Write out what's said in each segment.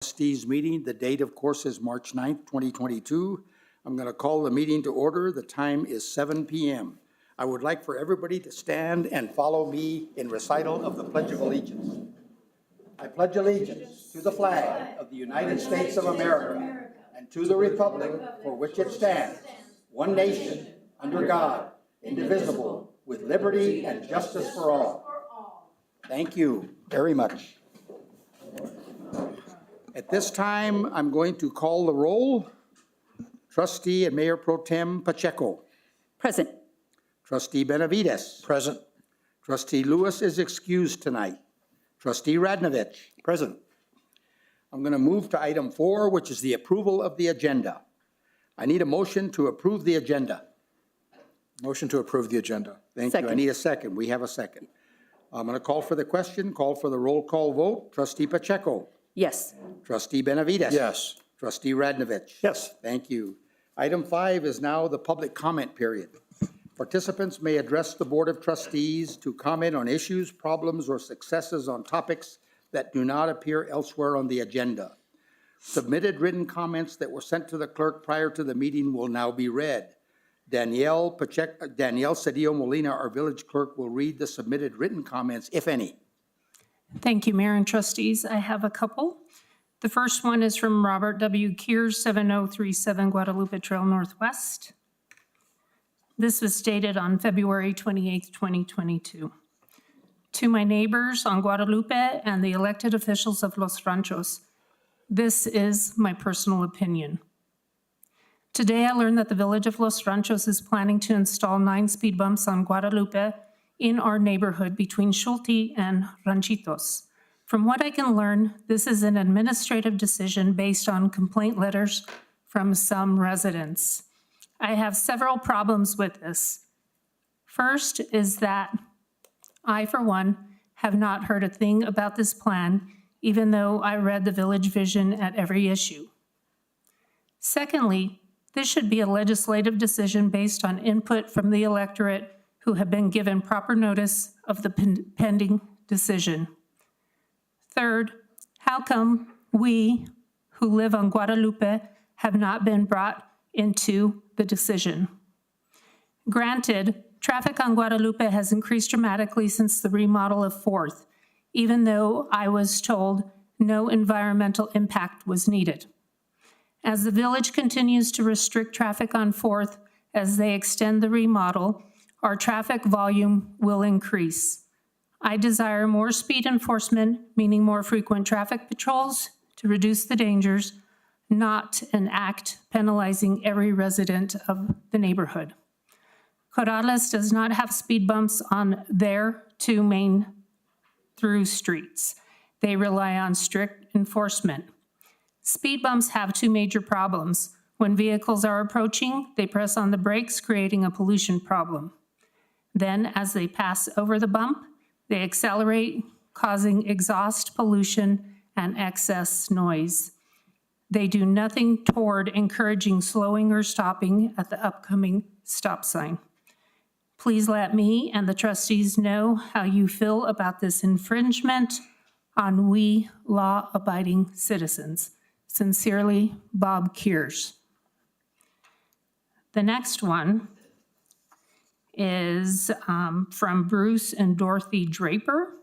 Trustees meeting. The date, of course, is March 9th, 2022. I'm going to call the meeting to order. The time is 7 p.m. I would like for everybody to stand and follow me in recital of the Pledge of Allegiance. I pledge allegiance to the flag of the United States of America and to the republic for which it stands, one nation, under God, indivisible, with liberty and justice for all. Thank you very much. At this time, I'm going to call the roll. Trustee and Mayor Pro Tem Pacheco. Present. Trustee Benavides. Present. Trustee Lewis is excused tonight. Trustee Radnovich. Present. I'm going to move to item 4, which is the approval of the agenda. I need a motion to approve the agenda. Motion to approve the agenda. Thank you. I need a second. We have a second. I'm going to call for the question, call for the roll call vote. Trustee Pacheco. Yes. Trustee Benavides. Yes. Trustee Radnovich. Yes. Thank you. Item 5 is now the public comment period. Participants may address the Board of Trustees to comment on issues, problems, or successes on topics that do not appear elsewhere on the agenda. Submitted written comments that were sent to the clerk prior to the meeting will now be read. Danielle Cedillo Molina, our village clerk, will read the submitted written comments, if any. Thank you, Mayor and Trustees. I have a couple. The first one is from Robert W. Kears, 7037 Guadalupe Trail Northwest. This was stated on February 28, 2022. To my neighbors on Guadalupe and the elected officials of Los Ranchos, this is my personal opinion. Today, I learned that the village of Los Ranchos is planning to install 9 speed bumps on Guadalupe in our neighborhood between Schulte and Ranchitos. From what I can learn, this is an administrative decision based on complaint letters from some residents. I have several problems with this. First is that I, for one, have not heard a thing about this plan, even though I read the village vision at every issue. Secondly, this should be a legislative decision based on input from the electorate who have been given proper notice of the pending decision. Third, how come we who live on Guadalupe have not been brought into the decision? Granted, traffic on Guadalupe has increased dramatically since the remodel of 4th, even though I was told no environmental impact was needed. As the village continues to restrict traffic on 4th as they extend the remodel, our traffic volume will increase. I desire more speed enforcement, meaning more frequent traffic patrols to reduce the dangers, not an act penalizing every resident of the neighborhood. Corrales does not have speed bumps on their 2 main through streets. They rely on strict enforcement. Speed bumps have 2 major problems. When vehicles are approaching, they press on the brakes, creating a pollution problem. Then, as they pass over the bump, they accelerate, causing exhaust pollution and excess noise. They do nothing toward encouraging slowing or stopping at the upcoming stop sign. Please let me and the trustees know how you feel about this infringement on we law-abiding citizens. Sincerely, Bob Kears. The next one is from Bruce and Dorothy Draper.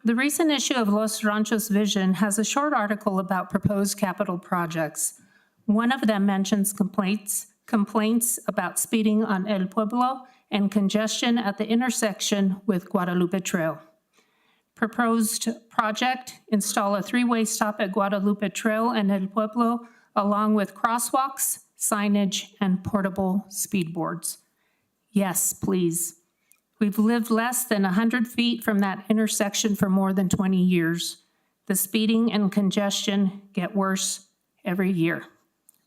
The recent issue of Los Ranchos Vision has a short article about proposed capital projects. One of them mentions complaints about speeding on El Pueblo and congestion at the intersection with Guadalupe Trail. Proposed project, install a 3-way stop at Guadalupe Trail and El Pueblo, along with crosswalks, signage, and portable speed boards. Yes, please. We've lived less than 100 feet from that intersection for more than 20 years. The speeding and congestion get worse every year.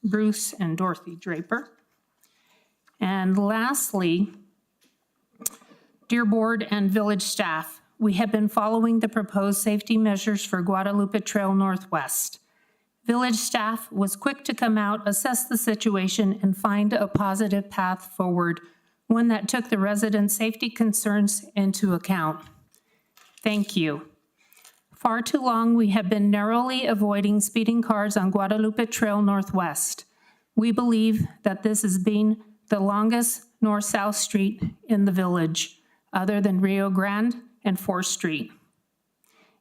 Bruce and Dorothy Draper. And lastly, dear board and village staff, we have been following the proposed safety measures for Guadalupe Trail Northwest. Village staff was quick to come out, assess the situation, and find a positive path forward, one that took the residents' safety concerns into account. Thank you. Far too long, we have been narrowly avoiding speeding cars on Guadalupe Trail Northwest. We believe that this has been the longest north-south street in the village, other than Rio Grande and 4th Street.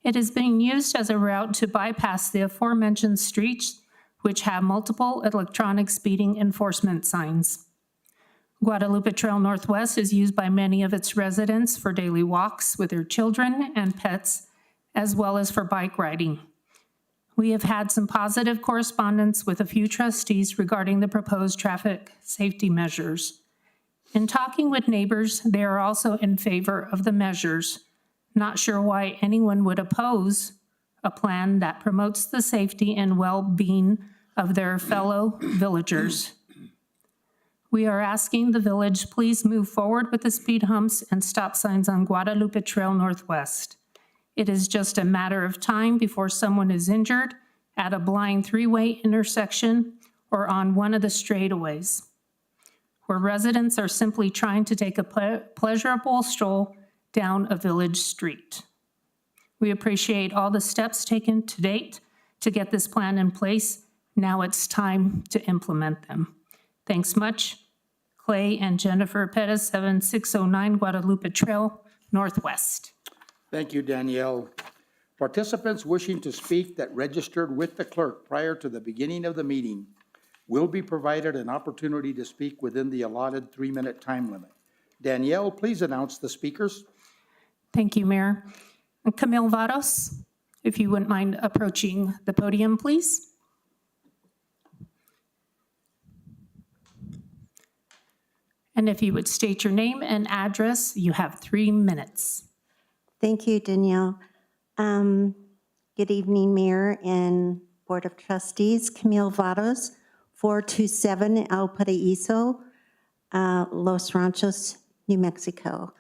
It is being used as a route to bypass the aforementioned streets, which have multiple electronic speeding enforcement signs. Guadalupe Trail Northwest is used by many of its residents for daily walks with their children and pets, as well as for bike riding. We have had some positive correspondence with a few trustees regarding the proposed traffic safety measures. In talking with neighbors, they are also in favor of the measures. Not sure why anyone would oppose a plan that promotes the safety and well-being of their fellow villagers. We are asking the village, please move forward with the speed humps and stop signs on Guadalupe Trail Northwest. It is just a matter of time before someone is injured at a blind three-way intersection or on one of the straightaways, where residents are simply trying to take a pleasurable stroll down a village street. We appreciate all the steps taken to date to get this plan in place. Now it's time to implement them. Thanks much. Clay and Jennifer Pettis, 7609 Guadalupe Trail Northwest. Thank you, Danielle. Participants wishing to speak that registered with the clerk prior to the beginning of the meeting will be provided an opportunity to speak within the allotted 3-minute time limit. Danielle, please announce the speakers. Thank you, Mayor. Camille Vados, if you wouldn't mind approaching the podium, please. And if you would state your name and address, you have 3 minutes. Thank you, Danielle. Good evening, Mayor and Board of Trustees. Camille Vados, 427 El Paraíso, Los Ranchos, New Mexico.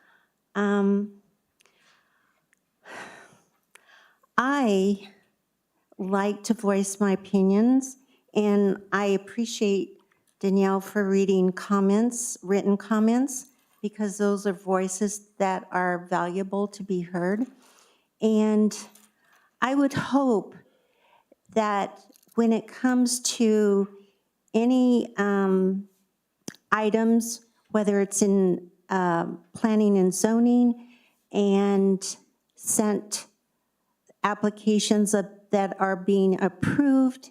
I like to voice my opinions, and I appreciate Danielle for reading comments, written comments, because those are voices that are valuable to be heard. And I would hope that when it comes to any items, whether it's in planning and zoning and sent applications that are being approved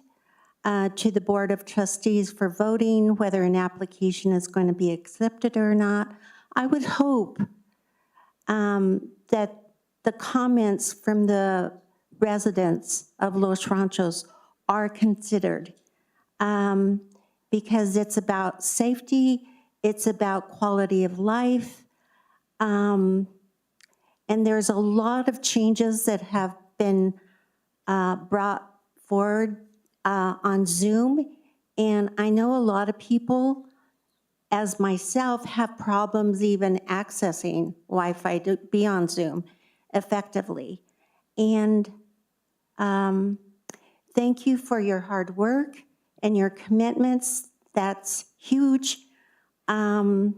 to the Board of Trustees for voting, whether an application is going to be accepted or not, I would hope that the comments from the residents of Los Ranchos are considered because it's about safety, it's about quality of life, and there's a lot of changes that have been brought forward on Zoom, and I know a lot of people, as myself, have problems even accessing Wi-Fi to be on Zoom effectively. And thank you for your hard work and your commitments. That's huge. But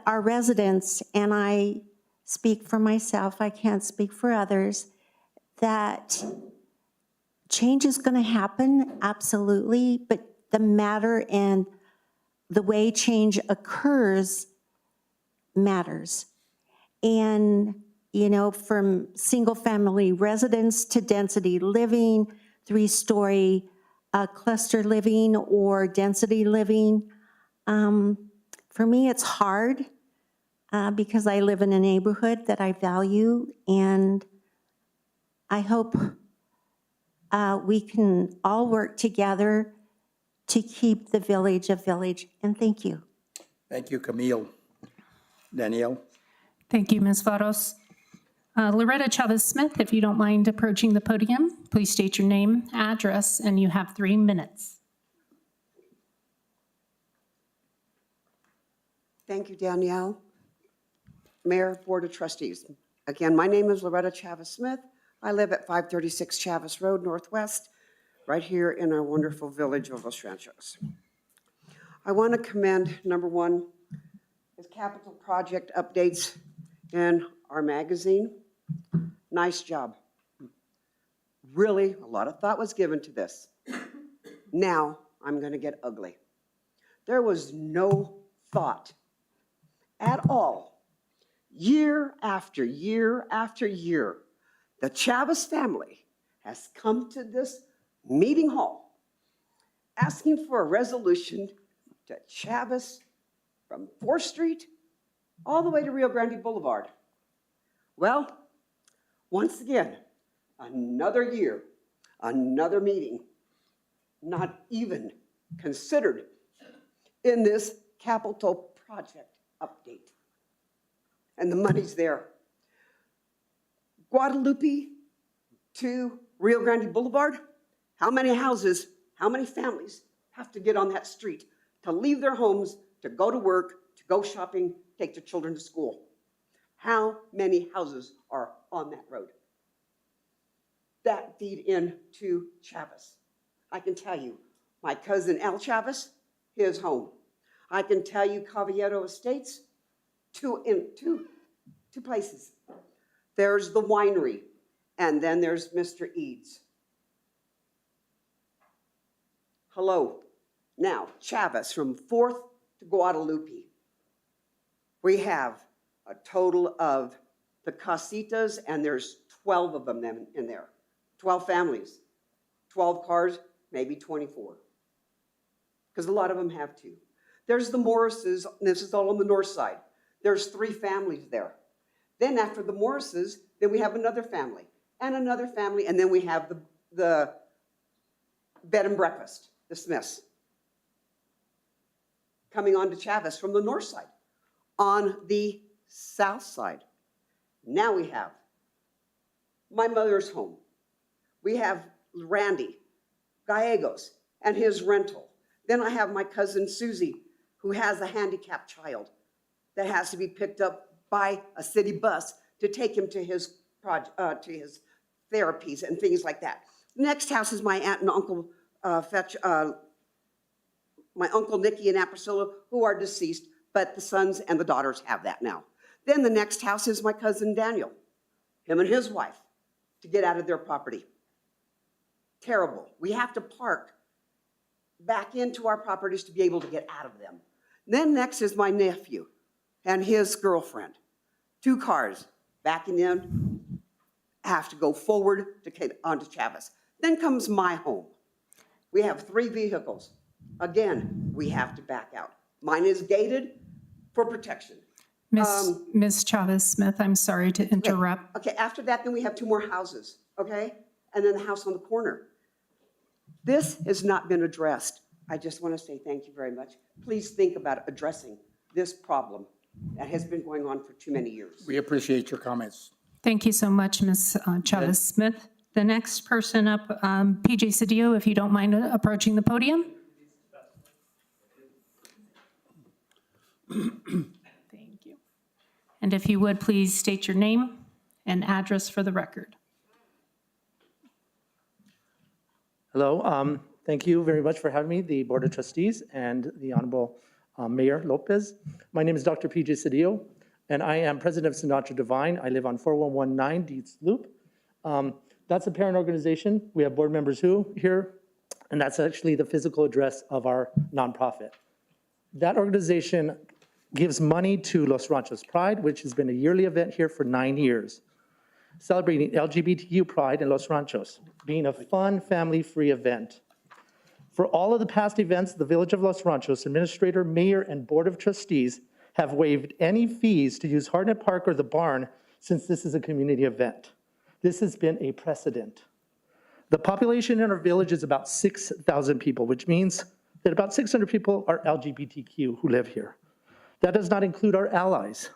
our residents, and I speak for myself, I can't speak for others, that change is going to happen, absolutely, but the matter and the way change occurs matters. And, you know, from single-family residence to density living, 3-story cluster living or density living, for me it's hard because I live in a neighborhood that I value, and I hope we can all work together to keep the village a village, and thank you. Thank you, Camille. Danielle? Thank you, Ms. Vados. Loretta Chavez-Smith, if you don't mind approaching the podium, please state your name, address, and you have 3 minutes. Thank you, Danielle. Mayor, Board of Trustees. Again, my name is Loretta Chavez-Smith. I live at 536 Chavez Road Northwest, right here in our wonderful village of Los Ranchos. I want to commend, number one, is capital project updates in our magazine. Nice job. Really, a lot of thought was given to this. Now, I'm going to get ugly. There was no thought at all. Year after year after year, the Chavez family has come to this meeting hall asking for a resolution to Chavez from 4th Street all the way to Rio Grande Boulevard. Well, once again, another year, another meeting, not even considered in this capital project update. And the money's there. Guadalupe to Rio Grande Boulevard, how many houses, how many families have to get on that street to leave their homes, to go to work, to go shopping, take their children to school? How many houses are on that road that feed into Chavez? I can tell you, my cousin Al Chavez, his home. I can tell you Caballero Estates, two places. There's the winery, and then there's Mr. Eads. Hello. Now, Chavez from 4th to Guadalupe. We have a total of the casitas, and there's 12 of them in there. 12 families, 12 cars, maybe 24. Because a lot of them have two. There's the Morrises, and this is all on the north side. There's 3 families there. Then after the Morrises, then we have another family, and then we have the bed and breakfast, the Smiths, coming on to Chavez from the north side. On the south side, now we have my mother's home. We have Randy Gallegos and his rental. Then I have my cousin Susie, who has a handicapped child that has to be picked up by a city bus to take him to his therapies and things like that. Next house is my aunt and uncle my uncle Nicky and Aunt Priscilla, who are deceased, but the sons and the daughters have that now. Then the next house is my cousin Daniel, him and his wife, to get out of their property. Terrible. We have to park back into our properties to be able to get out of them. Then next is my nephew and his girlfriend. 2 cars backing in, have to go forward to get onto Chavez. Then comes my home. We have 3 vehicles. Again, we have to back out. Mine is gated for protection. Ms. Chavez-Smith, I'm sorry to interrupt. Okay, after that, then we have 2 more houses, okay? And then the house on the corner. This has not been addressed. I just want to say thank you very much. Please think about addressing this problem that has been going on for too many years. We appreciate your comments. Thank you so much, Ms. Chavez-Smith. The next person up, PJ Cedillo, if you don't mind approaching the podium. Thank you. And if you would, please state your name and address for the record. Hello, thank you very much for having me, the Board of Trustees and the Honorable Mayor Lopez. My name is Dr. PJ Cedillo, and I am president of Sinatra Divine. I live on 4119 Dietz Loop. That's a parent organization. We have board members here, and that's actually the physical address of our nonprofit. That organization gives money to Los Ranchos Pride, which has been a yearly event here for 9 years, celebrating LGBTQ pride in Los Ranchos, being a fun, family-free event. For all of the past events, the Village of Los Ranchos Administrator, Mayor, and Board of Trustees have waived any fees to use Hartnett Park or the barn since this is a community event. This has been a precedent. The population in our village is about 6,000 people, which means that about 600 people are LGBTQ who live here. That does not include our allies.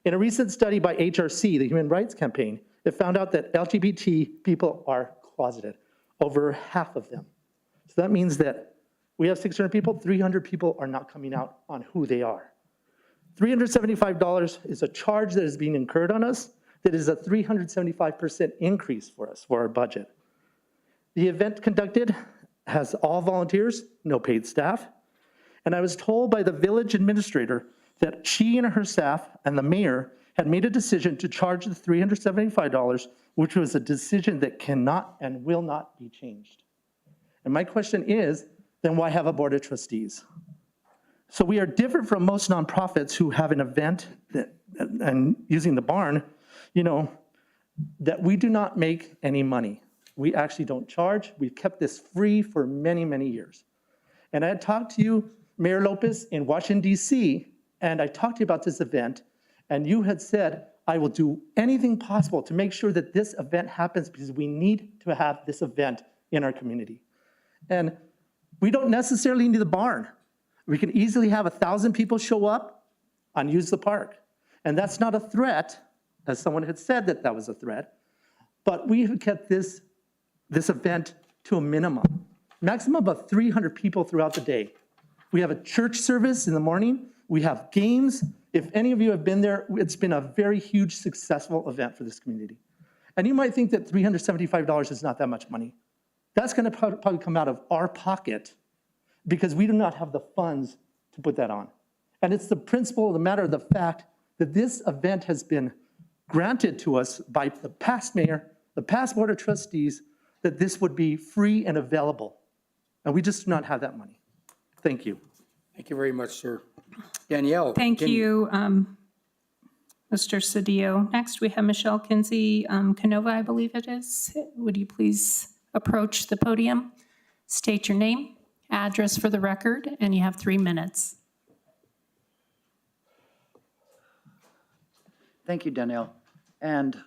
In a recent study by HRC, the Human Rights Campaign, it found out that LGBT people are closeted, over half of them. So that means that we have 600 people, 300 people are not coming out on who they are. $375 is a charge that is being incurred on us that is a 375% increase for us, for our budget. The event conducted has all volunteers, no paid staff, and I was told by the village administrator that she and her staff and the mayor had made a decision to charge the $375 which was a decision that cannot and will not be changed. And my question is, then why have a board of trustees? So we are different from most nonprofits who have an event that, and using the barn, that we do not make any money. We actually don't charge. We've kept this free for many, many years. And I had talked to you, Mayor Lopez, in Washington, D.C., and I talked to you about this event, and you had said, I will do anything possible to make sure that this event happens because we need to have this event in our community. And we don't necessarily need the barn. We can easily have 1,000 people show up and use the park. And that's not a threat, as someone had said that that was a threat, but we have kept this event to a minimum. Maximum of 300 people throughout the day. We have a church service in the morning. We have games. If any of you have been there, it's been a very huge, successful event for this community. And you might think that $375 is not that much money. That's going to probably come out of our pocket because we do not have the funds to put that on. And it's the principle of the matter of the fact that this event has been granted to us by the past mayor, the past board of trustees, that this would be free and available. And we just do not have that money. Thank you. Thank you very much, sir. Danielle. Thank can you, Mr. Cedillo. Next, we have Michelle Kinsey Canova, I believe it is. Would you please approach the podium, state your name, address for the record, and you have 3 minutes. Thank you, Danielle, and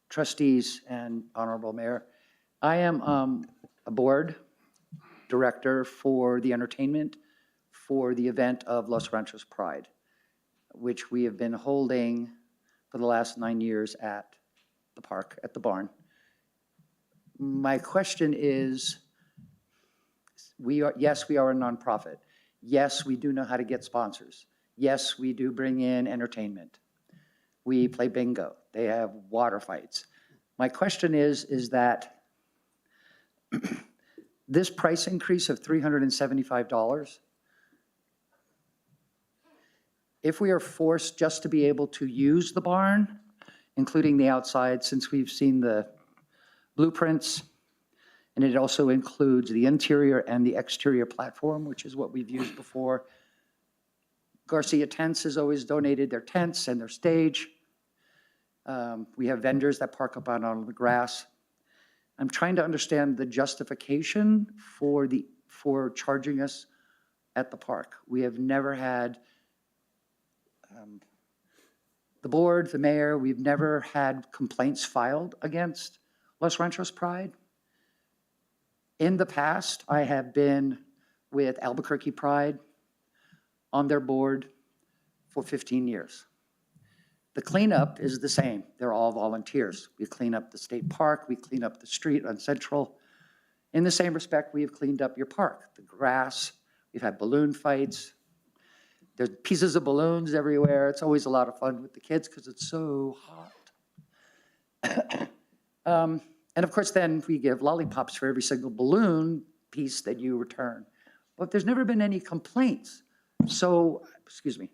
trustees and Honorable Mayor. I am a board director for the entertainment for the event of Los Ranchos Pride, which we have been holding for the last 9 years at the park, at the barn. My question is, yes, we are a nonprofit. Yes, we do know how to get sponsors. Yes, we do bring in entertainment. We play bingo. They have water fights. My question is that this price increase of $375, if we are forced just to be able to use the barn, including the outside, since we've seen the blueprints, and it also includes the interior and the exterior platform, which is what we've used before. Garcia Tents has always donated their tents and their stage. We have vendors that park up on the grass. I'm trying to understand the justification for charging us at the park. We have never had, the board, the mayor, we've never had complaints filed against Los Ranchos Pride. In the past, I have been with Albuquerque Pride on their board for 15 years. The cleanup is the same. They're all volunteers. We clean up the state park. We clean up the street on Central. In the same respect, we have cleaned up your park, the grass. We've had balloon fights. There's pieces of balloons everywhere. It's always a lot of fun with the kids because it's so hot. And of course, then we give lollipops for every single balloon piece that you return. But there's never been any complaints. So, excuse me.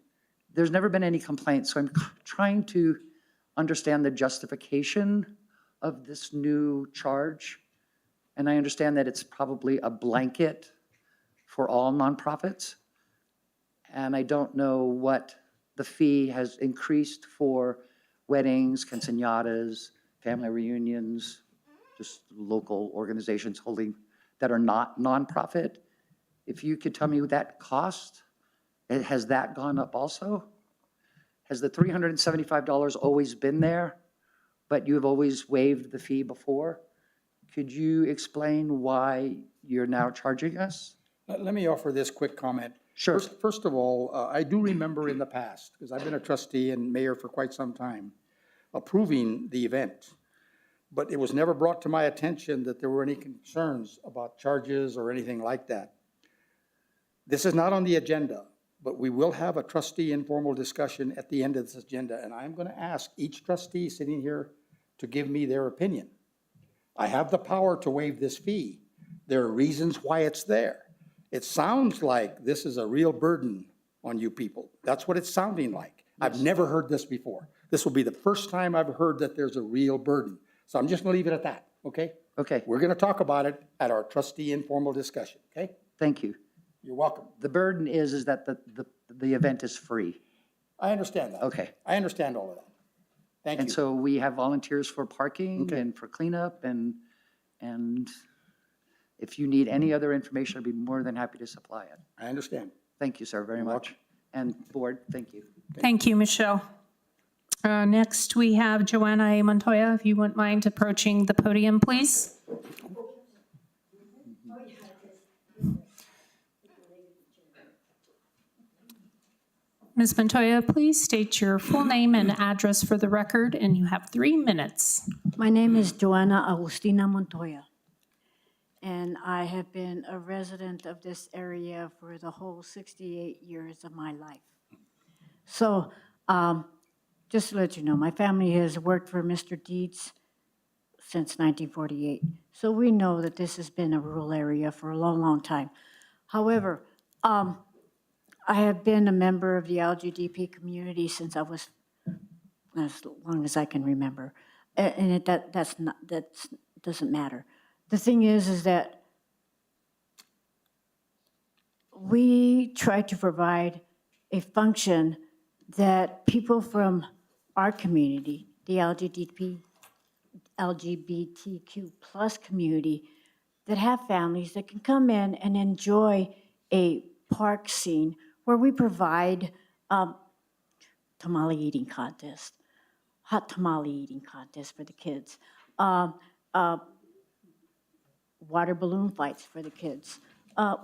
There's never been any complaints, so I'm trying to understand the justification of this new charge. And I understand that it's probably a blanket for all nonprofits. And I don't know what the fee has increased for weddings, quinceañeras, family reunions, just local organizations holding that are not nonprofit. If you could tell me what that cost. Has that gone up also? Has the $375 always been there, but you have always waived the fee before? Could you explain why you're now charging us? Let me offer this quick comment. Sure. First of all, I do remember in the past, because I've been a trustee and mayor for quite some time, approving the event. But it was never brought to my attention that there were any concerns about charges or anything like that. This is not on the agenda, but we will have a trustee informal discussion at the end of this agenda, and I'm going to ask each trustee sitting here to give me their opinion. I have the power to waive this fee. There are reasons why it's there. It sounds like this is a real burden on you people. That's what it's sounding like. I've never heard this before. This will be the first time I've heard that there's a real burden. So I'm just going to leave it at that, okay? Okay, We're going to talk about it at our trustee informal discussion, okay? thank you. You're welcome. The burden is that the event is free. I understand that. Okay. I understand all of that. Thank And you. so we have volunteers for parking Okay. and for cleanup and if you need any other information, I'd be more than happy to supply it. I understand. Thank you, sir, very much. And board, thank you. Thank you, Michelle. Next, we have Joanna A. Montoya. If you wouldn't mind approaching the podium, please. Ms. Montoya, please state your full name and address for the record, and you have 3 minutes. My name is Joanna Agustina Montoya, and I have been a resident of this area for the whole 68 years of my life. So, just to let you know, my family has worked for Mr. Dietz since 1948. So we know that this has been a rural area for a long, long time. However, I have been a member of the LGDP community since I was, as long as I can remember. And that doesn't matter. The thing is that we try to provide a function that people from our community, the LGBTQ plus community, that have families that can come in and enjoy a park scene where we provide tamale eating contest, hot tamale eating contest for the kids, water balloon fights for the kids.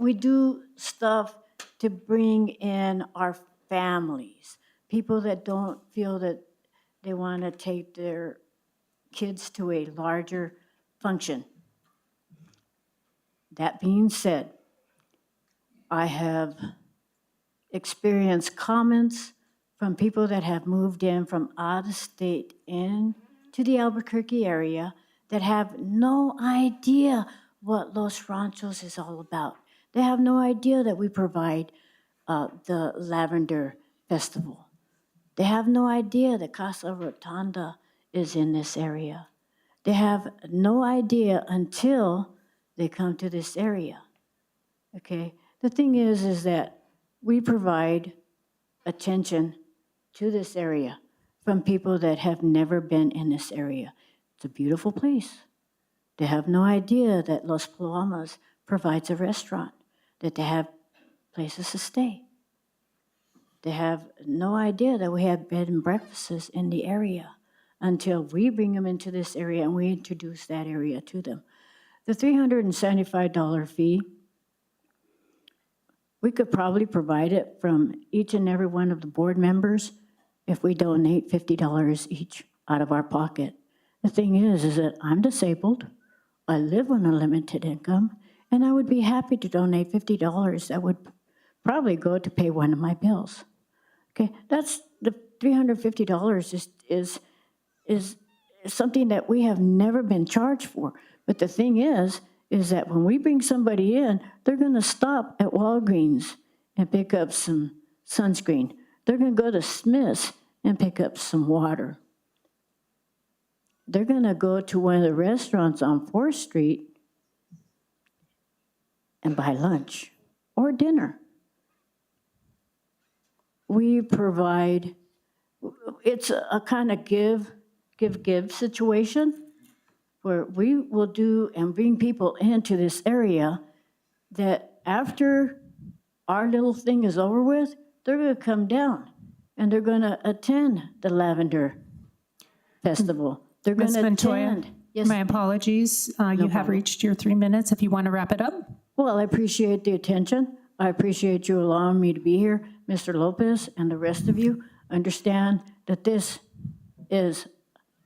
We do stuff to bring in our families, people that don't feel that they want to take their kids to a larger function. That being said, I have experienced comments from people that have moved in from out of state into the Albuquerque area that have no idea what Los Ranchos is all about. They have no idea that we provide the Lavender Festival. They have no idea that Casa Rotunda is in this area. They have no idea until they come to this area, okay? The thing is that we provide attention to this area from people that have never been in this area. It's a beautiful place. They have no idea that Los Palomas provides a restaurant, that they have places to stay. They have no idea that we have bed and breakfasts in the area until we bring them into this area and we introduce that area to them. The $375 fee, we could probably provide it from each and every one of the board members if we donate $50 each out of our pocket. The thing is that I'm disabled, I live on a limited income, and I would be happy to donate $50 that would probably go to pay one of my bills. Okay, that's the $350 is something that we have never been charged for. But the thing is that when we bring somebody in, they're gonna stop at Walgreens and pick up some sunscreen. They're gonna go to Smith's and pick up some water. They're gonna go to one of the restaurants on 4th Street and buy lunch or dinner. We provide, it's a kind of give situation where we will do and bring people into this area that after our little thing is over with, they're gonna come down and they're gonna attend the Lavender Festival. They're Ms. gonna Montoya, attend. Yes. my apologies. You have problem. reached your 3 minutes. If you want to wrap it up. Well, I appreciate the attention. I appreciate you allowing me to be here. Mr. Lopez and the rest of you understand that this is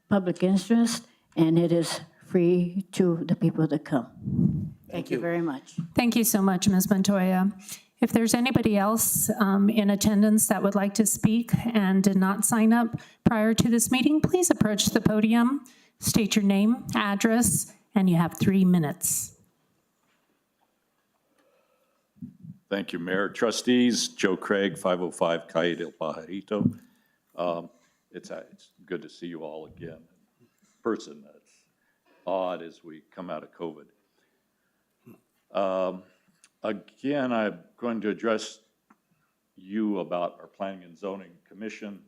public interest and it is free to the people that come. Thank you very much. Thank you so much, Ms. Montoya. If there's anybody else in attendance that would like to speak and did not sign up prior to this meeting, please approach the podium, state your name, address, and you have 3 minutes. Thank you, Mayor. Trustees, Joe Craig, 505 Calle del Pajarito. It's good to see you all again in person. odd as we come out of COVID. Again, I'm going to address you about our Planning and Zoning Commission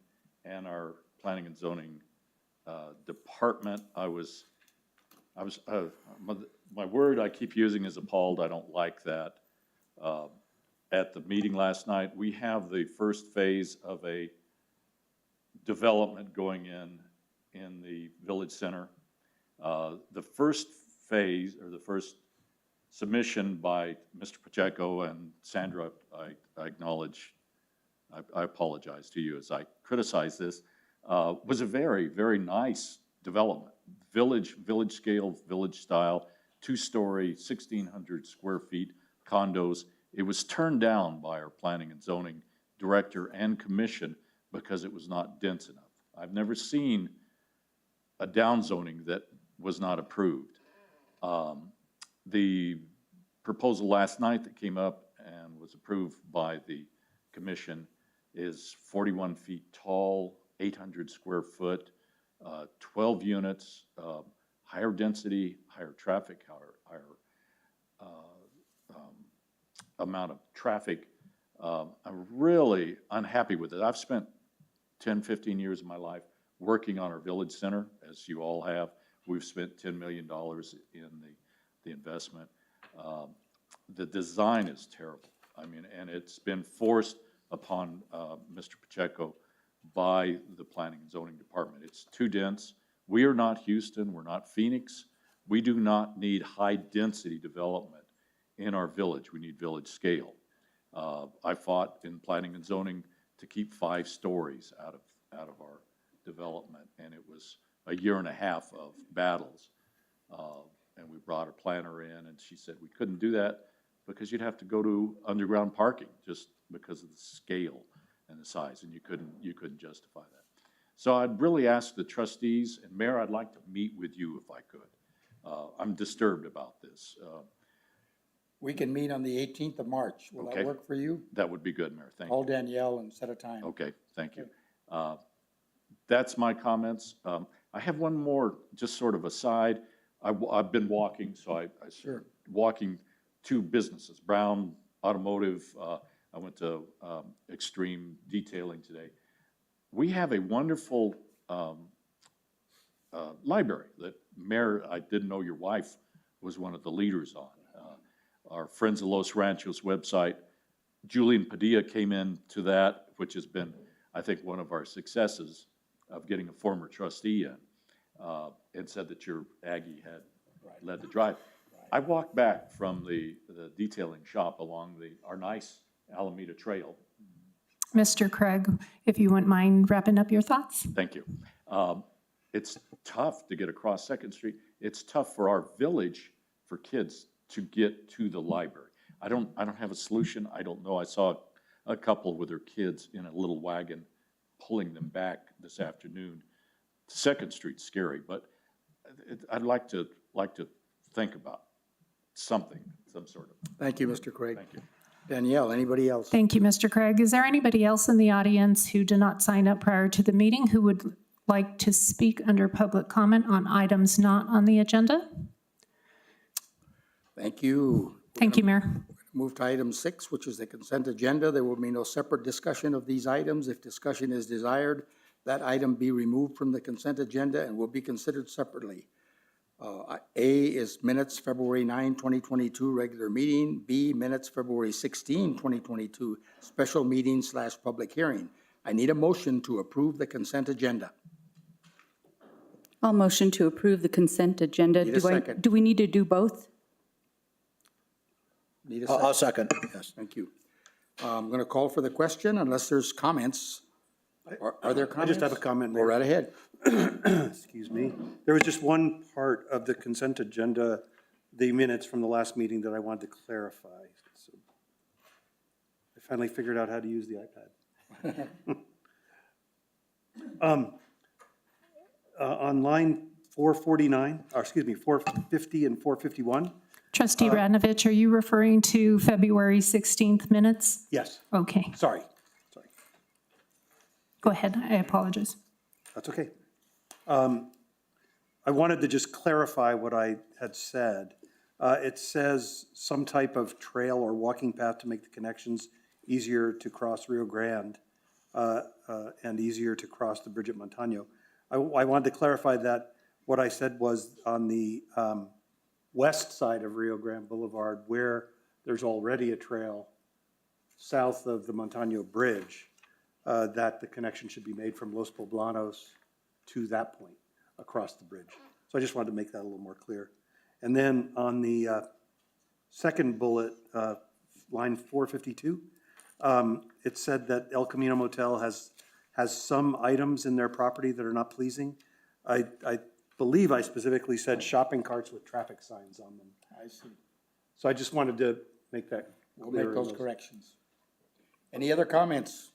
and our Planning and Zoning Department. My word I keep using is appalled. I don't like that. At the meeting last night, we have the first phase of a development going in the Village Center. The first phase, or the first submission by Mr. Pacheco and Sandra, I acknowledge, I apologize to you as I criticize this, was a very, very nice development. Village scale, village style, 2-story, 1,600 square feet condos. It was turned down by our planning and zoning director and commission because it was not dense enough. I've never seen a downzoning that was not approved. The proposal last night that came up and was approved by the commission is 41 feet tall, 800 square foot, 12 units, higher density, higher traffic, higher amount of traffic. I'm really unhappy with it. I've spent 10, 15 years of my life working on our village center, as you all have. We've spent $10 million in the investment. The design is terrible. I mean, and it's been forced upon Mr. Pacheco by the Planning and Zoning Department. It's too dense. We are not Houston. We're not Phoenix. We do not need high-density development in our village. We need village scale. I fought in Planning and Zoning to keep 5 stories out of our development, and it was a year and a half of battles. And we brought a planner in, and she said we couldn't do that because you'd have to go to underground parking just because of the scale and the size, and you couldn't justify that. So I'd really ask the trustees, and Mayor, I'd like to meet with you if I could. I'm disturbed about this. We can meet on the 18th of March. Will that Okay. work for you? That would be good, Mayor. Thank you. Call Danielle and set a time. Okay, thank you. That's my comments. I have one more, just sort of aside. I've been walking, so I Sure. walking 2 businesses, Brown Automotive. I went to Extreme Detailing today. We have a wonderful library that, Mayor, I didn't know your wife was one of the leaders on. Our Friends of Los Ranchos website, Julian Padilla came in to that, which has been, I think, one of our successes of getting a former trustee in, and said that your Aggie had led the drive. I walked back from the detailing shop along our nice Alameda Trail. Mr. Craig, if you wouldn't mind wrapping up your thoughts? Thank you. It's tough to get across Second Street. It's tough for our village, for kids to get to the library. I don't have a solution. I don't know. I saw a couple with their kids in a little wagon pulling them back this afternoon. Second Street's scary, but I'd like to think about something, some sort of. Thank you, Mr. Craig. Thank you. Danielle, anybody else? Thank you, Mr. Craig. Is there anybody else in the audience who did not sign up prior to the meeting who would like to speak under public comment on items not on the agenda? Thank you. Thank you, Mayor. Move to item 6, which is the consent agenda. There will be no separate discussion of these items. If discussion is desired, that item be removed from the consent agenda and will be considered separately. A is minutes, February 9, 2022, regular meeting. B, minutes, February 16, 2022, special meeting / public hearing. I need a motion to approve the consent agenda. I'll motion to approve the consent agenda. Need a second. Do we need to do both? Need a I'll second? second, yes. Thank you. I'm going to call for the question unless there's comments. Are there I comments? just have a comment, Go Mayor. right ahead. Excuse me. There was just one part of the consent agenda, the minutes from the last meeting, that I wanted to clarify. So I finally figured out how to use the iPad. On line 449, or excuse me, 450 and 451, Trustee Radnovich, are you referring to February 16th minutes? yes, Okay, sorry. go ahead. I apologize. That's okay. I wanted to just clarify what I had said. It says some type of trail or walking path to make the connections easier to cross Rio Grande and easier to cross the bridge at Montano. I wanted to clarify that what I said was on the west side of Rio Grande Boulevard, where there's already a trail south of the Montano Bridge, that the connection should be made from Los Poblanos to that point across the bridge. So I just wanted to make that a little more clear. And then on the second bullet, line 452, it said that El Camino Motel has some items in their property that are not pleasing. I believe I specifically said shopping carts with traffic signs on them. I see. So I just wanted to make that We'll clear. make those corrections. Any other comments?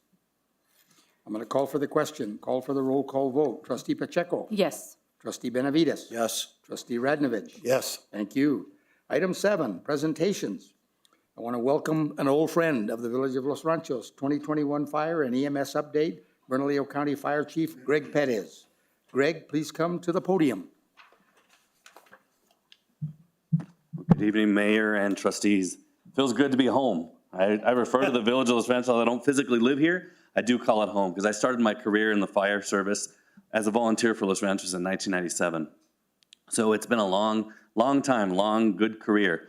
I'm going to call for the question. Call for the roll call vote. Trustee Pacheco? Yes. Trustee Benavides? Yes. Trustee Radnovich? Yes. Thank you. Item 7, presentations. I want to welcome an old friend of the Village of Los Ranchos, 2021 Fire and EMS Update, Bernalillo County Fire Chief Greg Perez. Greg, please come to the podium. Good evening, Mayor and trustees. Feels good to be home. I refer to the Village of Los Ranchos, although I don't physically live here, I do call it home because I started my career in the fire service as a volunteer for Los Ranchos in 1997. So it's been a long time, good career.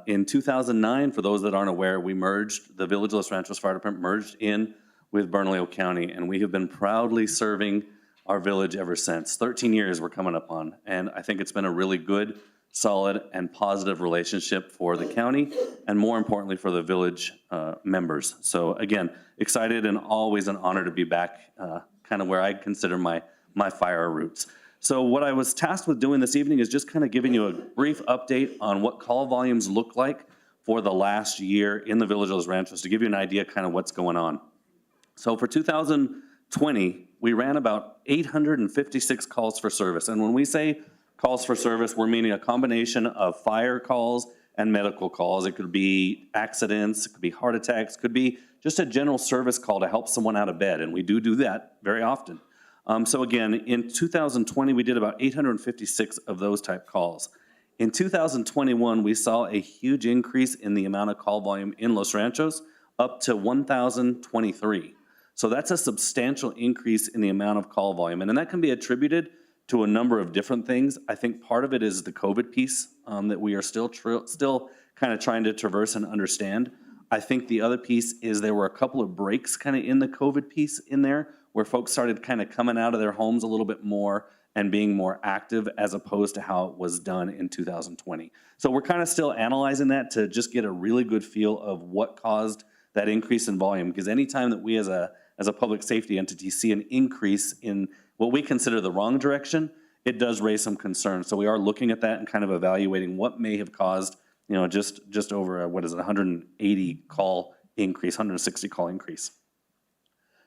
In 2009, for those that aren't aware, we merged, the Village of Los Ranchos Fire Department merged in with Bernalillo County, and we have been proudly serving our village ever since. 13 years we're coming up on, and I think it's been a really good, solid, and positive relationship for the county, and more importantly for the village members. So again, excited and always an honor to be back, kind of where I consider my fire roots. So what I was tasked with doing this evening is just kind of giving you a brief update on what call volumes look like for the last year in the Village of Los Ranchos to give you an idea kind of what's going on. So for 2020, we ran about 856 calls for service. And when we say calls for service, we're meaning a combination of fire calls and medical calls. It could be accidents, it could be heart attacks, could be just a general service call to help someone out of bed. And we do that very often. So again, in 2020, we did about 856 of those type calls. In 2021, we saw a huge increase in the amount of call volume in Los Ranchos, up to 1,023. So that's a substantial increase in the amount of call volume. And that can be attributed to a number of different things. I think part of it is the COVID piece that we are still kind of trying to traverse and understand. I think the other piece is there were a couple of breaks kind of in the COVID piece in there where folks started kind of coming out of their homes a little bit more and being more active as opposed to how it was done in 2020. So we're kind of still analyzing that to just get a really good feel of what caused that increase in volume, because anytime that we as a public safety entity see an increase in what we consider the wrong direction, it does raise some concern. So we are looking at that and kind of evaluating what may have caused, just over 180 call increase, 160 call increase.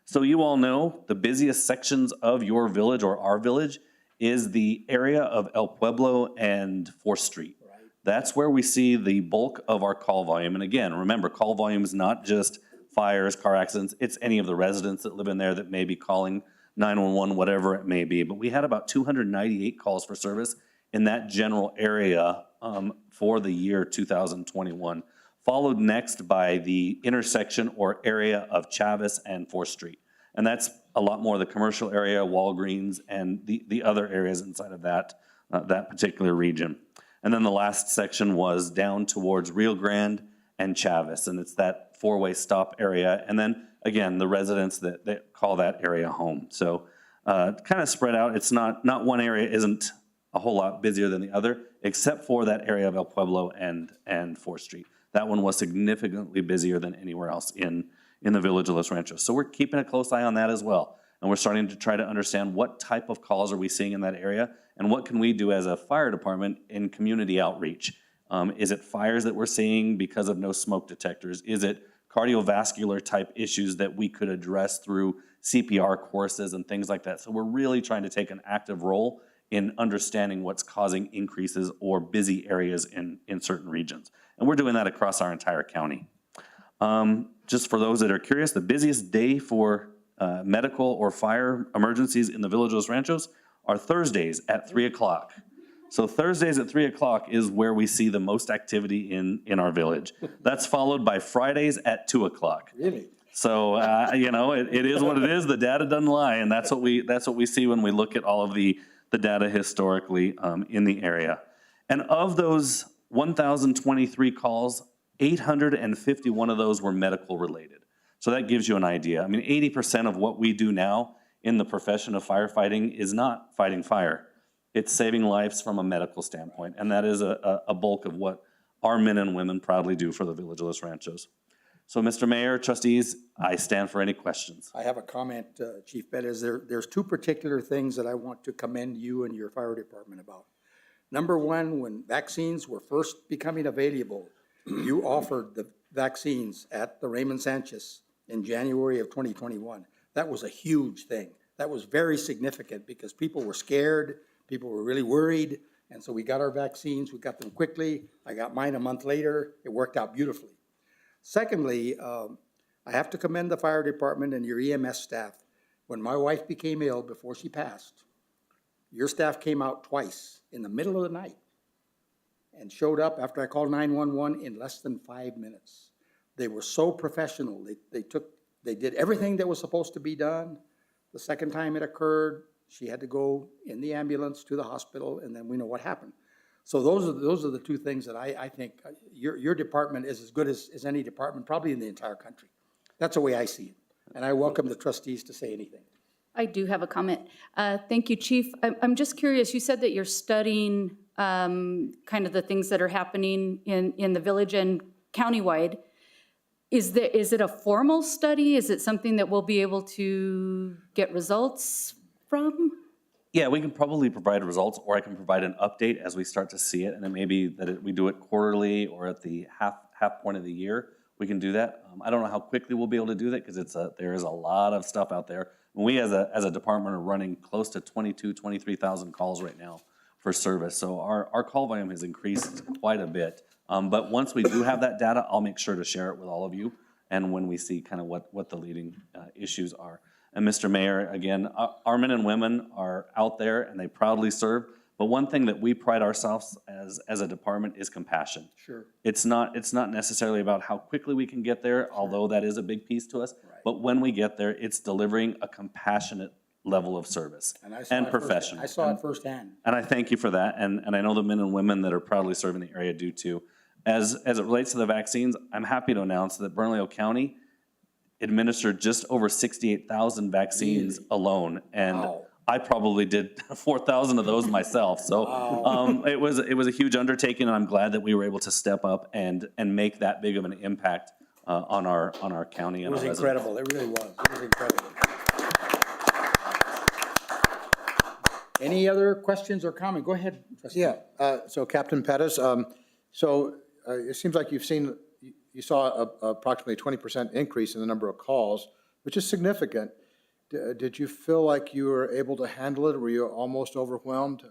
So you all know the busiest sections of your village or our village is the area of El Pueblo and 4th Street. Right. That's where we see the bulk of our call volume. And again, remember, call volume is not just fires, car accidents, it's any of the residents that live in there that may be calling 911, whatever it may be. But we had about 298 calls for service in that general area for the year 2021. Followed next by the intersection or area of Chavez and 4th Street. And that's a lot more the commercial area, Walgreens, and the other areas inside of that particular region. And then the last section was down towards Rio Grande and Chavez, and it's that four-way stop area. And then, again, the residents that call that area home. So kind of spread out. It's not one area isn't a whole lot busier than the other, except for that area of El Pueblo and 4th Street. That one was significantly busier than anywhere else in the Village of Los Ranchos. So we're keeping a close eye on that as well. And we're starting to try to understand what type of calls are we seeing in that area and what can we do as a fire department in community outreach. Is it fires that we're seeing because of no smoke detectors? Is it cardiovascular type issues that we could address through CPR courses and things like that? So we're really trying to take an active role in understanding what's causing increases or busy areas in certain regions. And we're doing that across our entire county. Just for those that are curious, the busiest day for medical or fire emergencies in the Village of Los Ranchos are Thursdays at 3 o'clock. So Thursdays at 3 o'clock is where we see the most activity in our village. That's followed by Fridays at 2 o'clock. Really? So, it is what it is. The data doesn't lie, and that's what we see when we look at all of the data historically in the area. And of those 1,023 calls, 851 of those were medical related. So that gives you an idea. I mean, 80% of what we do now in the profession of firefighting is not fighting fire. It's saving lives from a medical standpoint, and that is a bulk of what our men and women proudly do for the Village of Los Ranchos. So, Mr. Mayor, trustees, I stand for any questions. I have a comment, Chief Bettis. There's two particular things that I want to commend you and your fire department about. Number one, when vaccines were first becoming available, you offered the vaccines at the Raymond Sanchez in January of 2021. That was a huge thing. That was very significant because people were scared, people were really worried, and so we got our vaccines, we got them quickly. I got mine a month later. It worked out beautifully. Secondly, I have to commend the fire department and your EMS staff. When my wife became ill before she passed, your staff came out twice in the middle of the night and showed up after I called 911 in less than 5 minutes. They were so professional. They did everything that was supposed to be done. The second time it occurred, she had to go in the ambulance to the hospital, and then we know what happened. So those are the two things that I think your department is as good as any department, probably in the entire country. That's the way I see it. And I welcome the trustees to say anything. I do have a comment. Thank you, Chief. I'm just curious, you said that you're studying kind of the things that are happening in the village and countywide. Is it a formal study? Is it something that we'll be able to get results from? Yeah, we can probably provide results, or I can provide an update as we start to see it, and it may be that we do it quarterly or at the half point of the year. We can do that. I don't know how quickly we'll be able to do that because there is a lot of stuff out there. We as a department are running close to 23,000 calls right now for service. So our call volume has increased quite a bit. But once we do have that data, I'll make sure to share it with all of you, and when we see kind of what the leading issues are. And Mr. Mayor, again, our men and women are out there and they proudly serve. But one thing that we pride ourselves as a department is compassion. Sure. It's not necessarily about how quickly we can get there, although that is a big piece to us. Right. But when we get there, it's delivering a compassionate level of service and professional. I saw it firsthand. And I thank you for that. And I know the men and women that are proudly serving the area do too. As it relates to the vaccines, I'm happy to announce that Bernalillo County administered just over 68,000 vaccines alone. And Wow. I probably did 4,000 of those myself. So it was a huge undertaking, and I'm glad that we were able to step up and make that big of an impact on our county. It And was our residents. incredible. It really was. It was incredible. Any other questions or comments? Go ahead, trustee. Yeah, so Captain Pettis, it seems like you saw approximately 20% increase in the number of calls, which is significant. Did you feel like you were able to handle it? Were you almost overwhelmed?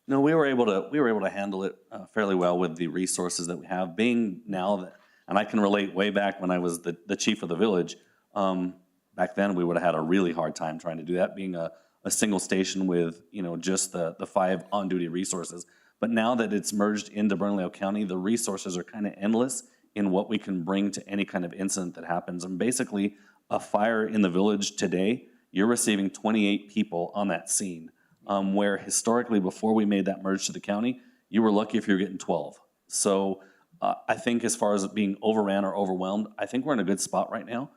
No, we were able to handle it fairly well with the resources that we have. Being now that, and I can relate way back when I was the chief of the village. Back then, we would have had a really hard time trying to do that, being a single station with just the 5 on-duty resources. But now that it's merged into Bernalillo County, the resources are kind of endless in what we can bring to any kind of incident that happens. And basically, a fire in the village today, you're receiving 28 people on that scene, where historically, before we made that merge to the county, you were lucky if you were getting 12. So I think as far as being overran or overwhelmed, I think we're in a good spot right now.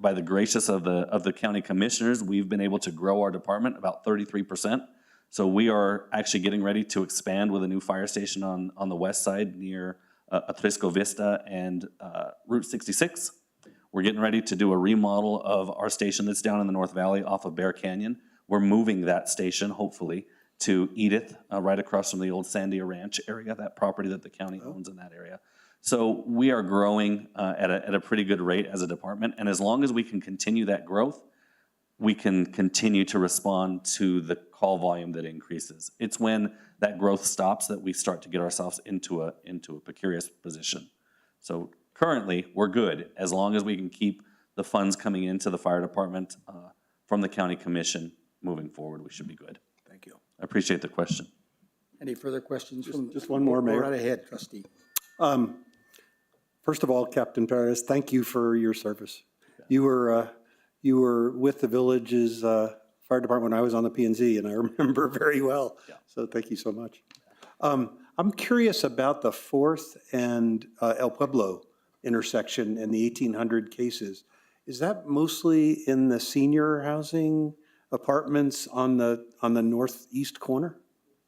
By the gracious of the county commissioners, we've been able to grow our department about 33%. So we are actually getting ready to expand with a new fire station on the west side near Atrisco Vista and Route 66. We're getting ready to do a remodel of our station that's down in the North Valley off of Bear Canyon. We're moving that station, hopefully, to Edith, right across from the old Sandia Ranch area, that property that the county owns in that area. So we are growing at a pretty good rate as a department, and as long as we can continue that growth, we can continue to respond to the call volume that increases. It's when that growth stops that we start to get ourselves into a precarious position. So currently, we're good as long as we can keep the funds coming into the fire department from the county commission moving forward, we should be good. Thank you. I appreciate the question. Any further questions from? Just one more, Mayor. Go right ahead, trustee. First of all, Captain Perez, thank you for your service. You were with the village's fire department when I was on the P&Z, and I remember very well. So thank you so much. I'm curious about the 4th and El Pueblo intersection and the 1,800 cases. Is that mostly in the senior housing apartments on the northeast corner?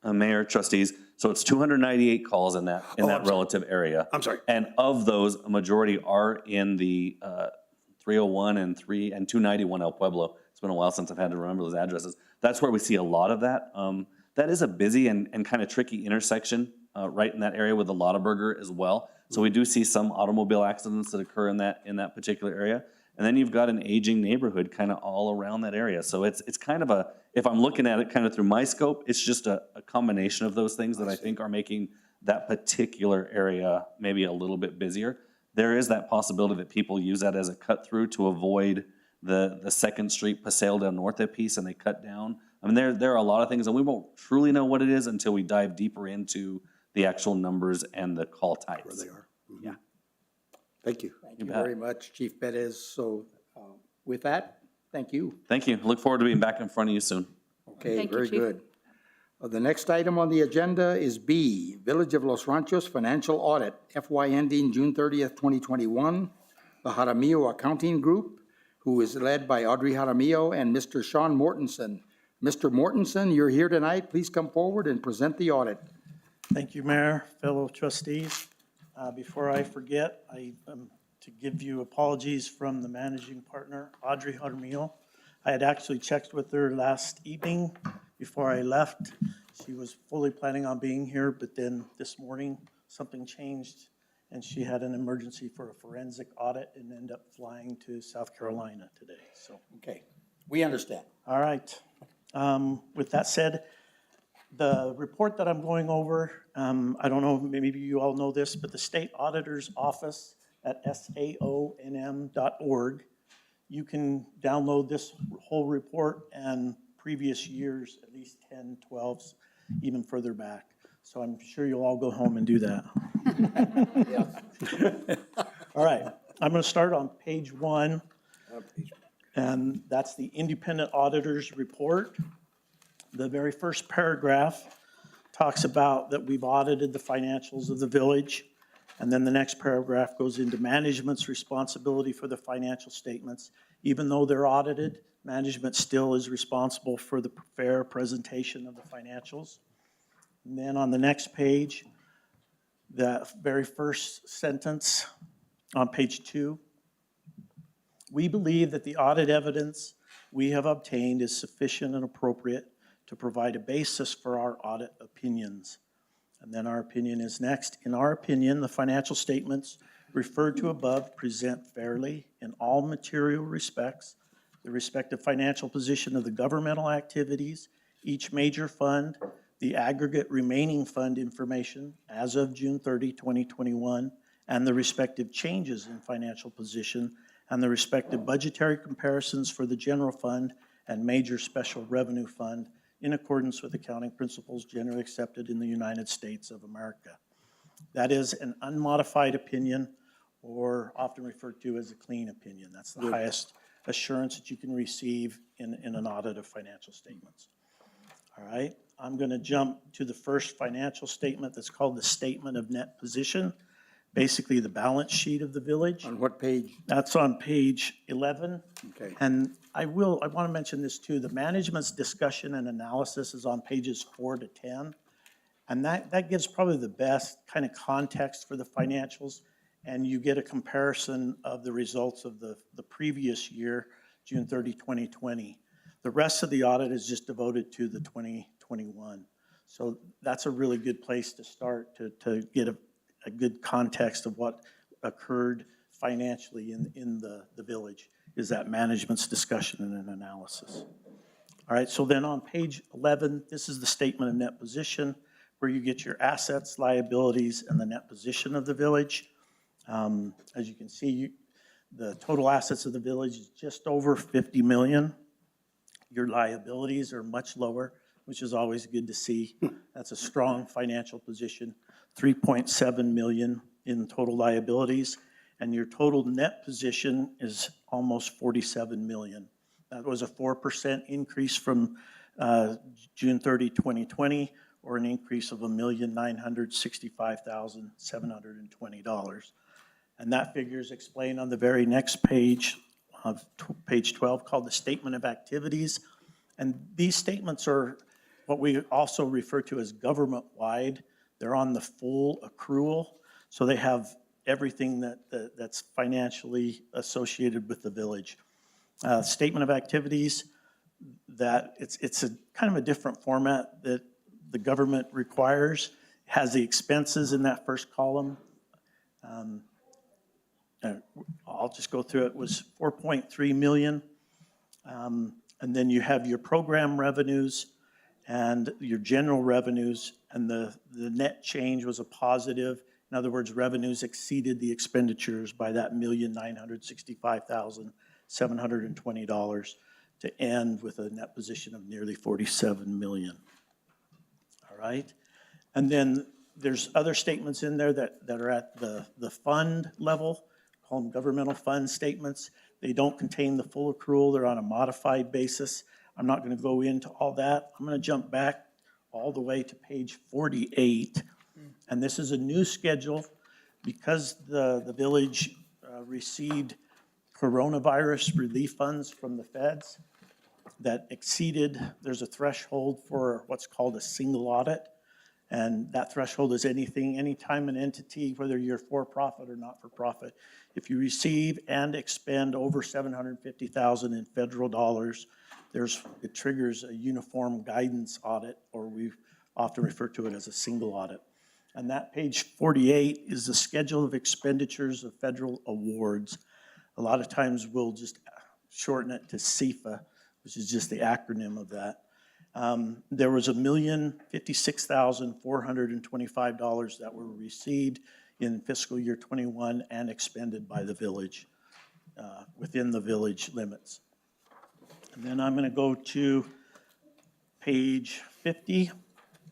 Mayor, trustees, so it's 298 calls in that I'm sorry. relative area. I'm sorry. And of those, a majority are in the 301 and 291 El Pueblo. It's been a while since I've had to remember those addresses. That's where we see a lot of that. That is a busy and kind of tricky intersection right in that area with the Lottaburger as well. So we do see some automobile accidents that occur in that particular area. And then you've got an aging neighborhood kind of all around that area. So it's kind of a, if I'm looking at it kind of through my scope, it's just a combination of those things that I think are making that particular area maybe a little bit busier. There is that possibility that people use that as a cut through to avoid the 2nd Street Paseo del Norte piece, and they cut down. I mean, there are a lot of things, and we won't truly know what it is until we dive deeper into the actual numbers and the call types. Where they are. Yeah. Thank you. Thank you very much, Chief Perez. So with that, thank you. Thank you. Look forward to being back in front of you soon. Okay, Thank you, very Chief. good. The next item on the agenda is B, Village of Los Ranchos Financial Audit, FY ending June 30th, 2021. The Jaramillo Accounting Group, who is led by Audrey Jaramillo and Mr. Sean Mortensen. Mr. Mortensen, you're here tonight. Please come forward and present the audit. Thank you, Mayor, fellow trustees. Before I forget, to give you apologies from the managing partner, Audrey Jaramillo. I had actually checked with her last evening before I left. She was fully planning on being here, but then this morning, something changed, and she had an emergency for a forensic audit and ended up flying to South Carolina today, so. Okay, we understand. All right. With that said, the report that I'm going over, I don't know, maybe you all know this, but the State Auditor's Office at saonm.org, you can download this whole report and previous years, at least 10, 12, even further back. So I'm sure you'll all go home and do that. All right, I'm going to start on page 1. And that's the independent auditor's report. The very first paragraph talks about that we've audited the financials of the village. And then the next paragraph goes into management's responsibility for the financial statements. Even though they're audited, management still is responsible for the fair presentation of the financials. And then on the next page, the very first sentence on page 2, we believe that the audit evidence we have obtained is sufficient and appropriate to provide a basis for our audit opinions. And then our opinion is next. In our opinion, the financial statements referred to above present fairly in all material respects the respective financial position of the governmental activities, each major fund, the aggregate remaining fund information as of June 30, 2021, and the respective changes in financial position and the respective budgetary comparisons for the general fund and major special revenue fund in accordance with accounting principles generally accepted in the United States of America. That is an unmodified opinion, or often referred to as a clean opinion. That's the highest assurance that you can receive in an audit of financial statements. All right, I'm going to jump to the first financial statement that's called the Statement of Net Position, basically the balance sheet of the village. On what page? That's on page 11. Okay. And I want to mention this too. The management's discussion and analysis is on pages 4 to 10. And that gives probably the best kind of context for the financials. And you get a comparison of the results of the previous year, June 30, 2020. The rest of the audit is just devoted to the 2021. So that's a really good place to start to get a good context of what occurred financially in the village, is that management's discussion and analysis. All right, so then on page 11, this is the statement of net position, where you get your assets, liabilities, and the net position of the village. As you can see, the total assets of the village is just over 50 million. Your liabilities are much lower, which is always good to see. That's a strong financial position, 3.7 million in total liabilities, and your total net position is almost 47 million. That was a 4% increase from June 30, 2020, or an increase of $1,965,720. And that figure is explained on the very next page, of page 12, called the Statement of Activities. And these statements are what we also refer to as government-wide. They're on the full accrual, so they have everything that's financially associated with the village. Statement of Activities, that it's a kind of a different format that the government requires, has the expenses in that first column. I'll just go through it. It was 4.3 million. And then you have your program revenues and your general revenues, and the net change was a positive. In other words, revenues exceeded the expenditures by that $1,965,720 to end with a net position of nearly 47 million. All right? And then there's other statements in there that are at the fund level, call them governmental fund statements. They don't contain the full accrual. They're on a modified basis. I'm not going to go into all that. I'm going to jump back all the way to page 48. And this is a new schedule because the village received coronavirus relief funds from the feds that exceeded, there's a threshold for what's called a single audit. And that threshold is anytime an entity, whether you're for-profit or not-for-profit, if you receive and expend over $750,000 in federal dollars, it triggers a uniform guidance audit, or we often refer to it as a single audit. And that page 48 is the schedule of expenditures of federal awards. A lot of times we'll just shorten it to CFA, which is just the acronym of that. There was $1,056,425 that were received in fiscal year 21 and expended by the village, within the village limits. And then I'm going to go to page 50.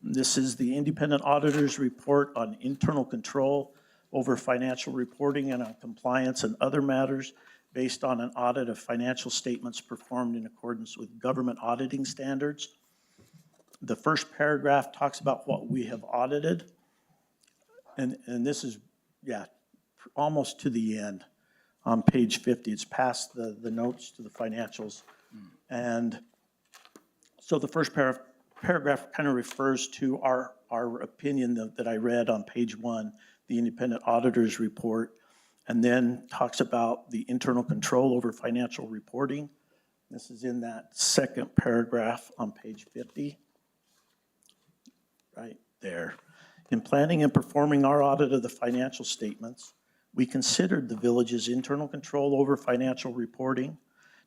This is the Independent Auditor's Report on Internal Control over Financial Reporting and on Compliance and Other Matters based on an audit of financial statements performed in accordance with government auditing standards. The first paragraph talks about what we have audited. And this is, almost to the end on page 50. It's past the notes to the financials. And so the first paragraph kind of refers to our opinion that I read on page 1, the Independent Auditor's Report, and then talks about the internal control over financial reporting. This is in that second paragraph on page 50. Right there. In planning and performing our audit of the financial statements, we considered the village's internal control over financial reporting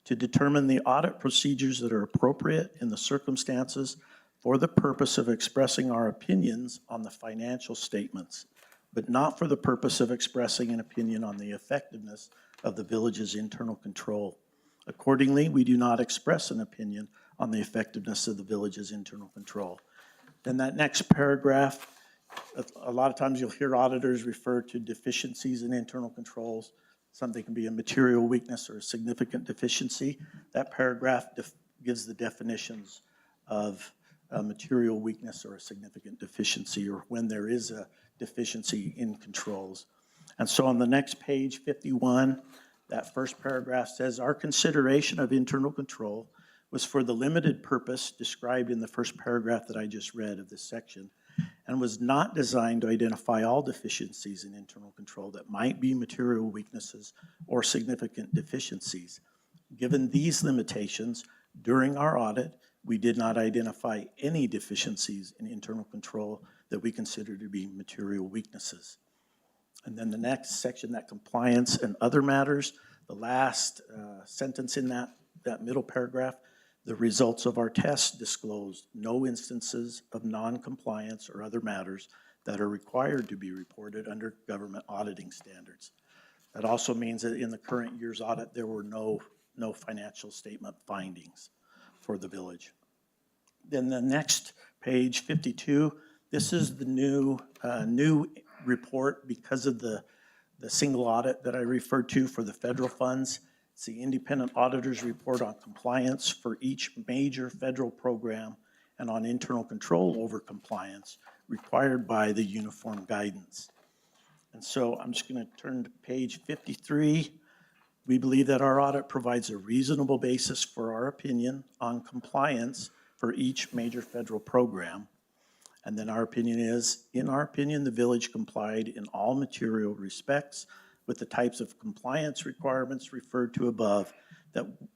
to determine the audit procedures that are appropriate in the circumstances for the purpose of expressing our opinions on the financial statements, but not for the purpose of expressing an opinion on the effectiveness of the village's internal control. Accordingly, we do not express an opinion on the effectiveness of the village's internal control. Then that next paragraph, a lot of times you'll hear auditors refer to deficiencies in internal controls. Something can be a material weakness or a significant deficiency. That paragraph gives the definitions of a material weakness or a significant deficiency, or when there is a deficiency in controls. And so on the next page, 51, that first paragraph says, our consideration of internal control was for the limited purpose described in the first paragraph that I just read of this section, and was not designed to identify all deficiencies in internal control that might be material weaknesses or significant deficiencies. Given these limitations, during our audit, we did not identify any deficiencies in internal control that we consider to be material weaknesses. And then the next section, that compliance and other matters, the last sentence in that middle paragraph, the results of our tests disclosed no instances of non-compliance or other matters that are required to be reported under government auditing standards. That also means that in the current year's audit, there were no financial statement findings. for the village. Then the next page, 52, this is the new report because of the single audit that I referred to for the federal funds. It's the independent auditor's report on compliance for each major federal program and on internal control over compliance required by the uniform guidance. And so I'm just going to turn to page 53. We believe that our audit provides a reasonable basis for our opinion on compliance for each major federal program. And then our opinion is, in our opinion, the village complied in all material respects with the types of compliance requirements referred to above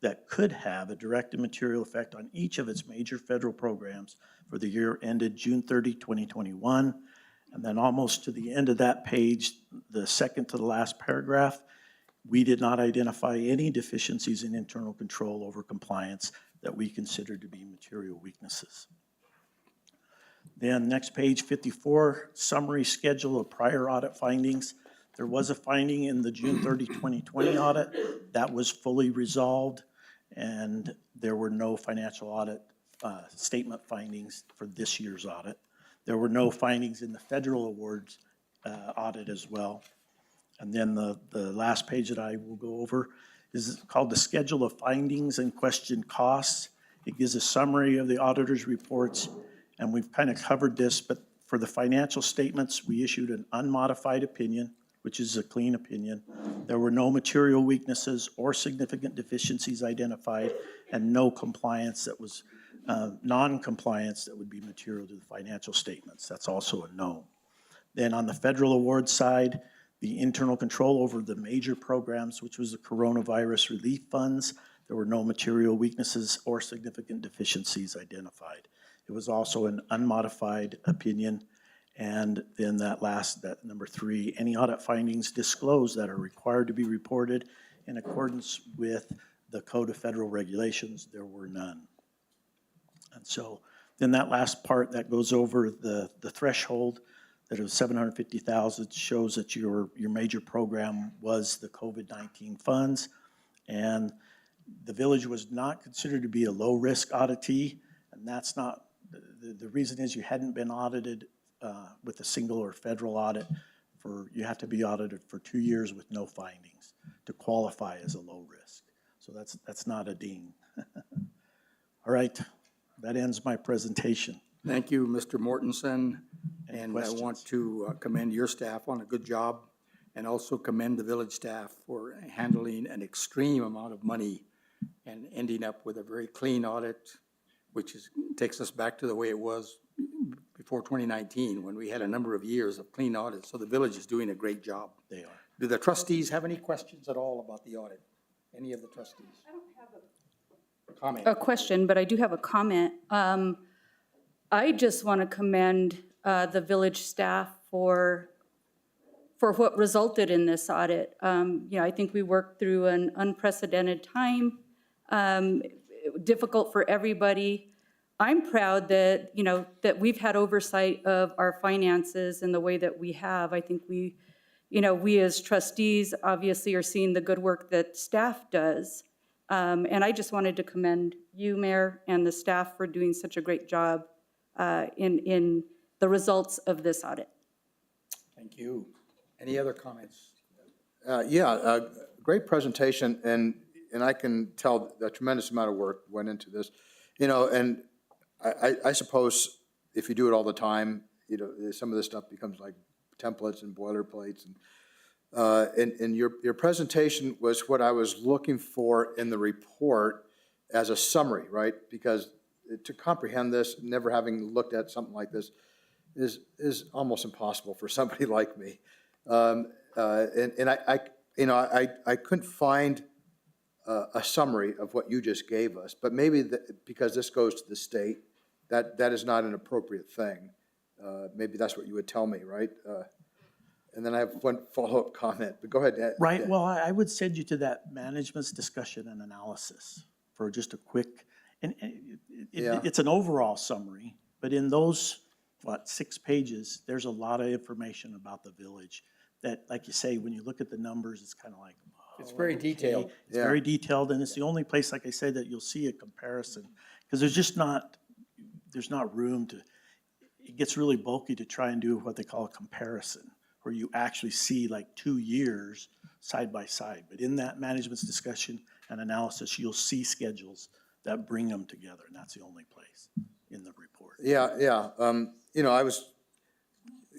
that could have a direct and material effect on each of its major federal programs for the year ended June 30, 2021. And then almost to the end of that page, the second to the last paragraph, we did not identify any deficiencies in internal control over compliance that we consider to be material weaknesses. Then next page, 54, summary schedule of prior audit findings. There was a finding in the June 30, 2020 audit that was fully resolved, and there were no financial audit statement findings for this year's audit. There were no findings in the federal awards audit as well. And then the last page that I will go over is called the Schedule of Findings and Question Costs. It gives a summary of the auditor's reports, and we've kind of covered this, but for the financial statements, we issued an unmodified opinion, which is a clean opinion. There were no material weaknesses or significant deficiencies identified, and no compliance that was non-compliance that would be material to the financial statements. That's also a no. Then on the federal award side, the internal control over the major programs, which was the coronavirus relief funds, there were no material weaknesses or significant deficiencies identified. It was also an unmodified opinion. And then that number 3, any audit findings disclosed that are required to be reported in accordance with the Code of Federal Regulations, there were none. And so then that last part that goes over the threshold, that it was $750,000, shows that your major program was the COVID-19 funds. And the village was not considered to be a low-risk auditee, and that's not, the reason is you hadn't been audited with a single or federal audit you have to be audited for 2 years with no findings to qualify as a low risk. So that's not a ding. All right, that ends my presentation. Thank you, Mr. Mortensen. And I questions? want to commend your staff on a good job, and also commend the village staff for handling an extreme amount of money and ending up with a very clean audit, which takes us back to the way it was before 2019, when we had a number of years of clean audits. So the village is doing a great job. They are. Do the trustees have any questions at all about the audit? Any of the trustees? I don't have a question, but I do have a comment. I just want to commend the village staff for what resulted in this audit. I think we worked through an unprecedented time, difficult for everybody. I'm proud that, that we've had oversight of our finances in the way that we have. I think we as trustees obviously are seeing the good work that staff does. And I just wanted to commend you, Mayor, and the staff for doing such a great job in the results of this audit. Thank you. Any other comments? Great presentation, and I can tell a tremendous amount of work went into this. And I suppose if you do it all the time, some of this stuff becomes like templates and boilerplates. And your presentation was what I was looking for in the report as a summary, right? Because to comprehend this, never having looked at something like this, is almost impossible for somebody like me. And I couldn't find a summary of what you just gave us, but maybe because this goes to the state, that is not an appropriate thing. Maybe that's what you would tell me, right? And then I have one follow-up comment, but go ahead. Right, well, I would send you to that management's discussion and analysis for just a quick, it's an overall summary, but in those, 6 pages, there's a lot of information about the village that, like you say, when you look at the numbers, it's kind of like, It's very detailed. It's very detailed, and it's the only place, like I said, that you'll see a comparison. Because there's not room to, it gets really bulky to try and do what they call a comparison, where you actually see like 2 years side by side. But in that management's discussion and analysis, you'll see schedules that bring them together, and that's the only place in the report. Yeah. I was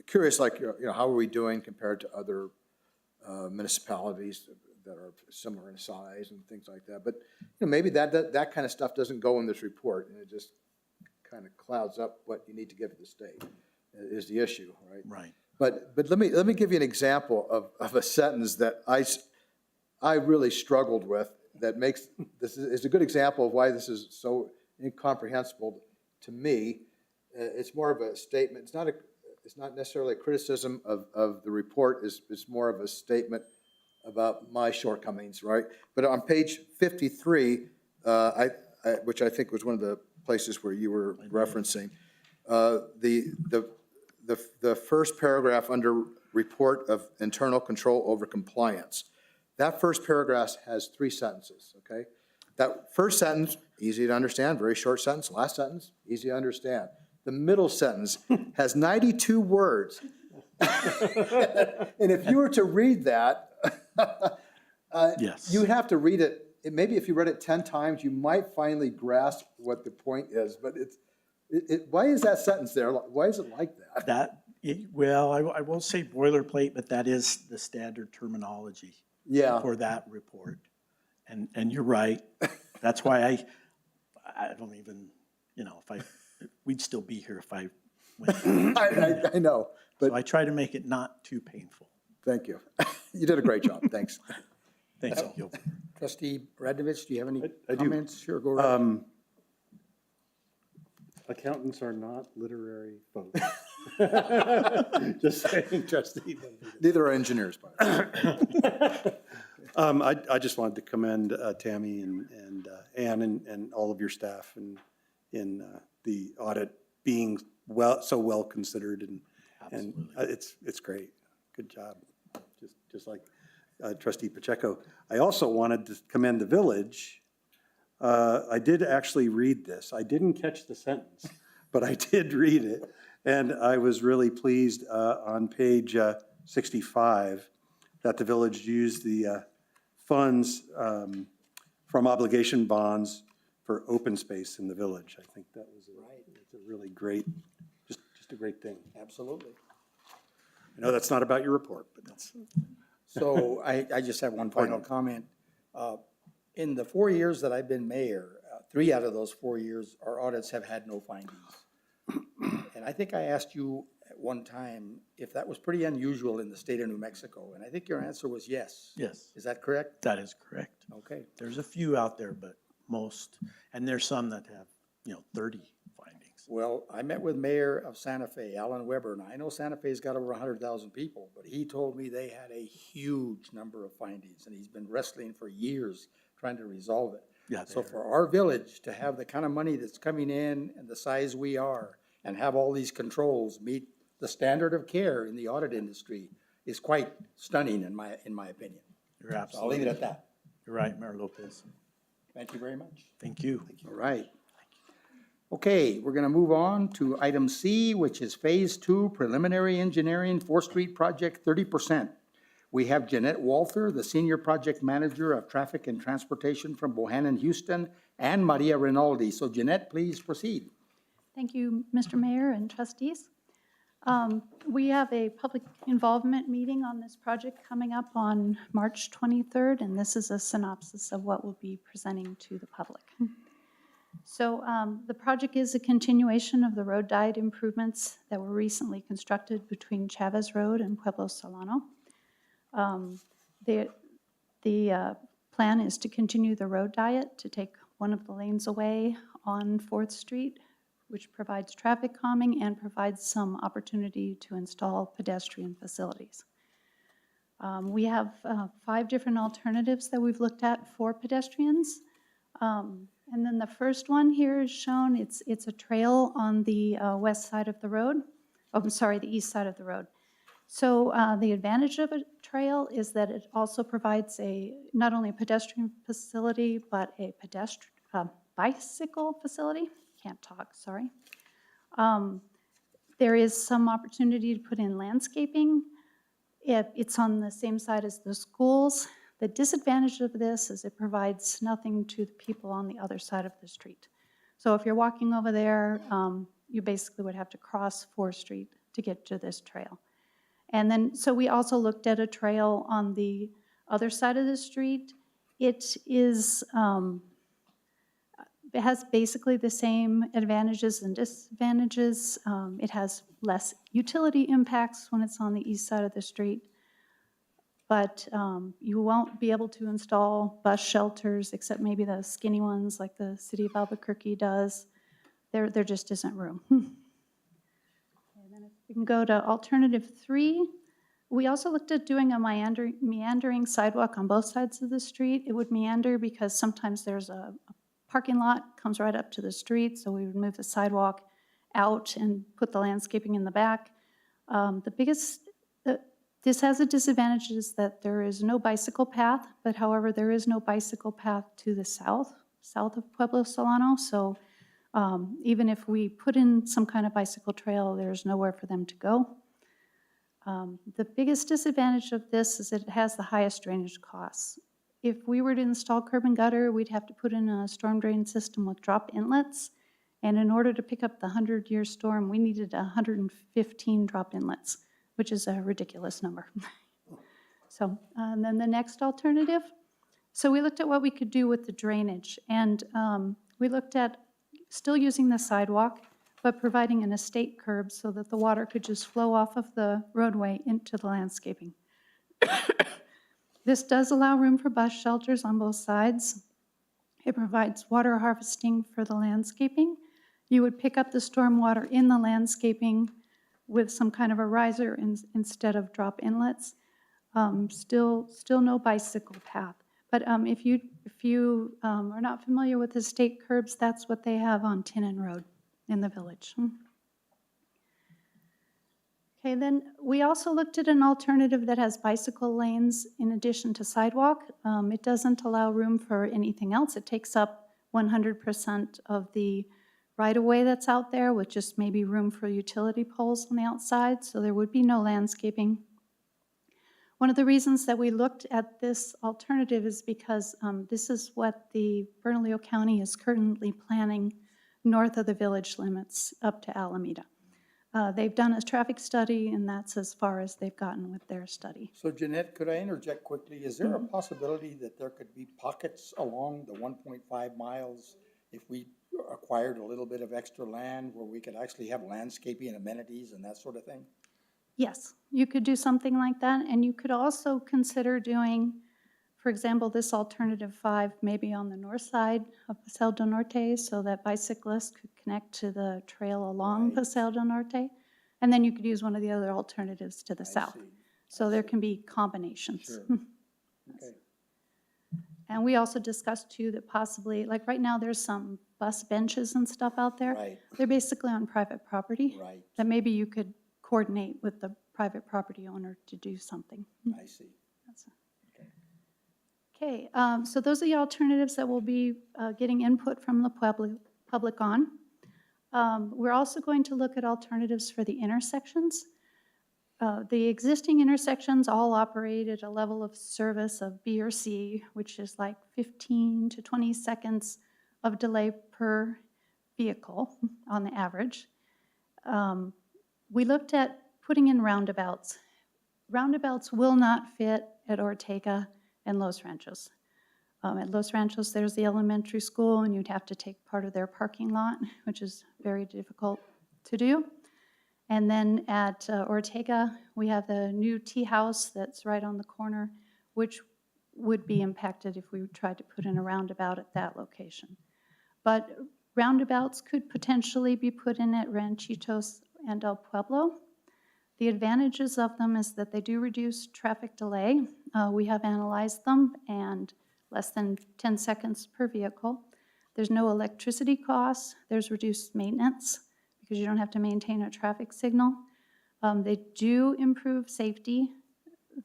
curious, like, how are we doing compared to other municipalities that are similar in size and things like that? But, maybe that kind of stuff doesn't go in this report, and it just kind of clouds up what you need to give to the state, is the issue, right? Right. But let me give you an example of a sentence that I really struggled with, that makes, this is a good example of why this is so incomprehensible to me. It's more of a statement. It's not necessarily a criticism of the report. It's more of a statement about my shortcomings, right? But on page 53, which I think was one of the places where you were referencing, the first paragraph under report of internal control over compliance. That first paragraph has 3 sentences, okay? That first sentence, easy to understand, very short sentence. Last sentence, easy to understand. The middle sentence has 92 words. And if you were to read that, Yes. you would have to read it. Maybe if you read it 10 times, you might finally grasp what the point is. But why is that sentence there? Why is it like that? Well, I won't say boilerplate, but that is the standard terminology for that report. And you're right. That's why I don't even, we'd still be here if I went. I know, but So I try to make it not too painful. thank you. You did a great job. Thanks. Thank you. Trustee Radovich, do you have any I do. comments? Sure, go right. Accountants are not literary folks. Just saying, trustee. Neither are engineers, by the way. I just wanted to commend Tammy and Ann and all of your staff in the audit being so well considered, and it's great. Good job. Just like Trustee Pacheco. I also wanted to commend the village. I did actually read this. I didn't catch the sentence, but I did read it. And I was really pleased on page 65 that the village used the funds from obligation bonds for open space in the village. I think that was it's a really great, just a great thing. Absolutely. I know that's not about your report, but that's. So I just have one final comment. In the 4 years that I've been mayor, 3 out of those 4 years, our audits have had no findings. And I think I asked you at one time if that was pretty unusual in the state of New Mexico, and I think your answer was yes. Yes, Is that correct? that is correct. Okay. There's a few out there, but most, and there's some that have, 30 findings. Well, I met with Mayor of Santa Fe, Alan Weber, and I know Santa Fe's got over 100,000 people, but he told me they had a huge number of findings, and he's been wrestling for years trying to resolve it. Yeah, So for our village to have the kind of money that's coming in and the size we are, and have all these controls meet the standard of care in the audit industry is quite stunning in my opinion. You're So I'll absolutely. leave it at that. You're right, Mayor Lopez. Thank you very much. Thank you. All right. Okay, we're going to move on to item C, which is Phase 2 Preliminary Engineering 4th Street Project 30%. We have Jeanette Walther, the Senior Project Manager of Traffic and Transportation from Bohannon, Houston, and Maria Rinaldi. So Jeanette, please proceed. Thank you, Mr. Mayor and trustees. We have a public involvement meeting on this project coming up on March 23rd, and this is a synopsis of what we'll be presenting to the public. So the project is a continuation of the road diet improvements that were recently constructed between Chavez Road and Pueblo Solano. The plan is to continue the road diet, to take one of the lanes away on 4th Street, which provides traffic calming and provides some opportunity to install pedestrian facilities. We have 5 different alternatives that we've looked at for pedestrians. And then the first one here is shown, it's a trail on the west side of the road. Oh, I'm sorry, the east side of the road. So the advantage of a trail is that it also provides not only a pedestrian facility, but a bicycle facility. Can't talk, sorry. There is some opportunity to put in landscaping. It's on the same side as the schools. The disadvantage of this is it provides nothing to the people on the other side of the street. So if you're walking over there, you basically would have to cross 4th Street to get to this trail. And then, so we also looked at a trail on the other side of the street. It has basically the same advantages and disadvantages. It has less utility impacts when it's on the east side of the street. But you won't be able to install bus shelters, except maybe the skinny ones like the city of Albuquerque does. There just isn't room. And then if we can go to alternative 3, we also looked at doing a meandering sidewalk on both sides of the street. It would meander because sometimes there's a parking lot, comes right up to the street, so we would move the sidewalk out and put the landscaping in the back. This has a disadvantage is that there is no bicycle path, but however, there is no bicycle path to the south of Pueblo Solano, so even if we put in some kind of bicycle trail, there's nowhere for them to go. The biggest disadvantage of this is that it has the highest drainage costs. If we were to install curb and gutter, we'd have to put in a storm drain system with drop inlets, and in order to pick up the 100-year storm, we needed 115 drop inlets, which is a ridiculous number. So, and then the next alternative. So we looked at what we could do with the drainage, and we looked at still using the sidewalk, but providing an estate curb so that the water could just flow off of the roadway into the landscaping. This does allow room for bus shelters on both sides. It provides water harvesting for the landscaping. You would pick up the stormwater in the landscaping with some kind of a riser instead of drop inlets. Still no bicycle path. But if you are not familiar with the state curbs, that's what they have on Tinnon Road in the village. Okay, then we also looked at an alternative that has bicycle lanes in addition to sidewalk. It doesn't allow room for anything else. It takes up 100% of the right-of-way that's out there with just maybe room for utility poles on the outside, so there would be no landscaping. One of the reasons that we looked at this alternative is because this is what the Bernalillo County is currently planning north of the village limits up to Alameda. They've done a traffic study, and that's as far as they've gotten with their study. So Jeanette, could I interject quickly? Is there a possibility that there could be pockets along the 1.5 miles if we acquired a little bit of extra land where we could actually have landscaping and amenities and that sort of thing? Yes, you could do something like that, and you could also consider doing, for example, this alternative 5 maybe on the north side of Paseo del Norte so that bicyclists could connect to the trail along Paseo del Norte, and then you could use one of the other alternatives to the south. So there can be combinations. Sure. Okay. And we also discussed too that possibly, like right now, there's some bus benches and stuff out there. Right. They're basically on private property. Right. That maybe you could coordinate with the private property owner to do something. I see. Okay, so those are the alternatives that we'll be getting input from the public on. We're also going to look at alternatives for the intersections. The existing intersections all operate at a level of service of B or C, which is like 15 to 20 seconds of delay per vehicle on the average. We looked at putting in roundabouts. Roundabouts will not fit at Ortega and Los Ranchos. At Los Ranchos, there's the elementary school, and you'd have to take part of their parking lot, which is very difficult to do. And then at Ortega, we have the new tea house that's right on the corner, which would be impacted if we tried to put in a roundabout at that location. But roundabouts could potentially be put in at Ranchitos and El Pueblo. The advantages of them is that they do reduce traffic delay. We have analyzed them, and less than 10 seconds per vehicle. There's no electricity costs. There's reduced maintenance because you don't have to maintain a traffic signal. They do improve safety.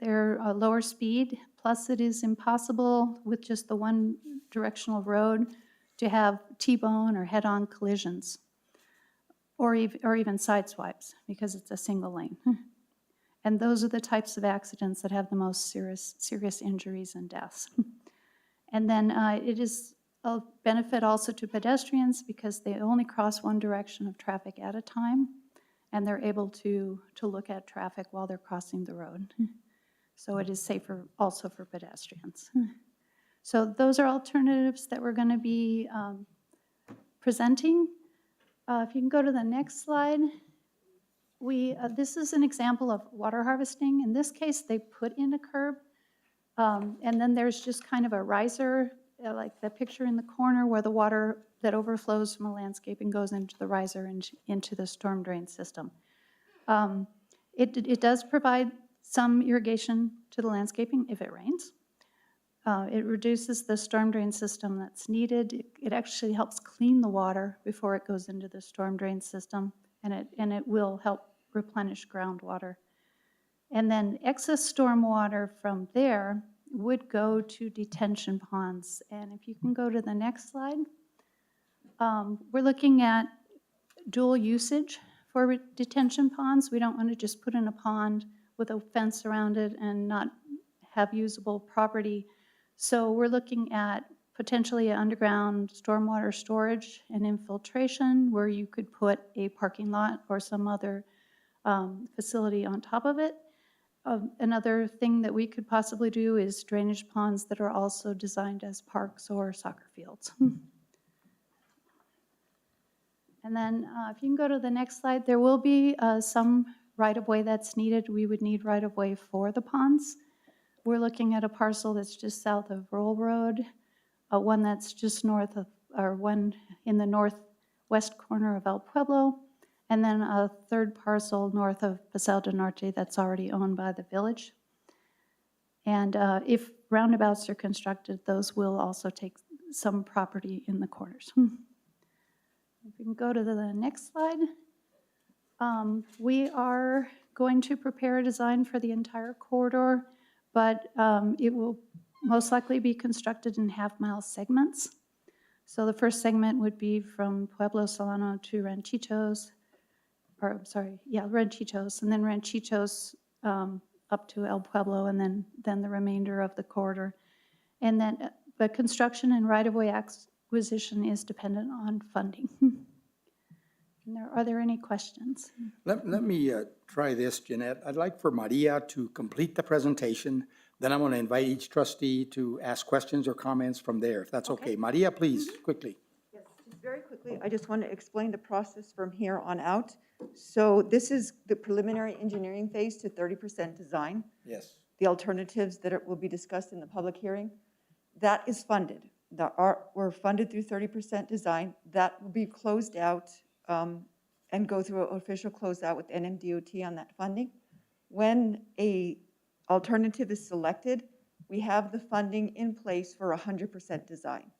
They're a lower speed, plus it is impossible with just the one directional road to have T-bone or head-on collisions, or even side swipes, because it's a single lane. And those are the types of accidents that have the most serious injuries and deaths. And then it is a benefit also to pedestrians because they only cross one direction of traffic at a time, and they're able to look at traffic while they're crossing the road. So it is safer also for pedestrians. So those are alternatives that we're going to be presenting. If you can go to the next slide. This is an example of water harvesting. In this case, they put in a curb, and then there's just kind of a riser, like the picture in the corner where the water that overflows from a landscaping goes into the riser and into the storm drain system. It does provide some irrigation to the landscaping if it rains. It reduces the storm drain system that's needed. It actually helps clean the water before it goes into the storm drain system, and it will help replenish groundwater. And then excess storm water from there would go to detention ponds. And if you can go to the next slide. We're looking at dual usage for detention ponds. We don't want to just put in a pond with a fence around it and not have usable property. So we're looking at potentially underground stormwater storage and infiltration where you could put a parking lot or some other facility on top of it. Another thing that we could possibly do is drainage ponds that are also designed as parks or soccer fields. And then if you can go to the next slide, there will be some right-of-way that's needed. We would need right-of-way for the ponds. We're looking at a parcel that's just south of Roll Road, one that's just north of, or one in the northwest corner of El Pueblo, and then a third parcel north of Paseo del Norte that's already owned by the village. And if roundabouts are constructed, those will also take some property in the corners. If we can go to the next slide. We are going to prepare a design for the entire corridor, but it will most likely be constructed in half-mile segments. So the first segment would be from Pueblo Solano to Ranchitos, or I'm sorry, yeah, Ranchitos, and then Ranchitos up to El Pueblo, and then the remainder of the corridor. And then the construction and right-of-way acquisition is dependent on funding. Are there any questions? Let me try this, Jeanette. I'd like for Maria to complete the presentation. Then I'm going to invite each trustee to ask questions or comments from there, if that's okay. Maria, please, quickly. Yes, just very quickly, I just want to explain the process from here on out. So this is the preliminary engineering phase to 30% design. Yes. The alternatives that will be discussed in the public hearing. That is funded. We're funded through 30% design. That will be closed out and go through an official closeout with NMDOT on that funding. When a alternative is selected, we have the funding in place for 100% design.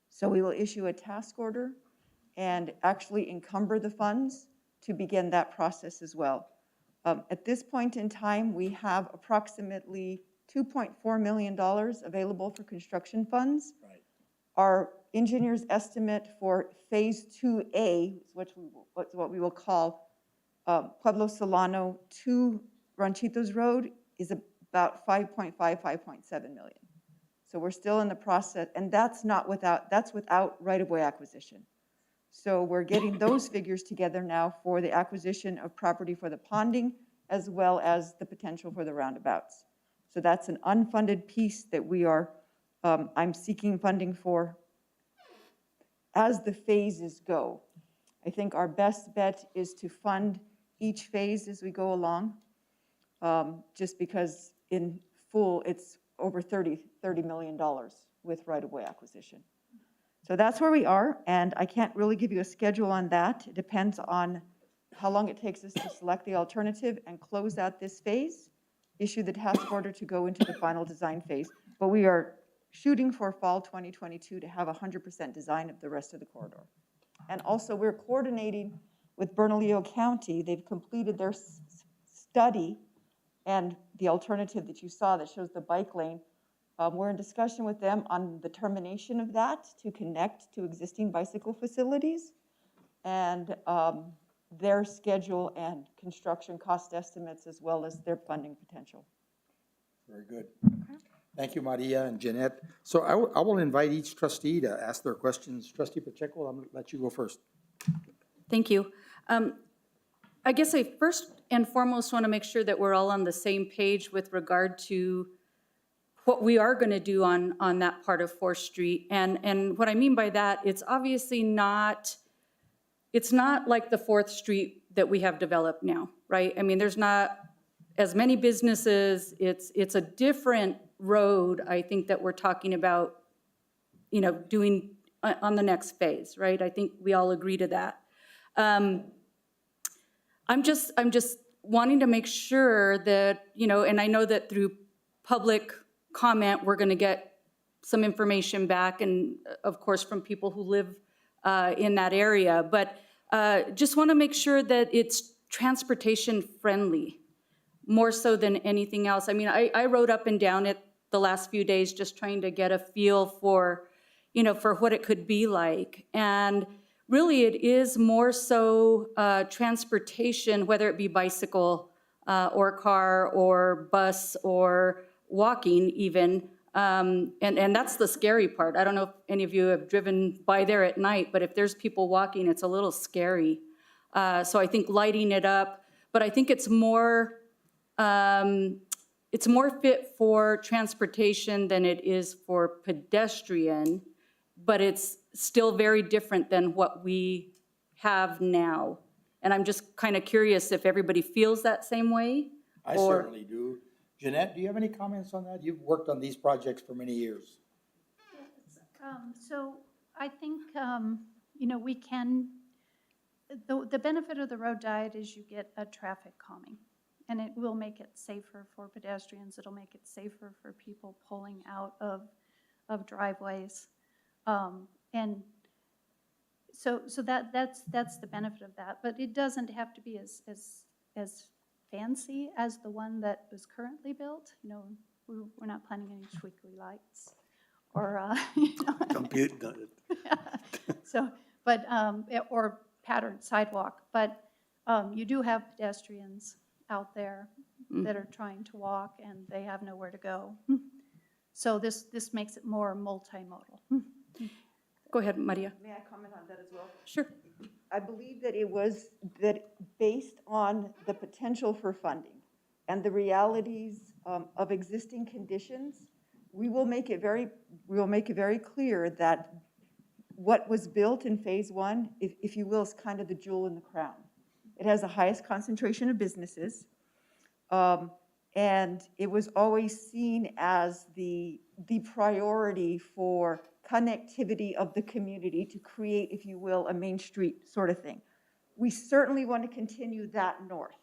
So we will issue a task order and actually encumber the funds to begin that process as well. At this point in time, we have approximately $2.4 million available for construction funds. Right. Our engineer's estimate for phase 2A, what we will call Pueblo Solano to Ranchitos Road, is about 5.7 million. So we're still in the process, and that's without right-of-way acquisition. So we're getting those figures together now for the acquisition of property for the ponding, as well as the potential for the roundabouts. So that's an unfunded piece that we are, I'm seeking funding for as the phases go. I think our best bet is to fund each phase as we go along, just because in full, it's over $30 million with right-of-way acquisition. So that's where we are, and I can't really give you a schedule on that. It depends on how long it takes us to select the alternative and close out this phase, issue the task order to go into the final design phase. But we are shooting for fall 2022 to have 100% design of the rest of the corridor. And also, we're coordinating with Bernalillo County. They've completed their study and the alternative that you saw that shows the bike lane, we're in discussion with them on the termination of that to connect to existing bicycle facilities and their schedule and construction cost estimates as well as their funding potential. Very good. Thank you, Maria and Jeanette. So I will invite each trustee to ask their questions. Trustee Pacheco, I'm going to let you go first. Thank you. I guess I first and foremost want to make sure that we're all on the same page with regard to what we are going to do on that part of 4th Street. And what I mean by that, it's obviously not, it's not like the 4th Street that we have developed now, right? I mean, there's not as many businesses. It's a different road, I think, that we're talking about, you know, doing on the next phase, right? I think we all agree to that. I'm just wanting to make sure that, you know, and I know that through public comment, we're going to get some information back, and of course from people who live in that area, but just want to make sure that it's transportation friendly, more so than anything else. I mean, I rode up and down it the last few days just trying to get a feel for, you know, for what it could be like. And really it is more so transportation, whether it be bicycle or car or bus or walking even. And that's the scary part. I don't know if any of you have driven by there at night, but if there's people walking, it's a little scary. So I think lighting it up, but I think it's more fit for transportation than it is for pedestrian, but it's still very different than what we have now. And I'm just kind of curious if everybody feels that same way? I or- certainly do. Jeanette, do you have any comments on that? You've worked on these projects for many years. So I think, you know, we can, the benefit of the road diet is you get a traffic calming. And it will make it safer for pedestrians. It'll make it safer for people pulling out of driveways. And so that's the benefit of that. But it doesn't have to be as fancy as the one that was currently built. You know, we're not planning any twinkly lights or, you know. Compute done it. So, but, or patterned sidewalk. But you do have pedestrians out there that are trying to walk and they have nowhere to go. So this makes it more multimodal. Go ahead, Maria. May I comment on that as well? Sure. I believe that it was that based on the potential for funding and the realities of existing conditions, we will make it very clear that what was built in phase 1, if you will, is kind of the jewel in the crown. It has the highest concentration of businesses, and it was always seen as the priority for connectivity of the community to create, if you will, a Main Street sort of thing. We certainly want to continue that north.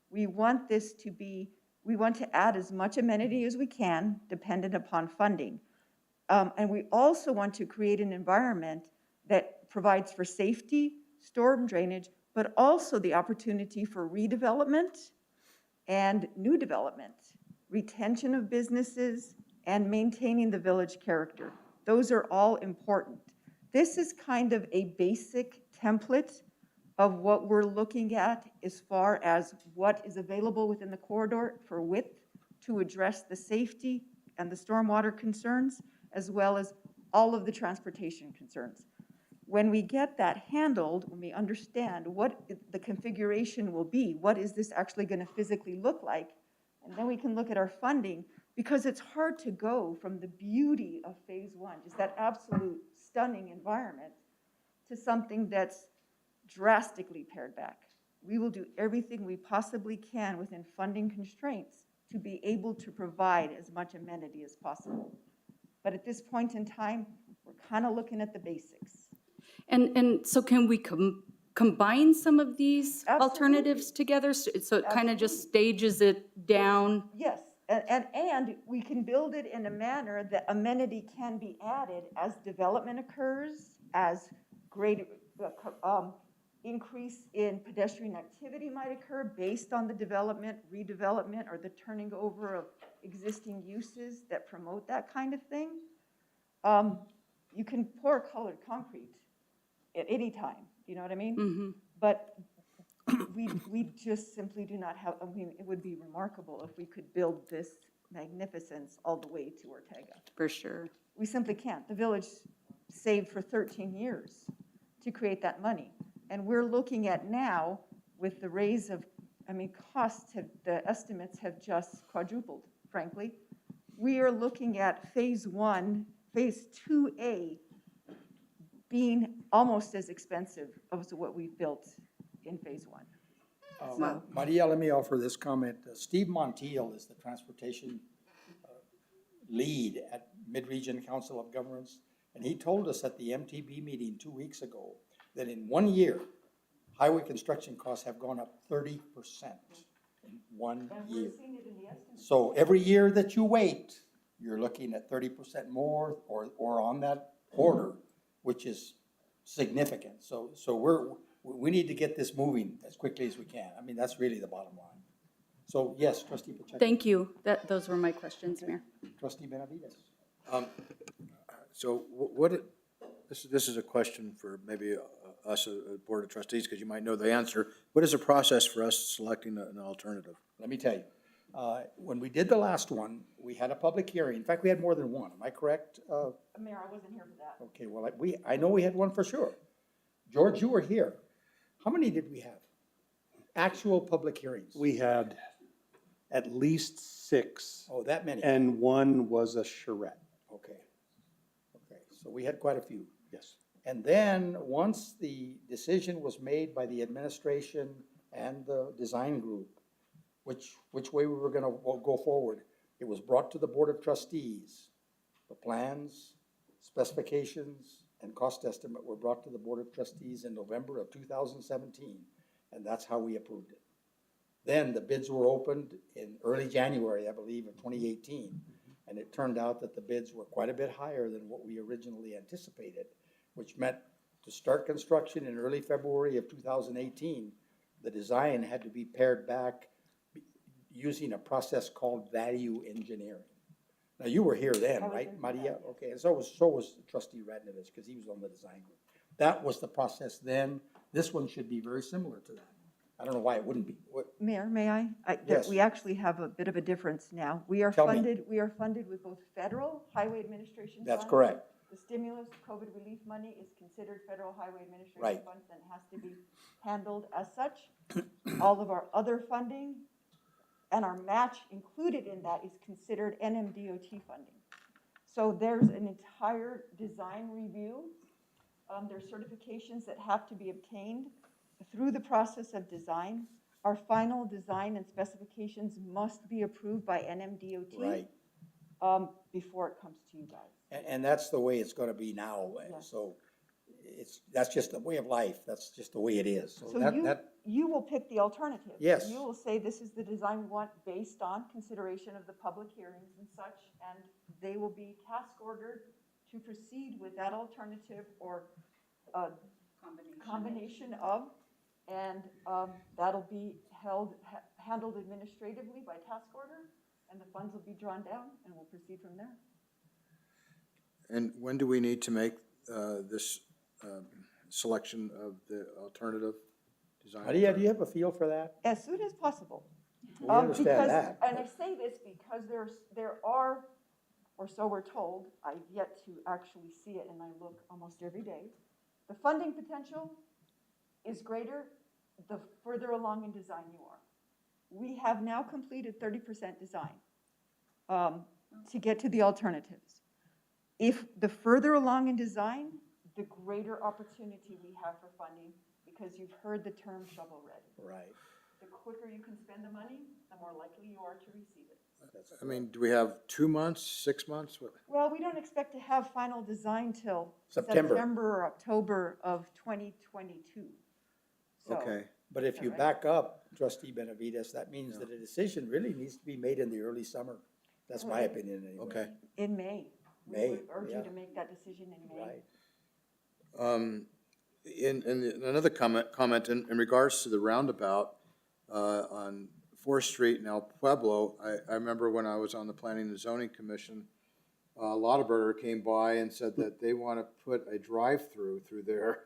We want this to be, we want to add as much amenity as we can, dependent upon funding. And we also want to create an environment that provides for safety, storm drainage, but also the opportunity for redevelopment and new development, retention of businesses, and maintaining the village character. Those are all important. This is kind of a basic template of what we're looking at as far as what is available within the corridor for width to address the safety and the stormwater concerns, as well as all of the transportation concerns. When we get that handled, when we understand what the configuration will be, what is this actually going to physically look like, and then we can look at our funding, because it's hard to go from the beauty of phase 1, just that absolute stunning environment, to something that's drastically pared back. We will do everything we possibly can within funding constraints to be able to provide as much amenity as possible. But at this point in time, we're kind of looking at the basics. And so can we combine some of these alternatives together? So it kind of just stages it down? Yes, and we can build it in a manner that amenity can be added as development occurs, as great increase in pedestrian activity might occur based on the development, redevelopment, or the turning over of existing uses that promote that kind of thing. You can pour colored concrete at any time, you know what I mean? But we just simply do not have, I mean, it would be remarkable if we could build this magnificence all the way to Ortega. For sure. We simply can't. The village saved for 13 years to create that money. And we're looking at now with the raise of, I mean, costs have, the estimates have just quadrupled, frankly. We are looking at phase 2A being almost as expensive as what we built in phase 1. Maria, let me offer this comment. Steve Montiel is the transportation lead at Mid-Region Council of Governments, and he told us at the MTB meeting 2 weeks ago that in 1 year, highway construction costs have gone up 30% in 1 year. So every year that you wait, you're looking at 30% more or on that order, which is significant. So we need to get this moving as quickly as we can. I mean, that's really the bottom line. So yes, Trustee Pacheco. Thank you. Those were my questions, Mayor. Trustee Benavides. So this is a question for maybe us, a Board of Trustees, because you might know the answer. What is the process for us selecting an alternative? Let me tell you, when we did the last one, we had a public hearing. In fact, we had more than one. Am I correct? Mayor, I wasn't here for that. Okay, well, I know we had one for sure. George, you were here. How many did we have? Actual public hearings? We had at least 6. Oh, that many? And one was a charrette. Okay. Okay, so we had quite a few. Yes. And then, once the decision was made by the administration and the design group, which way we were gonna go forward, it was brought to the Board of Trustees. The plans, specifications, and cost estimate were brought to the Board of Trustees in November of 2017, and that's how we approved it. Then the bids were opened in early January, I believe, of 2018, and it turned out that the bids were quite a bit higher than what we originally anticipated, which meant to start construction in early February of 2018, the design had to be pared back using a process called value engineering. Now, you were here then, right, Maria? Okay, and so was Trustee Radnovich, because he was on the design group. That was the process then. This one should be very similar to that. I don't know why it wouldn't be. Mayor, may I? Yes. We actually have a bit of a difference now. We are Tell me. funded with both federal highway administration funds. That's correct. The stimulus, COVID relief money is considered federal highway administration Right. funds and has to be handled as such. All of our other funding and our match included in that is considered NMDOT funding. So there's an entire design review. There's certifications that have to be obtained through the process of design. Our final design and specifications must be approved by NMDOT. Right. Before it comes to you guys. And that's the way it's gonna be now. Yeah. So that's just the way of life. That's just the way it is. So You will pick the alternative. Yes. You will say, this is the design we want based on consideration of the public hearings and such, and they will be task ordered to proceed with that alternative or combination of, and that'll be handled administratively by task order, and the funds will be drawn down, and we'll proceed from there. And when do we need to make this selection of the alternative design? Maria, do you have a feel for that? As soon as possible. We understand that. And I say this because there are, or so we're told, I've yet to actually see it, and I look almost every day. The funding potential is greater the further along in design you are. We have now completed 30% design to get to the alternatives. If the further along in design, the greater opportunity we have for funding, because you've heard the term shovel ready. Right. The quicker you can spend the money, the more likely you are to receive it. I mean, do we have 2 months, 6 months? Well, we don't expect to have final design till September. September or October of 2022. So, Okay. But if you back up, Trustee Benavides, that means that a decision really needs to be made in the early summer. That's my opinion anyway. Okay. in May. May, We would urge yeah. you to make that decision in May. Right. In another comment in regards to the roundabout on Fourth Street in El Pueblo, I remember when I was on the Planning and Zoning Commission, Lotaburger came by and said that they want to put a drive-through through there.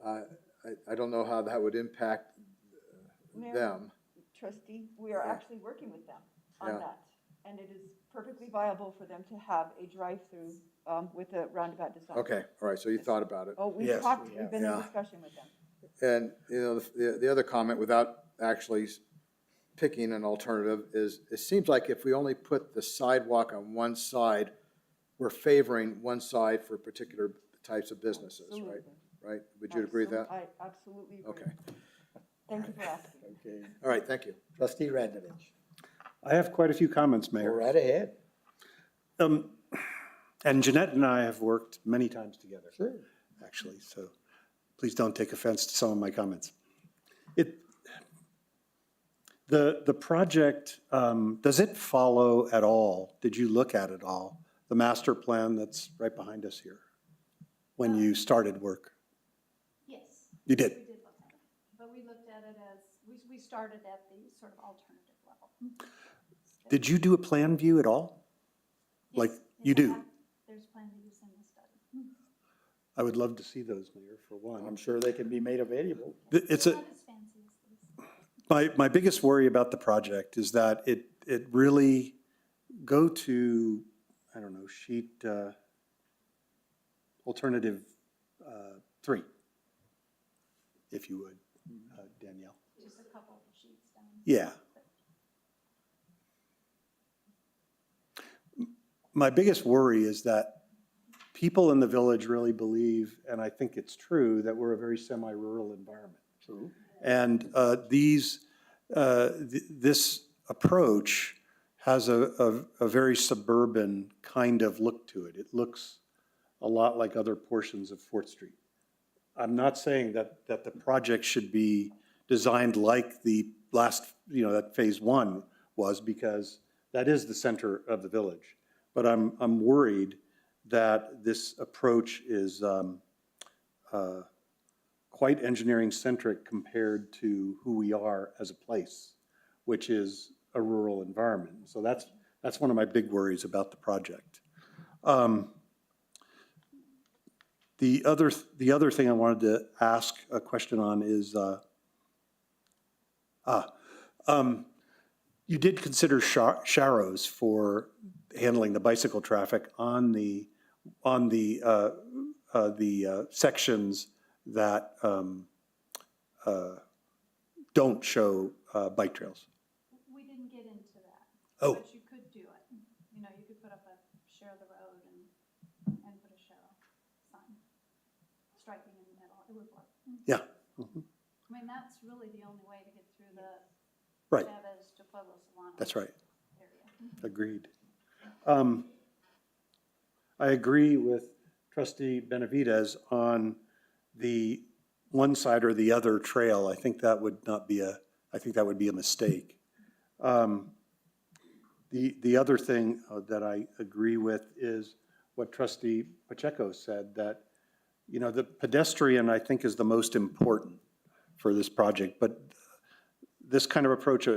I don't know how that would impact them. Trustee, we are actually working with them Yeah. on that. And it is perfectly viable for them to have a drive-through with a roundabout design. Okay, all right, so you thought about it. Oh, we've Yes, talked, we we've have. been in Yeah. discussion with them. And, you know, the other comment, without actually picking an alternative, is it seems like if we only put the sidewalk on one side, we're favoring one side for particular types of businesses, right? Absolutely. Right? Would you agree with that? I absolutely agree. Okay. Thank you for asking. Okay. All right, thank you. Trustee Radovich. I have quite a few comments, Go Mayor. right ahead. And Jeanette and I have worked many times together. Sure. Actually, so please don't take offense to some of my comments. The project, does it follow at all, did you look at it all, the master plan that's right behind us here, when you started work? Yes. You did? We did look at it, but we looked at it as, we started at the sort of alternative level. Did you do a plan view at all? Like, Yes, you yes, I do? have. There's plan views in the study. I would love to see those, Mayor, for one. I'm sure they can be made available. It's a, Not as fancy as these. my biggest worry about the project is that it really, go to, I don't know, sheet, alternative 3, if you would, Danielle. Just a couple of sheets down. Yeah. My biggest worry is that people in the village really believe, and I think it's true, that we're a very semi-rural environment. True. And this approach has a very suburban kind of look to it. It looks a lot like other portions of Fourth Street. I'm not saying that the project should be designed like the last, that Phase 1 was, because that is the center of the village. But I'm worried that this approach is quite engineering-centric compared to who we are as a place, which is a rural environment. So that's one of my big worries about the project. The other thing I wanted to ask a question on is, you did consider sharrows for handling the bicycle traffic on the sections that don't show bike trails. We didn't get into that. Oh. But you could do it. You could put up a share the road and put a share sign, striping in the middle. It would work. Yeah. I mean, that's really the only way to get through the Right. Chavez to Pueblo Solano. That's right. Area. Agreed. I agree with Trustee Benavidez on the one side or the other trail. I think that would be a mistake. The other thing that I agree with is what Trustee Pacheco said, that, the pedestrian, I think, is the most important for this project, but this kind of approach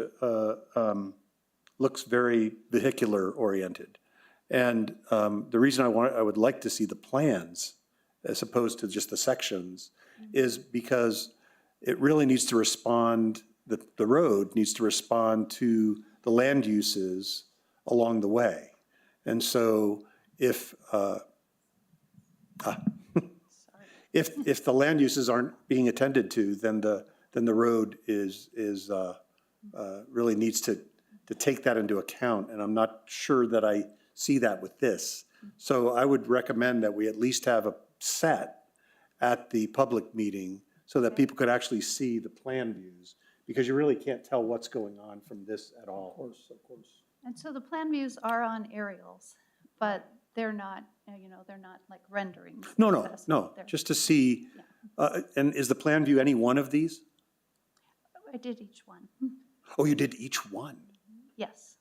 looks very vehicular-oriented. And the reason I would like to see the plans, as opposed to just the sections, is because it really needs to respond, the road needs to respond to the land uses along the way. And so if the land uses aren't being attended to, then the road really needs to take that into account, and I'm not sure that I see that with this. So I would recommend that we at least have a set at the public meeting so that people could actually see the plan views, because you really can't tell what's going on from this at all. Of course. And so the plan views are on aerials, but they're not, they're not like renderings. No, They're- just to see, and is the plan view any one of these? I did each one. Oh, you did each one? Yes.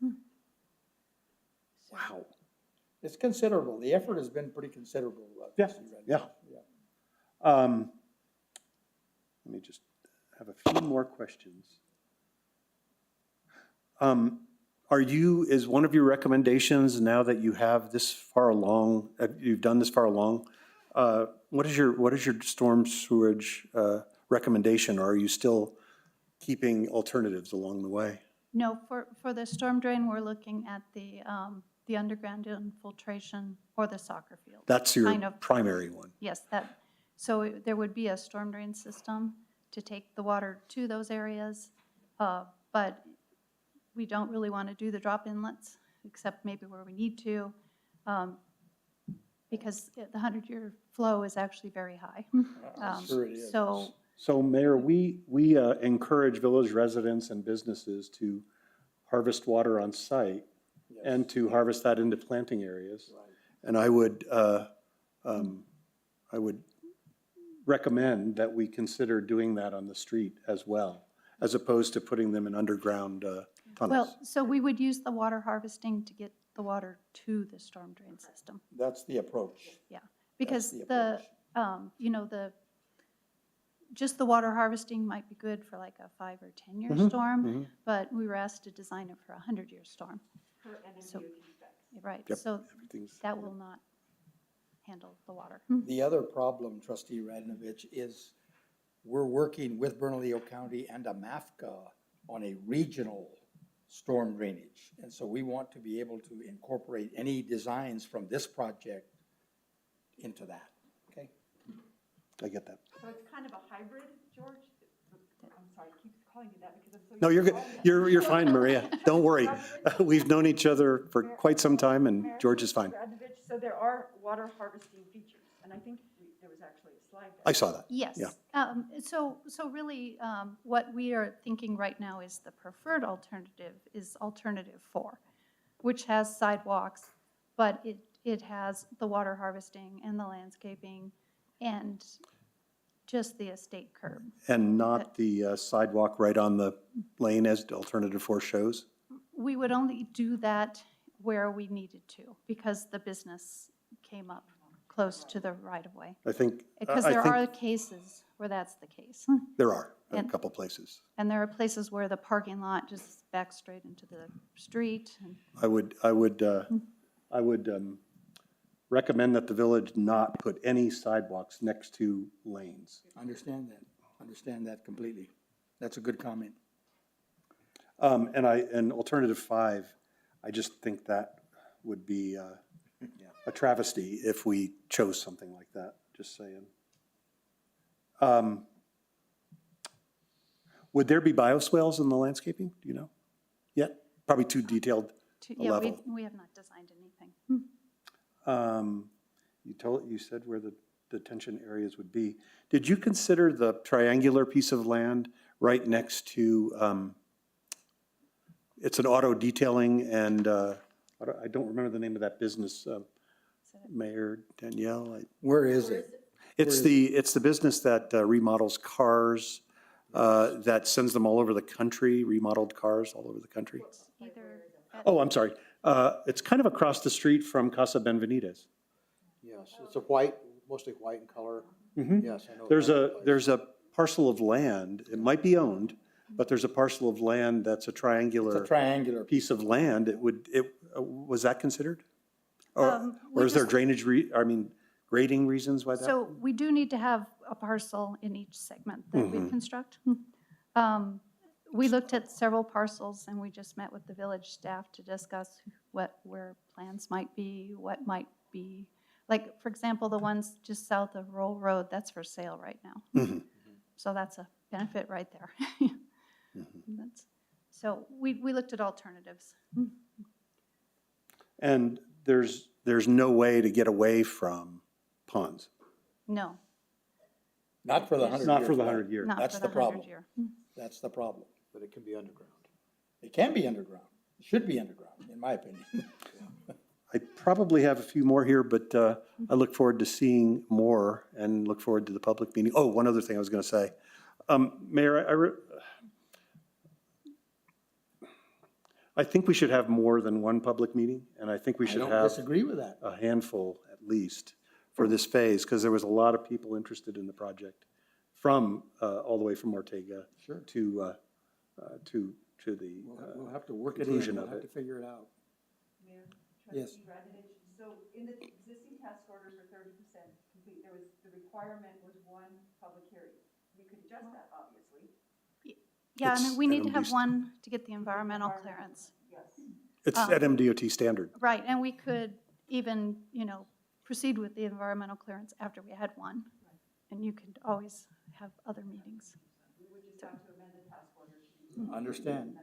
Wow. It's considerable. The effort has been pretty considerable. Yeah, Trustee Radovich. yeah. Let me just have a few more questions. Is one of your recommendations, now that you have this far along, you've done this far along, what is your storm sewage recommendation? Or are you still keeping alternatives along the way? No, for the storm drain, we're looking at the underground infiltration or the soccer field. That's your kind of- primary one. Yes, so there would be a storm drain system to take the water to those areas, but we don't really want to do the drop inlets, except maybe where we need to, because the 100-year flow is actually very high. Sure it is. So Mayor, we encourage village residents and businesses to harvest water on site and to harvest that into planting areas. And I would recommend that we consider doing that on the street as well, as opposed to putting them in underground tunnels. Well, so we would use the water harvesting to get the water to the storm drain system. That's the approach. Yeah, because the just the water harvesting might be good for like a 5 or 10-year storm, but we were asked to design it for a 100-year storm. So, right, Yep, so everything's- that will not handle the water. The other problem, Trustee Radnovich, is we're working with Bernalillo County and AMAFCA on a regional storm drainage. And so we want to be able to incorporate any designs from this project into that, okay? I get that. So it's kind of a hybrid, George? I'm sorry, I keep calling you that because I'm so. No, you're used good. to calling you You're fine, Maria. Don't worry. We've known each other for quite some time, and George is fine. Radnovich, so there are water harvesting features, and I think there was actually a slide there. I saw that. Yes. Yeah. So really, what we are thinking right now is the preferred alternative is alternative 4, which has sidewalks, but it has the water harvesting and the landscaping and just the estate curb. And not the sidewalk right on the lane as alternative 4 shows? We would only do that where we needed to, because the business came up close to the right-of-way. I think. Because I there think are cases where that's the case. There are a And- couple places. And there are places where the parking lot just backs straight into the street. And I would recommend that the village not put any sidewalks next to lanes. Understand that completely. That's a good comment. And alternative 5, I just think that would be a travesty if we chose something like that, just saying. Would there be bioswales in the landscaping, do you know? Yet? Probably too detailed a yeah, level. we have not designed anything. You said where the detention areas would be. Did you consider the triangular piece of land right next to, it's an auto detailing and, I don't remember the name of that business, Mayor Danielle. Where is it? It's the business that remodels cars, that sends them all over the country, remodeled cars all over the country. Either Oh, I'm sorry. It's kind of across the street from Casa Benvenides. Yes, it's a white, mostly white in color. Mhm. Yes, I know. There's a parcel of land, it might be owned, but there's a parcel of land that's a It's triangular a triangular. piece of land. Was that considered? Or we is there just- drainage, grading reasons why that? So we do need to have a parcel in each segment that we construct. We looked at several parcels and we just met with the village staff to discuss where plans might be, what might be. Like, for example, the ones just south of Roll Road, that's for sale right now. So that's a benefit right there. So we looked at alternatives. And there's no way to get away from ponds? No, Not for the 100 years. Not for the right? 100 year. not That's for the the problem. 100-year. That's the problem. But it can be underground. It can be underground. It should be underground, in my opinion. I probably have a few more here, but I look forward to seeing more and look forward to the public meeting. Oh, one other thing I was going to say. Mayor, I think we should have more than one public meeting, and I think we I should don't have disagree with that. a handful at least for this phase, because there was a lot of people interested in the project from, all the way from Ortega Sure. to the We'll have to work it in, conclusion we'll of have it. to figure it out. Yes. So in the existing task order for 30% complete, there was, the requirement was one public hearing. We could adjust that, obviously. Yeah, It's and we need to NMD's have one to get the environmental clearance. It's at MDOT standard. Right, and we could even, proceed with the environmental clearance after we had one. And you could always have other meetings. Understand.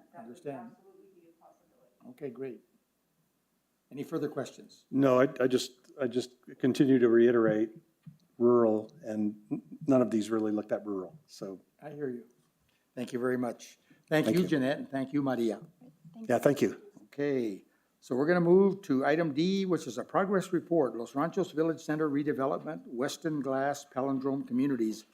Okay, great. Any further questions? No, I just continue to reiterate rural, and none of these really looked at rural, so, I hear you. Thank you very much. Thank Thank you, you. Jeanette, and thank you, Maria. yeah, thank you. Okay, so we're going to move to item D, which is a progress report, Los Ranchos Village Center redevelopment, Weston Glass Palindrome Communities.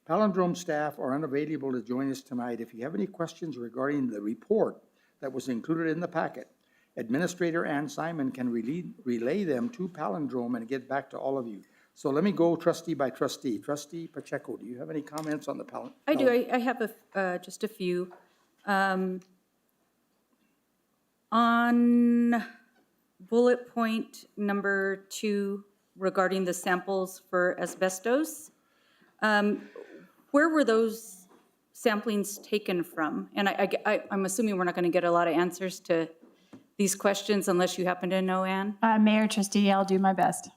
Palindrome staff are unavailable to join us tonight. If you have any questions regarding the report that was included in the packet, Administrator Ann Simon can relay them to Palindrome and get back to all of you. So let me go trustee by trustee. Trustee Pacheco, do you have any comments on the Palindrome? I do. I have just a few. On bullet point number 2 regarding the samples for asbestos, where were those samplings taken from? And I'm assuming we're not going to get a lot of answers to these questions unless you happen to know, Ann? Mayor, trustee, I'll do my best.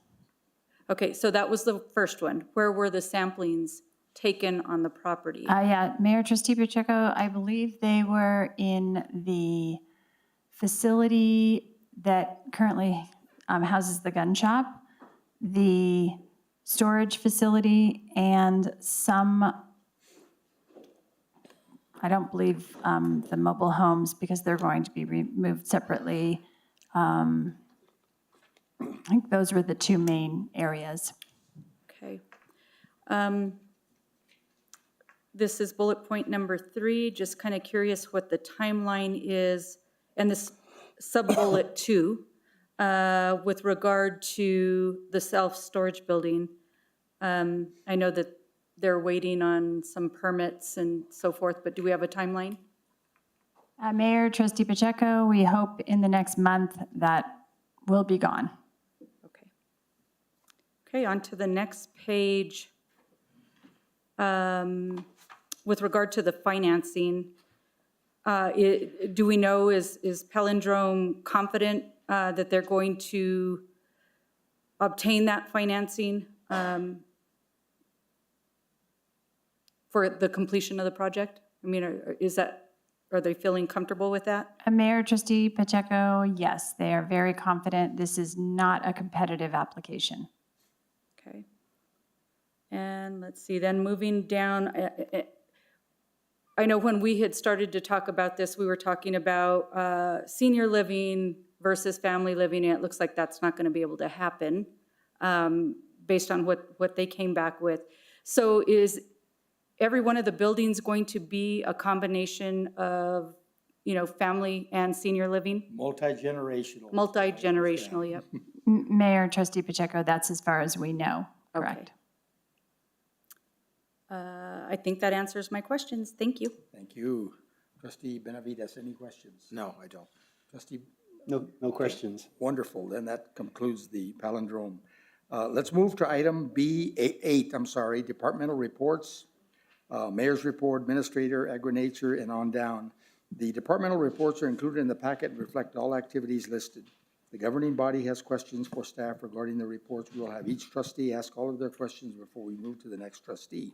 Okay, so that was the first one. Where were the samplings taken on the property? Yeah, Mayor, trustee Pacheco, I believe they were in the facility that currently houses the gun shop, the storage facility, and some, I don't believe the mobile homes, because they're going to be removed separately. I think those were the two main areas. Okay. This is bullet point number 3, just kind of curious what the timeline is, and this sub-bullet 2, with regard to the self-storage building. I know that they're waiting on some permits and so forth, but do we have a timeline? Mayor, trustee Pacheco, we hope in the next month that will be gone. Okay. Okay, on to the next page. With regard to the financing, do we know, is Palindrome confident that they're going to obtain that financing for the completion of the project? I mean, are they feeling comfortable with that? Mayor, trustee Pacheco, yes, they are very confident. This is not a competitive application. Okay. And let's see, then moving down, I know when we had started to talk about this, we were talking about senior living versus family living, and it looks like that's not going to be able to happen based on what they came back with. So is every one of the buildings going to be a combination of, family and senior living? Multi-generational. Multi-generational, yep. Mayor, trustee Pacheco, that's as far as we know, correct? I think that answers my questions. Thank you. Thank you. Trustee Benavides, any questions? No, I don't. Trustee? No questions. Wonderful, then that concludes the palindrome. Let's move to item B8, departmental reports, mayor's report, administrator, agri-nature, and on down. The departmental reports are included in the packet and reflect all activities listed. The governing body has questions for staff regarding the reports. We will have each trustee ask all of their questions before we move to the next trustee.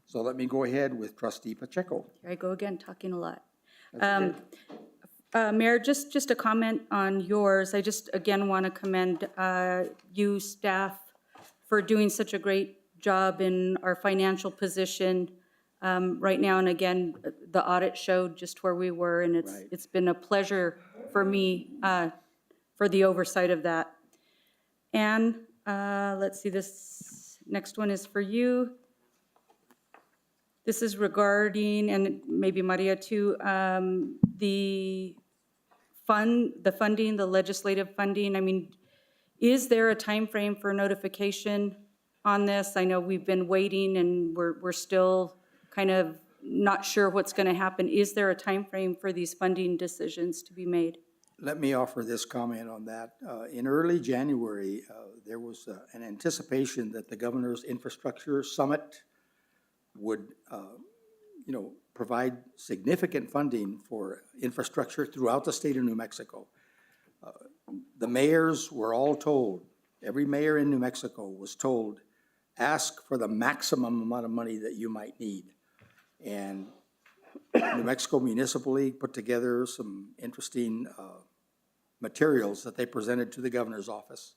So let me go ahead with trustee Pacheco. Here I go again, talking a lot. That's okay. Mayor, just a comment on yours. I just, again, want to commend you, staff, for doing such a great job in our financial position right now. And again, the audit showed just where we were, and it's been a pleasure for me for the oversight of that. And let's see, this next one is for you. This is regarding, and maybe Maria too, the funding, the legislative funding. I mean, is there a time frame for notification on this? I know we've been waiting and we're still kind of not sure what's going to happen. Is there a time frame for these funding decisions to be made? Let me offer this comment on that. In early January, there was an anticipation that the governor's infrastructure summit would, provide significant funding for infrastructure throughout the state of New Mexico. The mayors were all told, every mayor in New Mexico was told, ask for the maximum amount of money that you might need. And New Mexico Municipal League put together some interesting materials that they presented to the governor's office.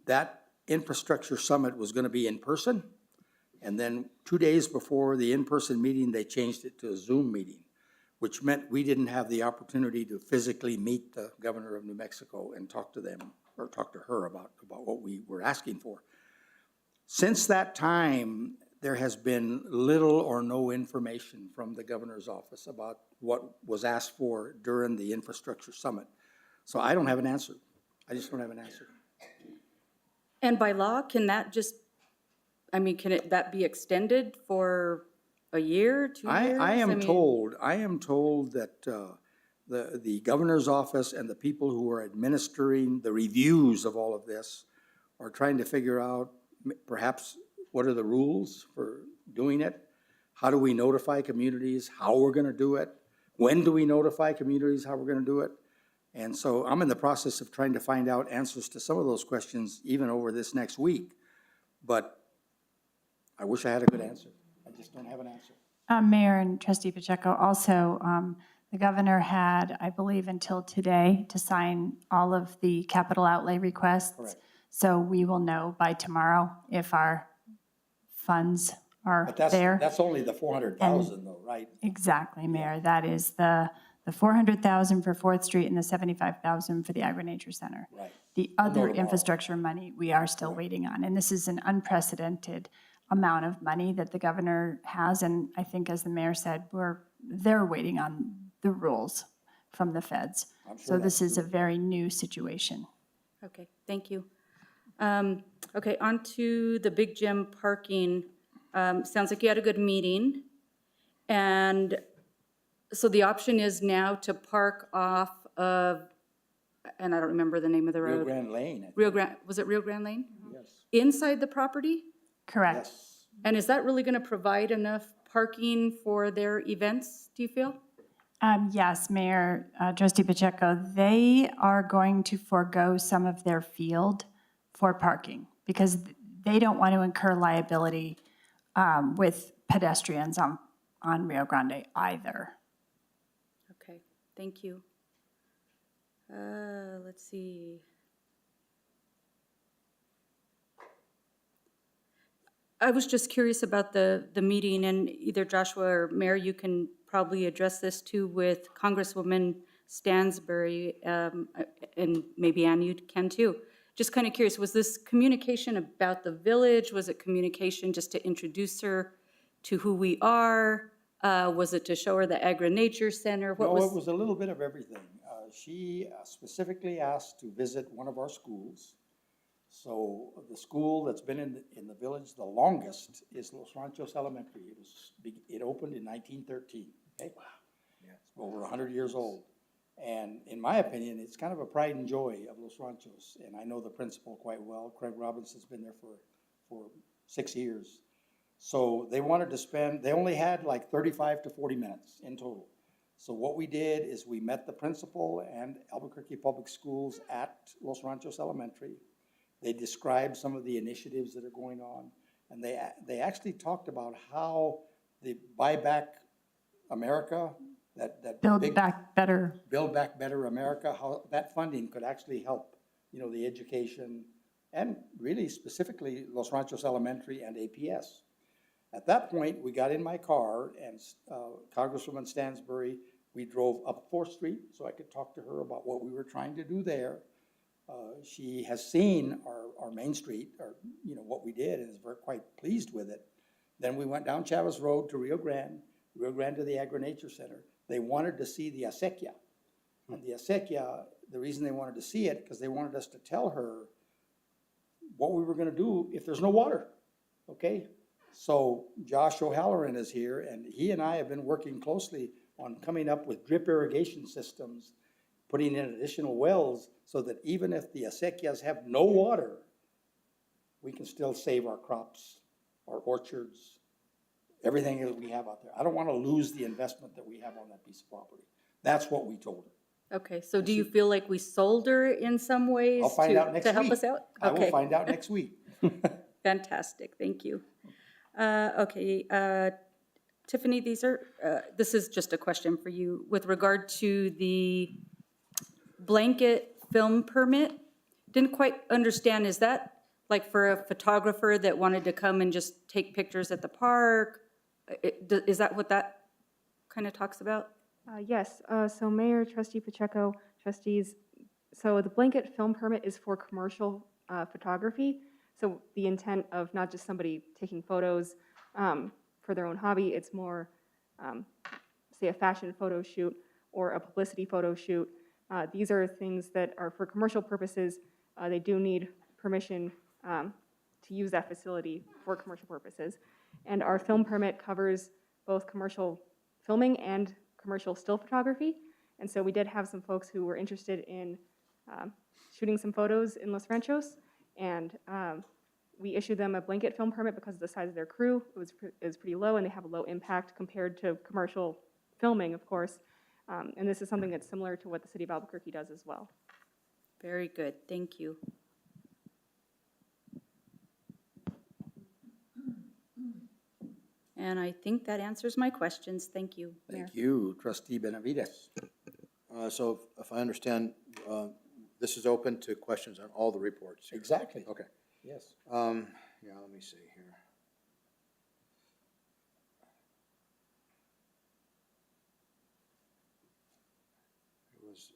That infrastructure summit was going to be in person, and then 2 days before the in-person meeting, they changed it to a Zoom meeting, which meant we didn't have the opportunity to physically meet the governor of New Mexico and talk to them, or talk to her about what we were asking for. Since that time, there has been little or no information from the governor's office about what was asked for during the infrastructure summit. So I don't have an answer. I just don't have an answer. And by law, can that just, that be extended for a year, 2 years? I am told that the governor's office and the people who are administering the reviews of all of this are trying to figure out perhaps what are the rules for doing it? How do we notify communities how we're going to do it? When do we notify communities how we're going to do it? And so I'm in the process of trying to find out answers to some of those questions even over this next week. But I wish I had a good answer. I just don't have an answer. Mayor and Trustee Pacheco, also, the governor had, I believe, until today to sign all of the capital outlay requests. Correct. So we will know by tomorrow if our funds are But there. that's only the 400,000 though, right? Exactly, Mayor. That is the 400,000 for 4th Street and the 75,000 for the Agri-Nature Center. Right. The other infrastructure money, we are still waiting on. And this is an unprecedented amount of money that the governor has. And I think, as the mayor said, they're waiting on the rules from the feds. So this is a very new situation. Okay, thank you. Okay, on to the Big Gym parking. Sounds like you had a good meeting. And so the option is now to park off of, and I don't remember the name of the road. Rio Grande Lane. Was it Rio Grande Lane? Yes. Inside the property? Correct. Yes. And is that really going to provide enough parking for their events, do you feel? Yes, Mayor, Trustee Pacheco, they are going to forego some of their field for parking because they don't want to incur liability with pedestrians on Rio Grande either. Okay, thank you. Let's see. I was just curious about the meeting, and either Joshua or Mayor, you can probably address this too with Congresswoman Stansbury, and maybe Ann, you can too. Just kind of curious, was this communication about the village? Was it communication just to introduce her to who we are? Was it to show her the Agri-Nature Center? No, it was a little bit of everything. She specifically asked to visit one of our schools. So the school that's been in the village the longest is Los Ranchos Elementary. It opened in 1913. Okay? Wow. Yeah. It's over 100 years old. And in my opinion, it's kind of a pride and joy of Los Ranchos. And I know the principal quite well. Craig Robinson's been there for 6 years. So they wanted to spend, they only had like 35 to 40 minutes in total. So what we did is we met the principal and Albuquerque Public Schools at Los Ranchos Elementary. They described some of the initiatives that are going on. And they actually talked about how the Buy Back America, Build Back Better. Build Back Better America, how that funding could actually help, the education and really specifically Los Ranchos Elementary and APS. At that point, we got in my car and Congresswoman Stansbury, we drove up 4th Street so I could talk to her about what we were trying to do there. She has seen our Main Street, or what we did, and is quite pleased with it. Then we went down Chavez Road to Rio Grande to the Agri-Nature Center. They wanted to see the acequia. And the acequia, the reason they wanted to see it, because they wanted us to tell her what we were gonna do if there's no water, okay? So Josh O'Halloran is here, and he and I have been working closely on coming up with drip irrigation systems, putting in additional wells, so that even if the acequias have no water, we can still save our crops, our orchards, everything that we have out there. I don't wanna lose the investment that we have on that piece of property. That's what we told her. Okay, so do you feel like we sold her in some ways I'll find out next to help week. us out? I will Okay. find out next week. Fantastic, thank you. Tiffany, this is just a question for you. With regard to the blanket film permit, didn't quite understand, is that like for a photographer that wanted to come and just take pictures at the park? Is that what that kind of talks about? Yes, so Mayor, Trustee Pacheco, trustees, so the blanket film permit is for commercial photography. So the intent of not just somebody taking photos for their own hobby, it's more, say, a fashion photo shoot or a publicity photo shoot. These are things that are for commercial purposes. They do need permission to use that facility for commercial purposes. And our film permit covers both commercial filming and commercial still photography. And so we did have some folks who were interested in shooting some photos in Los Ranchos. And we issued them a blanket film permit because of the size of their crew. It was pretty low, and they have a low impact compared to commercial filming, of course. And this is something that's similar to what the city of Albuquerque does as well. Very good, thank you. And I think that answers my questions. Thank you, Mayor. Thank you, Trustee Benavides. So if I understand, this is open to questions on all the reports here. Exactly. Okay. Yes. Yeah, let me see here. There was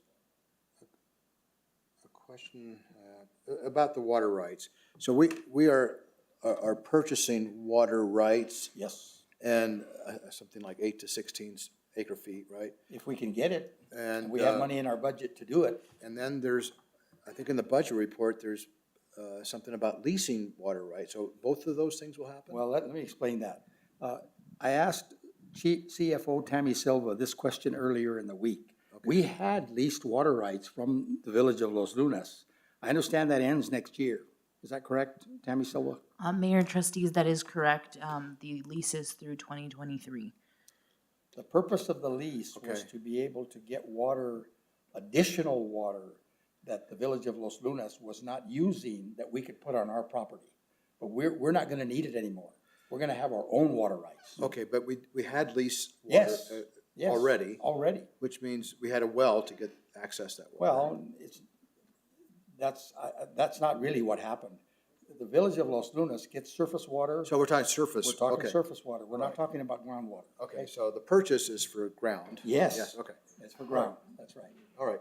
a question about the water rights. So we are purchasing water rights Yes, and something like 8 to 16 acre feet, right? if we can get it, And we have money in our budget to do it. And then there's, I think in the budget report, there's something about leasing water rights. So both of those things will happen? Well, let me explain that. I asked CFO Tammy Silva this question earlier in the week. We had leased water rights from the village of Los Lunas. I understand that ends next year. Is that correct, Tammy Silva? Mayor and trustees, that is correct. The lease is through 2023. The purpose of the lease was Okay. to be able to get water, additional water, that the village of Los Lunas was not using, that we could put on our property. But we're not gonna need it anymore. We're gonna have our own water rights. Okay, but we had leased water Yes, yes. already, Already. which means we had a well to get access that water. Well, that's not really what happened. The village of Los Lunas gets surface water. So we're talking surface. We're talking Okay. surface water. We're not Right. talking about groundwater. Okay, so the purchase is for ground? Yes. Yes, okay. It's for ground. That's right. All right.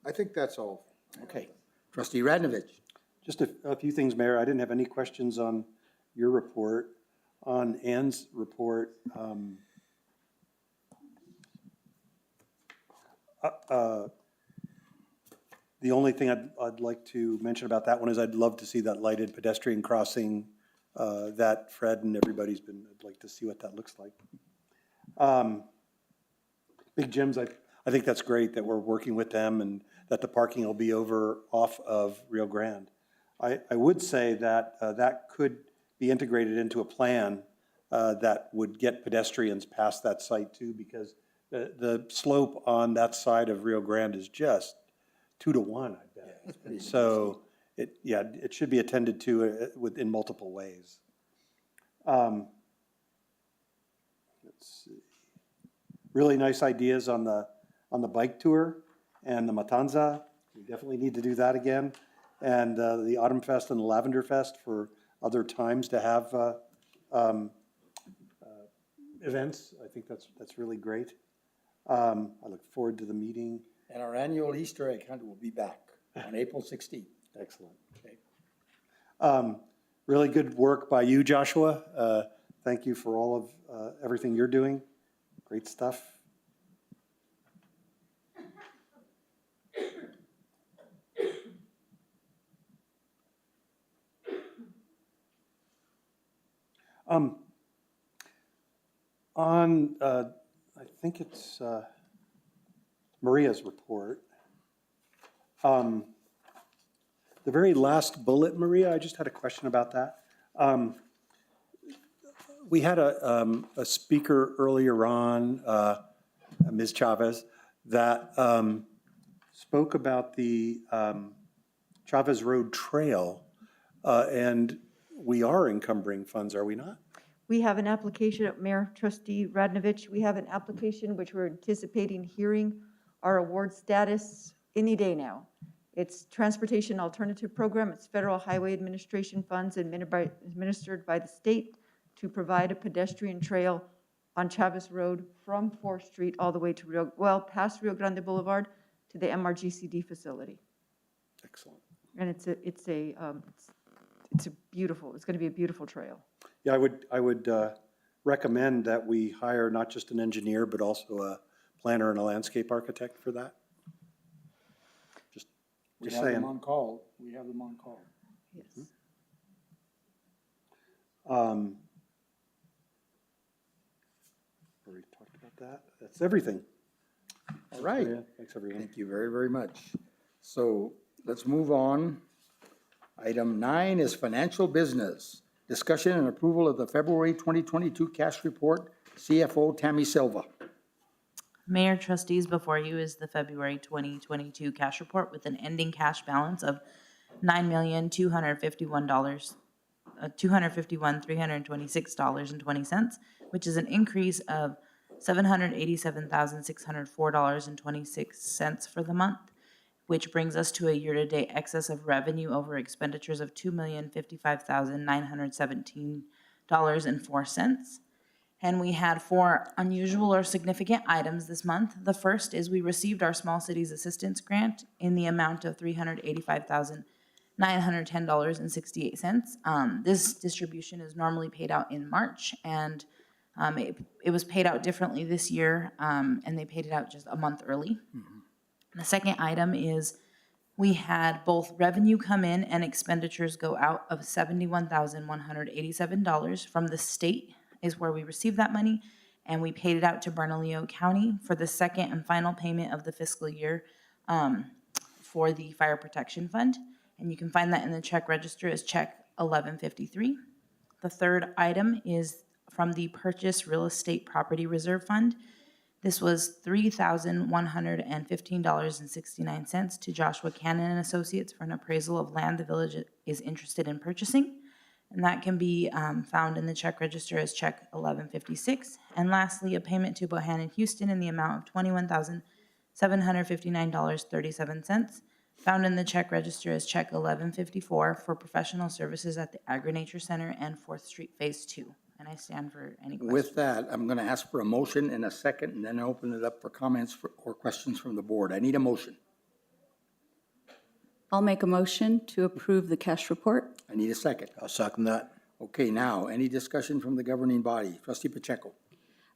I think that's all. Okay. Trustee Radnovich. Just a few things, Mayor. I didn't have any questions on your report. On Ann's report, the only thing I'd like to mention about that one is I'd love to see that lighted pedestrian crossing that Fred and everybody's been, I'd like to see what that looks like. Big Jim's, I think that's great that we're working with them and that the parking will be over off of Rio Grande. I would say that that could be integrated into a plan that would get pedestrians past that site too, because the slope on that side of Rio Grande is just 2 to 1, I bet. So it should be attended to in multiple ways. Let's see. Really nice ideas on the bike tour and the Matanza. We definitely need to do that again. And the Autumn Fest and the Lavender Fest for other times to have events. I think that's really great. I look forward to the meeting. And our annual Easter egg hunt will be back on April 16th. Excellent. Okay. Really good work by you, Joshua. Thank you for all of everything you're doing. Great stuff. On, I think it's Maria's report. The very last bullet, Maria, I just had a question about that. We had a speaker earlier on, Ms. Chavez, that spoke about the Chavez Road Trail, and we are encumbering funds, are we not? We have an application, Mayor Trustee Radnovich, we have an application which we're anticipating hearing our award status any day now. It's Transportation Alternative Program. It's Federal Highway Administration funds administered by the state to provide a pedestrian trail on Chavez Road from 4th Street all the way to past Rio Grande Boulevard to the MRGCD facility. Excellent. And it's a beautiful, it's going to be a beautiful trail. Yeah, I would recommend that we hire not just an engineer, but also a planner and a landscape architect for that. Just have them saying. on call. We have them on call. Yes. Already talked about that. That's everything. All right. Thanks, everyone. Thank you very, very much. So let's move on. Item 9 is financial business. Discussion and approval of the February 2022 cash report. CFO Tammy Silva. Mayor, trustees, before you is the February 2022 cash report with an ending cash balance of $9,251,326.20, which is an increase of $787,604.26 for the month, which brings us to a year-to-date excess of revenue over expenditures of $2,055,917.04. And we had 4 unusual or significant items this month. The first is we received our Small Cities Assistance Grant in the amount of $385,910.68. This distribution is normally paid out in March, and it was paid out differently this year, and they paid it out just a month early. The second item is we had both revenue come in and expenditures go out of $71,187 from the state is where we received that money, and we paid it out to Bernalillo County for the second and final payment of the fiscal year for the Fire Protection Fund. And you can find that in the check register as check 1153. The third item is from the Purchase Real Estate Property Reserve Fund. This was $3,115.69 to Joshua Cannon and Associates for an appraisal of land the village is interested in purchasing. And that can be found in the check register as check 1156. And lastly, a payment to Bohannon Houston in the amount of $21,759.37, found in the check register as check 1154 for professional services at the Agri-Nature Center and 4th Street Phase 2. And I stand for any questions. With that, I'm going to ask for a motion in a second and then open it up for comments or questions from the board. I need a motion. I'll make a motion to approve the cash report. I need a second. I'll second that. Okay, now, any discussion from the governing body? Trustee Pacheco.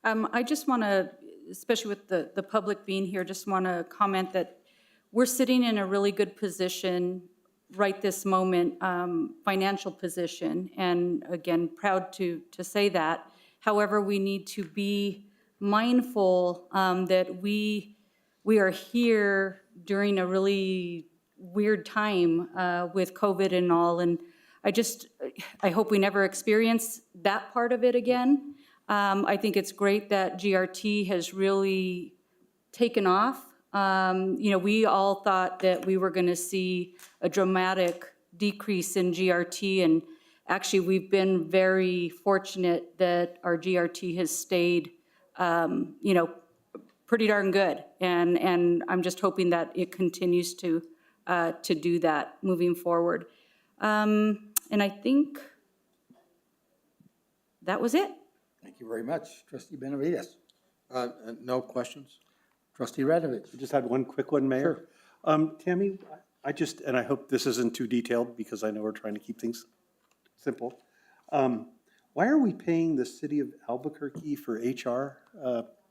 I just want to, especially with the public being here, just want to comment that we're sitting in a really good position right this moment, financial position, and again, proud to say that. However, we need to be mindful that we are here during a really weird time with COVID and all, and I hope we never experience that part of it again. I think it's great that GRT has really taken off. We all thought that we were going to see a dramatic decrease in GRT, and actually we've been very fortunate that our GRT has stayed, pretty darn good. And I'm just hoping that it continues to do that moving forward. And I think that was it. Thank you very much. Trustee Benavides. No questions? Trustee Radovich. I just had one quick one, Mayor. Tammy, and I hope this isn't too detailed because I know we're trying to keep things simple. Why are we paying the city of Albuquerque for HR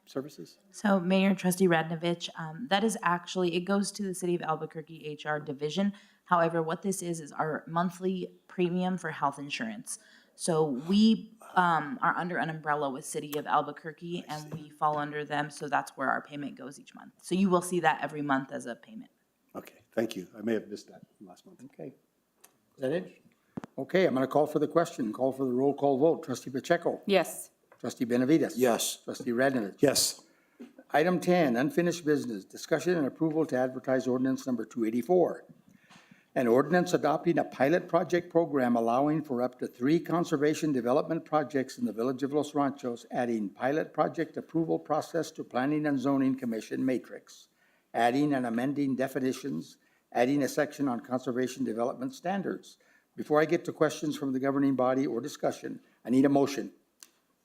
services? So Mayor, Trustee Radnovich, that is actually, it goes to the City of Albuquerque HR division. However, what this is our monthly premium for health insurance. So we are under an umbrella with City of Albuquerque, and we fall under them, so that's where our payment goes each month. So you will see that every month as a payment. Okay, thank you. I may have missed that last month. Okay. Is that it? Okay, I'm going to call for the question, call for the roll call vote. Trustee Pacheco? Yes. Trustee Benavides? Yes. Trustee Radnevich? Yes. Item 10, unfinished business, discussion and approval to advertise ordinance number 284. An ordinance adopting a pilot project program allowing for up to 3 conservation development projects in the village of Los Ranchos, adding pilot project approval process to Planning and Zoning Commission matrix, adding and amending definitions, adding a section on conservation development standards. Before I get to questions from the governing body or discussion, I need a motion.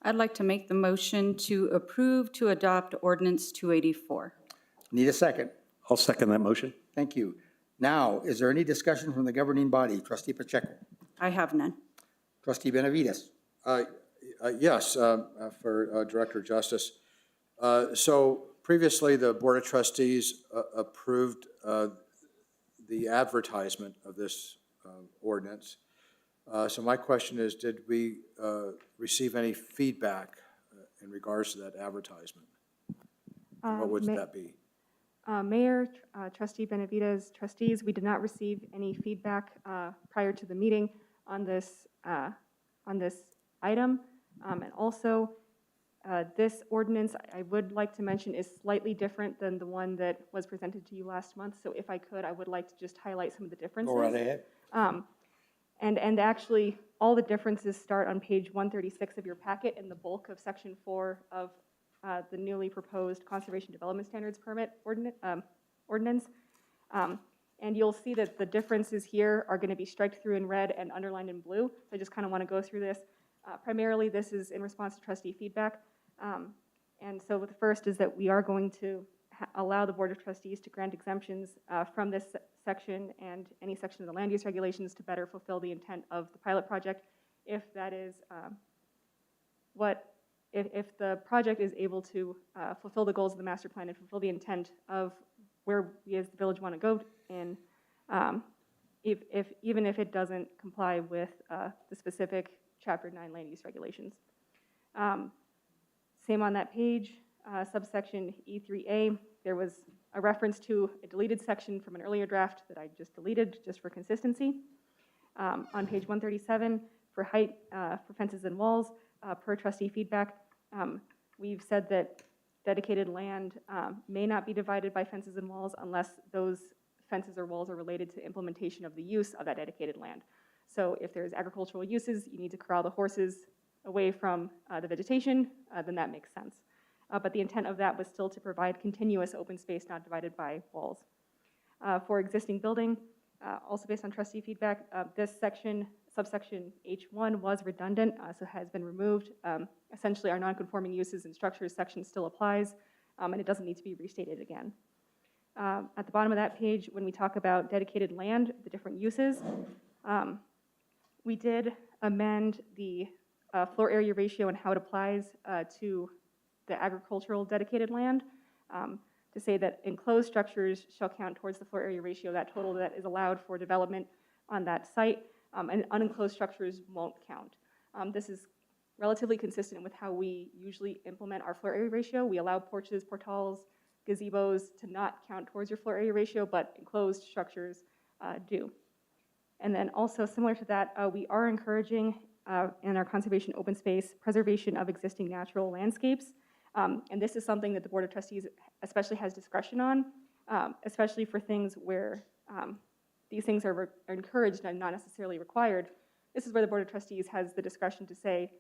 I'd like to make the motion to approve to adopt ordinance 284. Need a second. I'll second that motion. Thank you. Now, is there any discussion from the governing body? Trustee Pacheco? I have none. Trustee Benavides? Yes, for Director of Justice. So previously, the Board of Trustees approved the advertisement of this ordinance. So my question is, did we receive any feedback in regards to that advertisement? What would that be? Mayor, Trustee Benavides, trustees, we did not receive any feedback prior to the meeting on this item. And also, this ordinance, I would like to mention, is slightly different than the one that was presented to you last month. So if I could, I would like to just highlight some of the differences. Go right ahead. And actually, all the differences start on page 136 of your packet in the bulk of section 4 of the newly proposed Conservation Development Standards Permit ordinance. And you'll see that the differences here are going to be striked through in red and underlined in blue. So I just kind of want to go through this. Primarily, this is in response to trustee feedback. And so the first is that we are going to allow the Board of Trustees to grant exemptions from this section and any section of the land use regulations to better fulfill the intent of the pilot project, if that is if the project is able to fulfill the goals of the master plan and fulfill the intent of where we as the village want to go in, even if it doesn't comply with the specific Chapter 9 land use regulations. Same on that page, subsection E3A, there was a reference to a deleted section from an earlier draft that I just deleted just for consistency. On page 137, for height for fences and walls, per trustee feedback, we've said that dedicated land may not be divided by fences and walls unless those fences or walls are related to implementation of the use of that dedicated land. So if there's agricultural uses, you need to corral the horses away from the vegetation, then that makes sense. But the intent of that was still to provide continuous open space not divided by walls. For existing building, also based on trustee feedback, this section, subsection H1 was redundant, so has been removed. Essentially, our non-conforming uses and structures section still applies, and it doesn't need to be restated again. At the bottom of that page, when we talk about dedicated land, the different uses, we did amend the floor area ratio and how it applies to the agricultural dedicated land to say that enclosed structures shall count towards the floor area ratio, that total that is allowed for development on that site, and unenclosed structures won't count. This is relatively consistent with how we usually implement our floor area ratio. We allow porches, portals, gazebos to not count towards your floor area ratio, but enclosed structures do. And then also similar to that, we are encouraging in our conservation open space preservation of existing natural landscapes. And this is something that the Board of Trustees especially has discretion on, especially for things where these things are encouraged and not necessarily required. This is where the Board of Trustees has the discretion to say,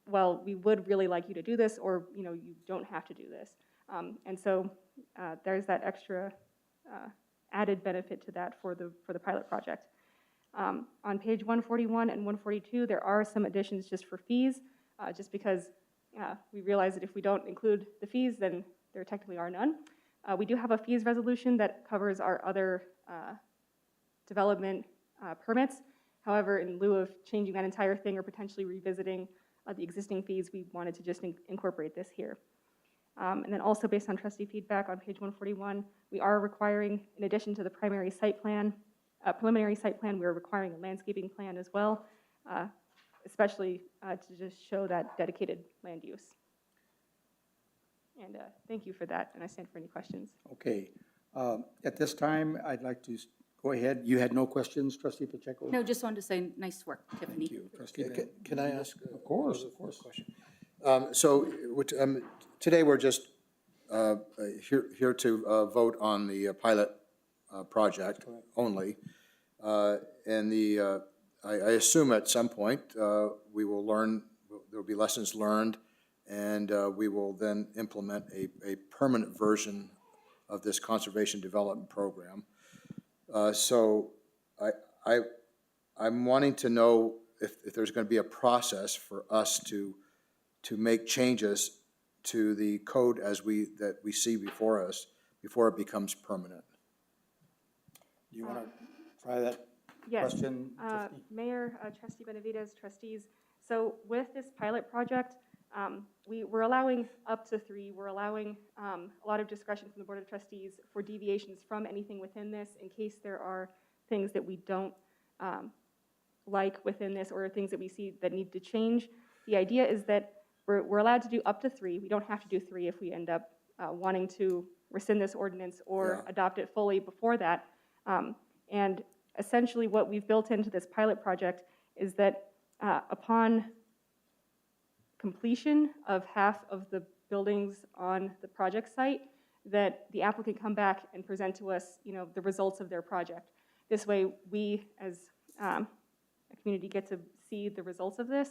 well, we would really like you to do this, or you don't have to do this. And so there's that extra added benefit to that for the pilot project. On page 141 and 142, there are some additions just for fees, just because we realize that if we don't include the fees, then there technically are none. We do have a fees resolution that covers our other development permits. However, in lieu of changing that entire thing or potentially revisiting the existing fees, we wanted to just incorporate this here. And then also based on trustee feedback on page 141, we are requiring, in addition to the primary site plan, preliminary site plan, we're requiring a landscaping plan as well. especially to just show that dedicated land use. And thank you for that, and I stand for any questions. Okay. At this time, I'd like to go ahead. You had no questions, Trustee Pacheco? No, just wanted to say nice work, Tiffany. Thank you. Trustee Can can I ask? Of course, of course. So today, we're just here to vote on the pilot project only. And I assume at some point, we will learn, there'll be lessons learned, and we will then implement a permanent version of this conservation development program. So I'm wanting to know if there's going to be a process for us to make changes to the code that we see before us, before it becomes permanent. Do you want to try that Yes. question, Tiffany? Mayor, Trustee Benavides, trustees. So with this pilot project, we're allowing up to 3. We're allowing a lot of discretion from the Board of Trustees for deviations from anything within this in case there are things that we don't like within this or things that we see that need to change. The idea is that we're allowed to do up to 3. We don't have to do 3 if we end up wanting to rescind this ordinance or adopt it fully before that. And essentially what we've built into this pilot project is that upon completion of half of the buildings on the project site, that the applicant come back and present to us, the results of their project. This way, we as a community get to see the results of this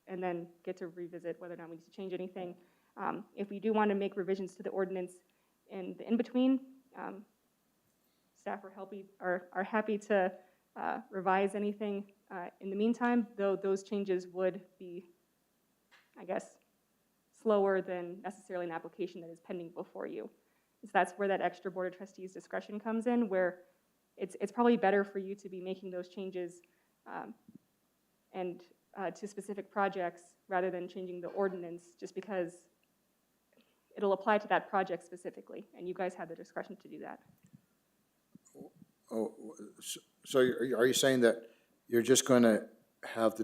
and then get to revisit whether or not we need to change anything. If we do want to make revisions to the ordinance in the in-between, staff are happy to revise anything in the meantime, though those changes would be, I guess, slower than necessarily an application that is pending before you. So that's where that extra Board of Trustees discretion comes in, where it's probably better for you to be making those changes and to specific projects rather than changing the ordinance, just because it'll apply to that project specifically, and you guys have the discretion to do that. Oh, so are you saying that you're just going to have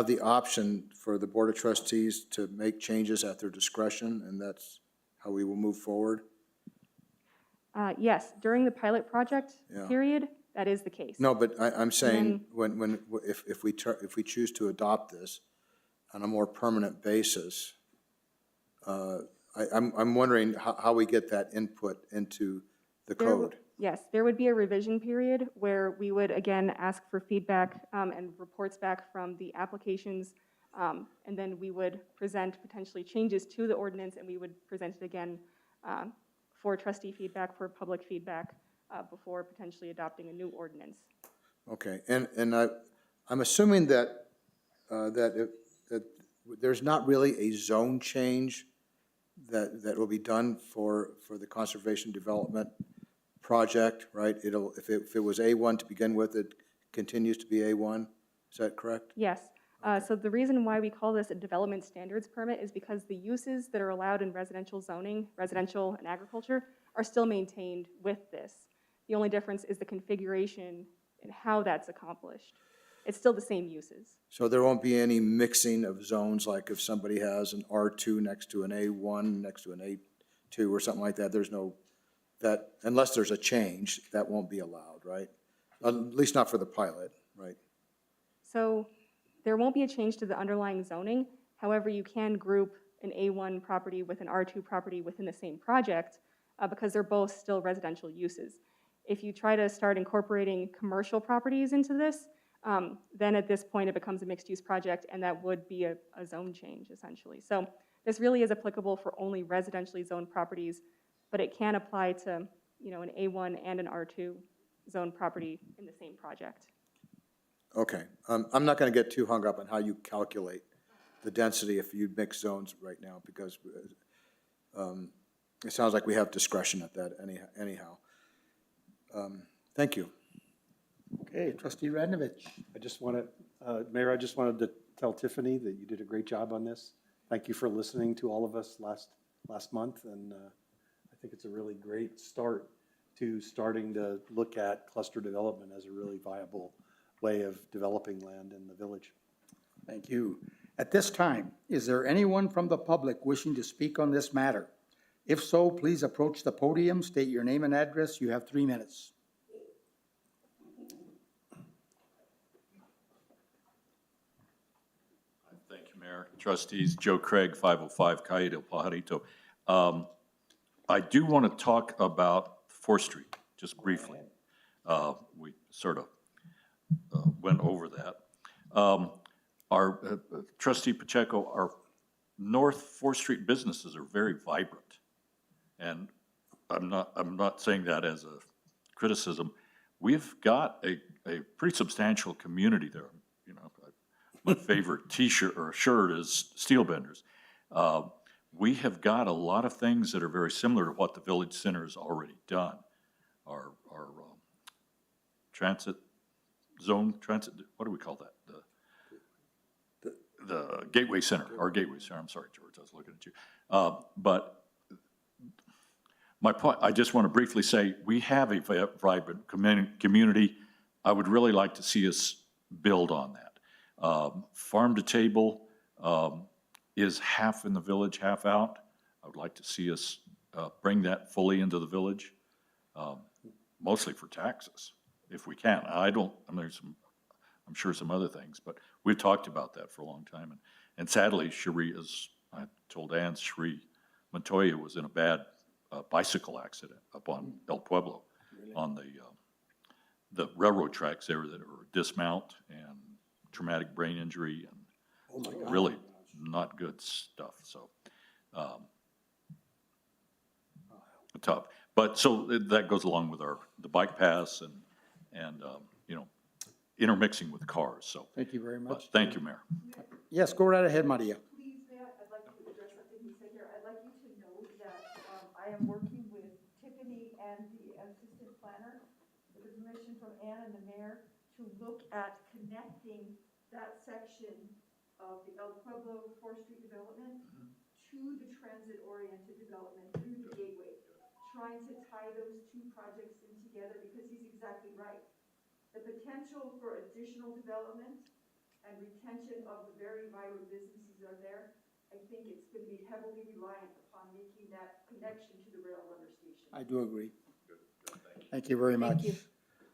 the option for the Board of Trustees to make changes at their discretion, and that's how we will move forward? Yes, during the pilot project period, that is the case. No, but I'm saying if we choose to adopt this on a more permanent basis, I'm wondering how we get that input into the code. Yes, there would be a revision period where we would again ask for feedback and reports back from the applications, and then we would present potentially changes to the ordinance, and we would present it again for trustee feedback, for public feedback, before potentially adopting a new ordinance. Okay, and I'm assuming that that there's not really a zone change that will be done for the conservation development project, right? If it was A1 to begin with, it continues to be A1. Is that correct? Yes. So the reason why we call this a development standards permit is because the uses that are allowed in residential zoning, residential and agriculture, are still maintained with this. The only difference is the configuration and how that's accomplished. It's still the same uses. So there won't be any mixing of zones, like if somebody has an R2 next to an A1, next to an A2 or something like that, there's no, that, unless there's a change, that won't be allowed, right? At least not for the pilot, right? So there won't be a change to the underlying zoning. However, you can group an A1 property with an R2 property within the same project because they're both still residential uses. If you try to start incorporating commercial properties into this, then at this point it becomes a mixed-use project, and that would be a zone change, essentially. So this really is applicable for only residentially zoned properties, but it can apply to, an A1 and an R2 zoned property in the same project. Okay, I'm not going to get too hung up on how you calculate the density if you mix zones right now, because it sounds like we have discretion at that anyhow. Thank you. Okay, Trustee Radnovich. I just want to, Mayor, I just wanted to tell Tiffany that you did a great job on this. Thank you for listening to all of us last month, and I think it's a really great start to starting to look at cluster development as a really viable way of developing land in the village. Thank you. At this time, is there anyone from the public wishing to speak on this matter? If so, please approach the podium, state your name and address. You have 3 minutes. Thank you, Mayor. Trustees, Joe Craig, 505 Calle del Pajarito. I do want to talk about 4th Street, just briefly. We sort of went over that. Our Trustee Pacheco, our North 4th Street businesses are very vibrant. And I'm not saying that as a criticism. We've got a pretty substantial community there. You know, my favorite T-shirt or shirt is Steel Benders. We have got a lot of things that are very similar to what the Village Center has already done. Our transit zone, what do we call that? The Gateway Center, our Gateway Center. I'm sorry, George, I was looking at you. But my point, I just want to briefly say, we have a vibrant community. I would really like to see us build on that. Farm to table is half in the village, half out. I would like to see us bring that fully into the village, mostly for taxes, if we can. I'm sure some other things, but we've talked about that for a long time. And sadly, Cherie, as I told Ann, Cherie Montoya was in a bad bicycle accident up on El Pueblo, on the railroad tracks there that were dismount and traumatic brain injury and really not good stuff. So tough. But so that goes along with the bike paths and you know, intermixing with cars. So Thank you very much. thank you, Mayor. Yes, go right ahead, Maria. Please, Mayor, I'd like to address something you said here. I'd like you to know that I am working with Tiffany and the assistant planner, with the permission from Ann and the mayor, to look at connecting that section of the El Pueblo 4th Street development to the transit-oriented development through the gateway, trying to tie those two projects in together, because he's exactly right. The potential for additional development and retention of the very vibrant businesses that are there, I think it's going to be heavily reliant upon making that connection to the rail understation. I do agree. Thank you very much.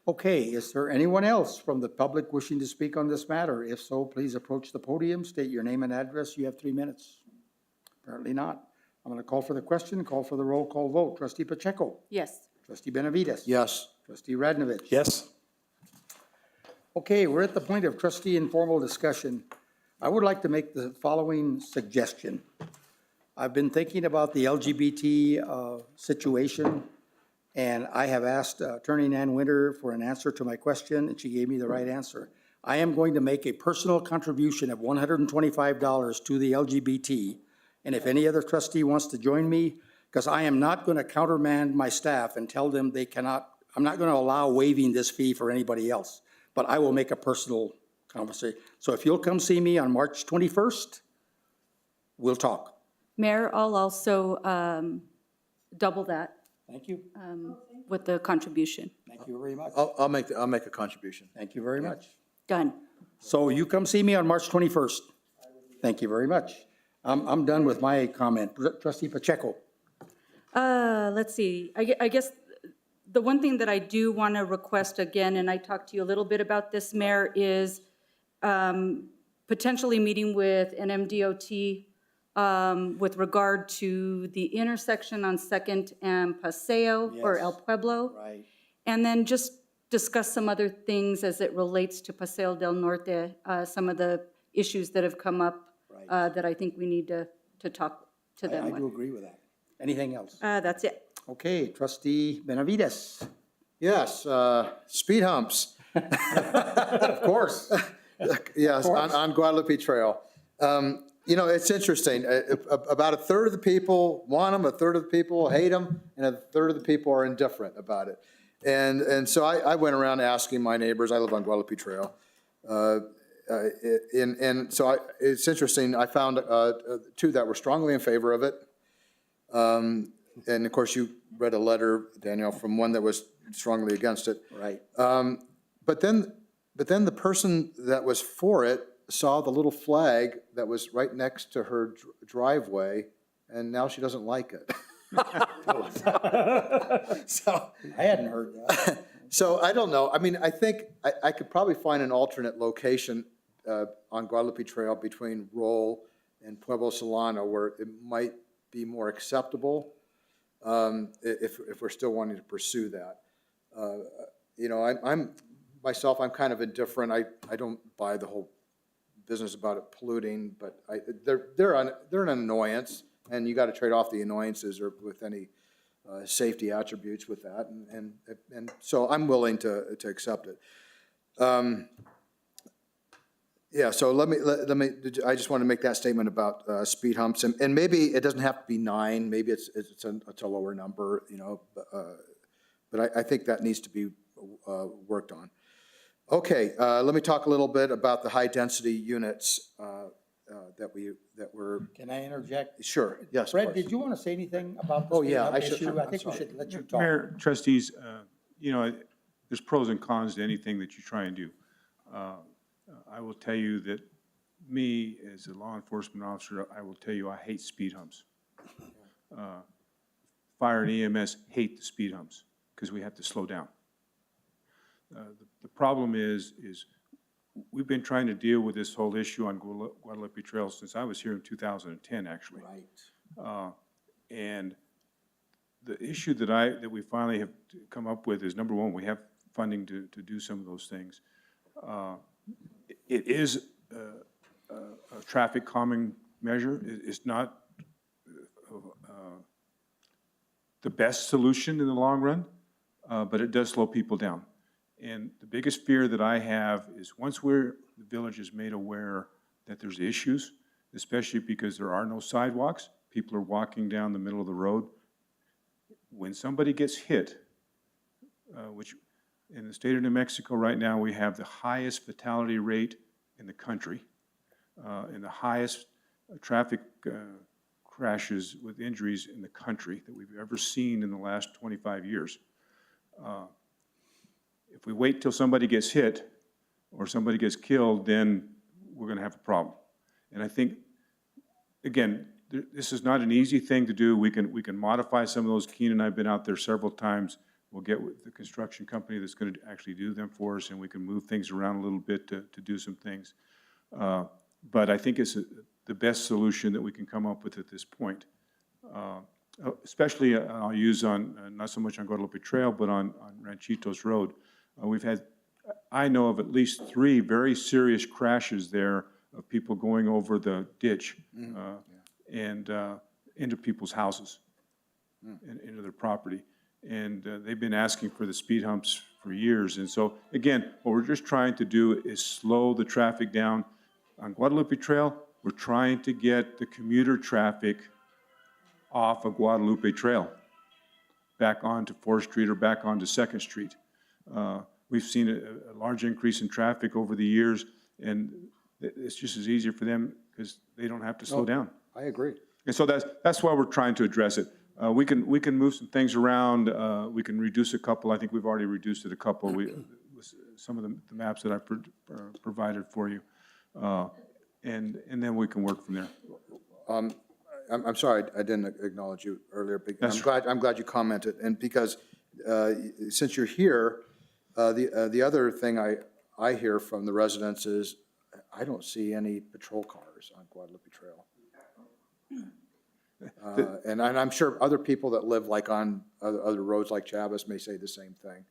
Okay, is there anyone else from the public wishing to speak on this matter? If so, please approach the podium, state your name and address. You have 3 minutes. Apparently not. I'm going to call for the question, call for the roll call vote. Trustee Pacheco? Yes. Trustee Benavides? Yes. Trustee Radnovich? Yes. Okay, we're at the point of trustee informal discussion. I would like to make the following suggestion. I've been thinking about the LGBT situation, and I have asked Attorney Nan Winter for an answer to my question, and she gave me the right answer. I am going to make a personal contribution of $125 to the LGBT, and if any other trustee wants to join me, because I am not going to countermand my staff and tell them they cannot, I'm not going to allow waiving this fee for anybody else, but I will make a personal conversation. So if you'll come see me on March 21st, we'll talk. Mayor, I'll also double that Thank you. with the contribution. Thank you very much. I'll make a contribution. Thank you very much. Done. So you come see me on March 21st. Thank you very much. I'm done with my comment. Trustee Pacheco. Let's see, I guess the one thing that I do want to request again, and I talked to you a little bit about this, Mayor, is potentially meeting with NMDOT with regard to the intersection on 2nd and Paseo or Yes. El Pueblo. Right. And then just discuss some other things as it relates to Paseo del Norte, some of the issues that have come up that I think we need to talk to them I with. do agree with that. Anything else? That's it. Okay, Trustee Benavides. Yes, speed humps. Of course. Yes, on Guadalupe Trail. You know, it's interesting. About a third of the people want them, a third of the people hate them, and a third of the people are indifferent about it. And so I went around asking my neighbors. I live on Guadalupe Trail. And so it's interesting. I found two that were strongly in favor of it. And of course, you read a letter, Danielle, from one that was strongly against it. Right. But then But then the person that was for it saw the little flag that was right next to her driveway, and now she doesn't like it. So, I hadn't heard that. so I don't know. I mean, I think I could probably find an alternate location on Guadalupe Trail between Roll and Pueblo Solano where it might be more acceptable if we're still wanting to pursue that. You know, I'm myself, I'm kind of indifferent. I don't buy the whole business about it polluting, but they're an annoyance, and you got to trade off the annoyances or with any safety attributes with that, and so I'm willing to accept it. Yeah, so let me. I just want to make that statement about speed humps, and maybe it doesn't have to be 9. Maybe it's a lower number, you know. But I think that needs to be worked on. Okay, let me talk a little bit about the high density units that we're. Can I interject? Sure. Yes. Of Fred, course. did you want to say anything about Oh, this yeah, I issue? should- I I'm think we sorry. should let you talk. Mayor, trustees, you know, there's pros and cons to anything that you try and do. I will tell you that me, as a law enforcement officer, I will tell you I hate speed humps. Fire and EMS hate the speed humps because we have to slow down. The problem is we've been trying to deal with this whole issue on Guadalupe Trail since I was here in 2010, actually. Right. And the issue that we finally have come up with is, number one, we have funding to do some of those things. It is a traffic calming measure. It's not the best solution in the long run, but it does slow people down. And the biggest fear that I have is once the village is made aware that there's issues, especially because there are no sidewalks, people are walking down the middle of the road. When somebody gets hit, which in the state of New Mexico right now, we have the highest fatality rate in the country, and the highest traffic crashes with injuries in the country that we've ever seen in the last 25 years. If we wait till somebody gets hit or somebody gets killed, then we're going to have a problem. And I think, again, this is not an easy thing to do. We can modify some of those. Keenan and I have been out there several times. We'll get with the construction company that's going to actually do them for us, and we can move things around a little bit to do some things. But I think it's the best solution that we can come up with at this point. Especially, I'll use on, not so much on Guadalupe Trail, but on Ranchitos Road. I know of at least 3 very serious crashes there of people going over the ditch and into people's houses and into their property. And they've been asking for the speed humps for years. And so, again, what we're just trying to do is slow the traffic down. On Guadalupe Trail, we're trying to get the commuter traffic off of Guadalupe Trail, back onto 4th Street or back onto 2nd Street. We've seen a large increase in traffic over the years, and it's just as easier for them because they don't have to slow down. I agree. And so that's why we're trying to address it. We can move some things around. We can reduce a couple. I think we've already reduced it a couple with some of the maps that I provided for you. And then we can work from there. I'm sorry, I didn't acknowledge you earlier, but I'm glad you commented. And because since you're here, the other thing I hear from the residents is I don't see any patrol cars on Guadalupe Trail. And I'm sure other people that live like on other roads like Chavez may say the same thing.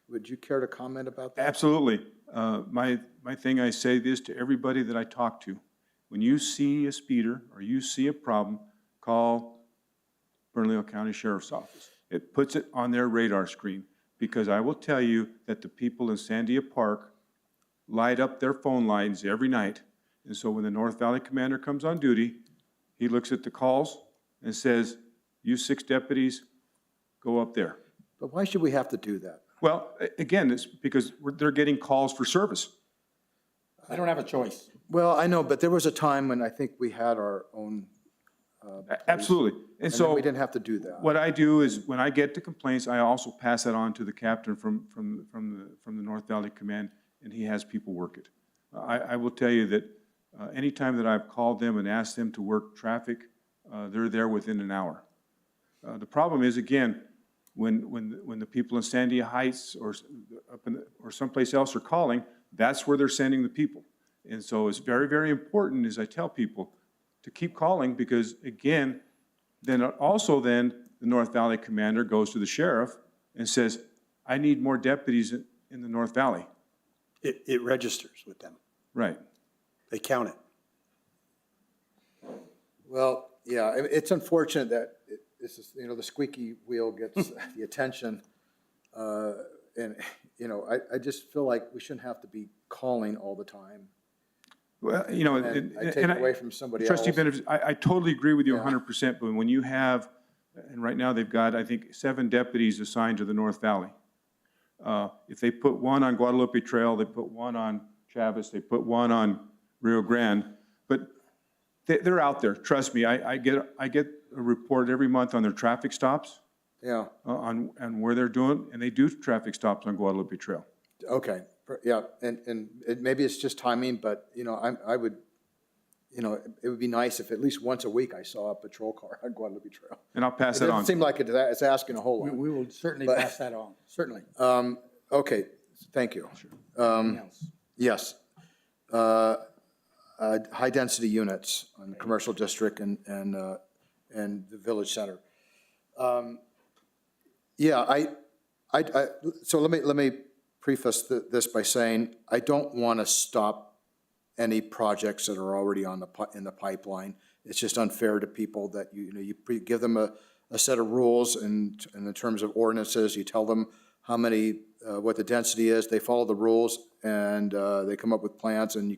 Would you care to comment about that? Absolutely. My thing, I say this to everybody that I talk to. When you see a speeder or you see a problem, call Bernalillo County Sheriff's Office. It puts it on their radar screen, because I will tell you that the people in Sandia Park light up their phone lines every night. And so when the North Valley Commander comes on duty, he looks at the calls and says, you 6 deputies, go up there. But why should we have to do that? Well, again, it's because they're getting calls for service. I don't have a choice. Well, I know, but there was a time when I think we had our own. Absolutely. And so then we didn't have to do that. What I do is, when I get the complaints, I also pass that on to the captain from the North Valley Command, and he has people work it. I will tell you that anytime that I've called them and asked them to work traffic, they're there within an hour. The problem is, again, when the people in Sandia Heights or or someplace else are calling, that's where they're sending the people. And so it's very, very important, as I tell people, to keep calling, because again, then the North Valley commander goes to the sheriff and says, I need more deputies in the North Valley. It registers with them. Right. They count it. Well, yeah, it's unfortunate that this is, the squeaky wheel gets the attention. And, I just feel like we shouldn't have to be calling all the time. Well, And I take it away from somebody else. Trustee Benavides, I totally agree with you 100%, but when you have, and right now they've got, I think, 7 deputies assigned to the North Valley. If they put one on Guadalupe Trail, they put one on Chavez, they put one on Rio Grande, but they're out there. Trust me, I get a report every month on their traffic stops. Yeah. On where they're doing, and they do traffic stops on Guadalupe Trail. Okay, yeah, and maybe it's just timing, but, I would, it would be nice if at least once a week I saw a patrol car on Guadalupe Trail. And I'll pass It that on. doesn't seem like it's asking a whole lot. We will certainly But- pass that on, certainly. Okay, thank you. Anything else? Yes. High-density units on the commercial district and the village center. Yeah, so let me preface this by saying, I don't want to stop any projects that are already in the pipeline. It's just unfair to people that you give them a set of rules, and in terms of ordinances, you tell them how many, what the density is, they follow the rules, and they come up with plans, and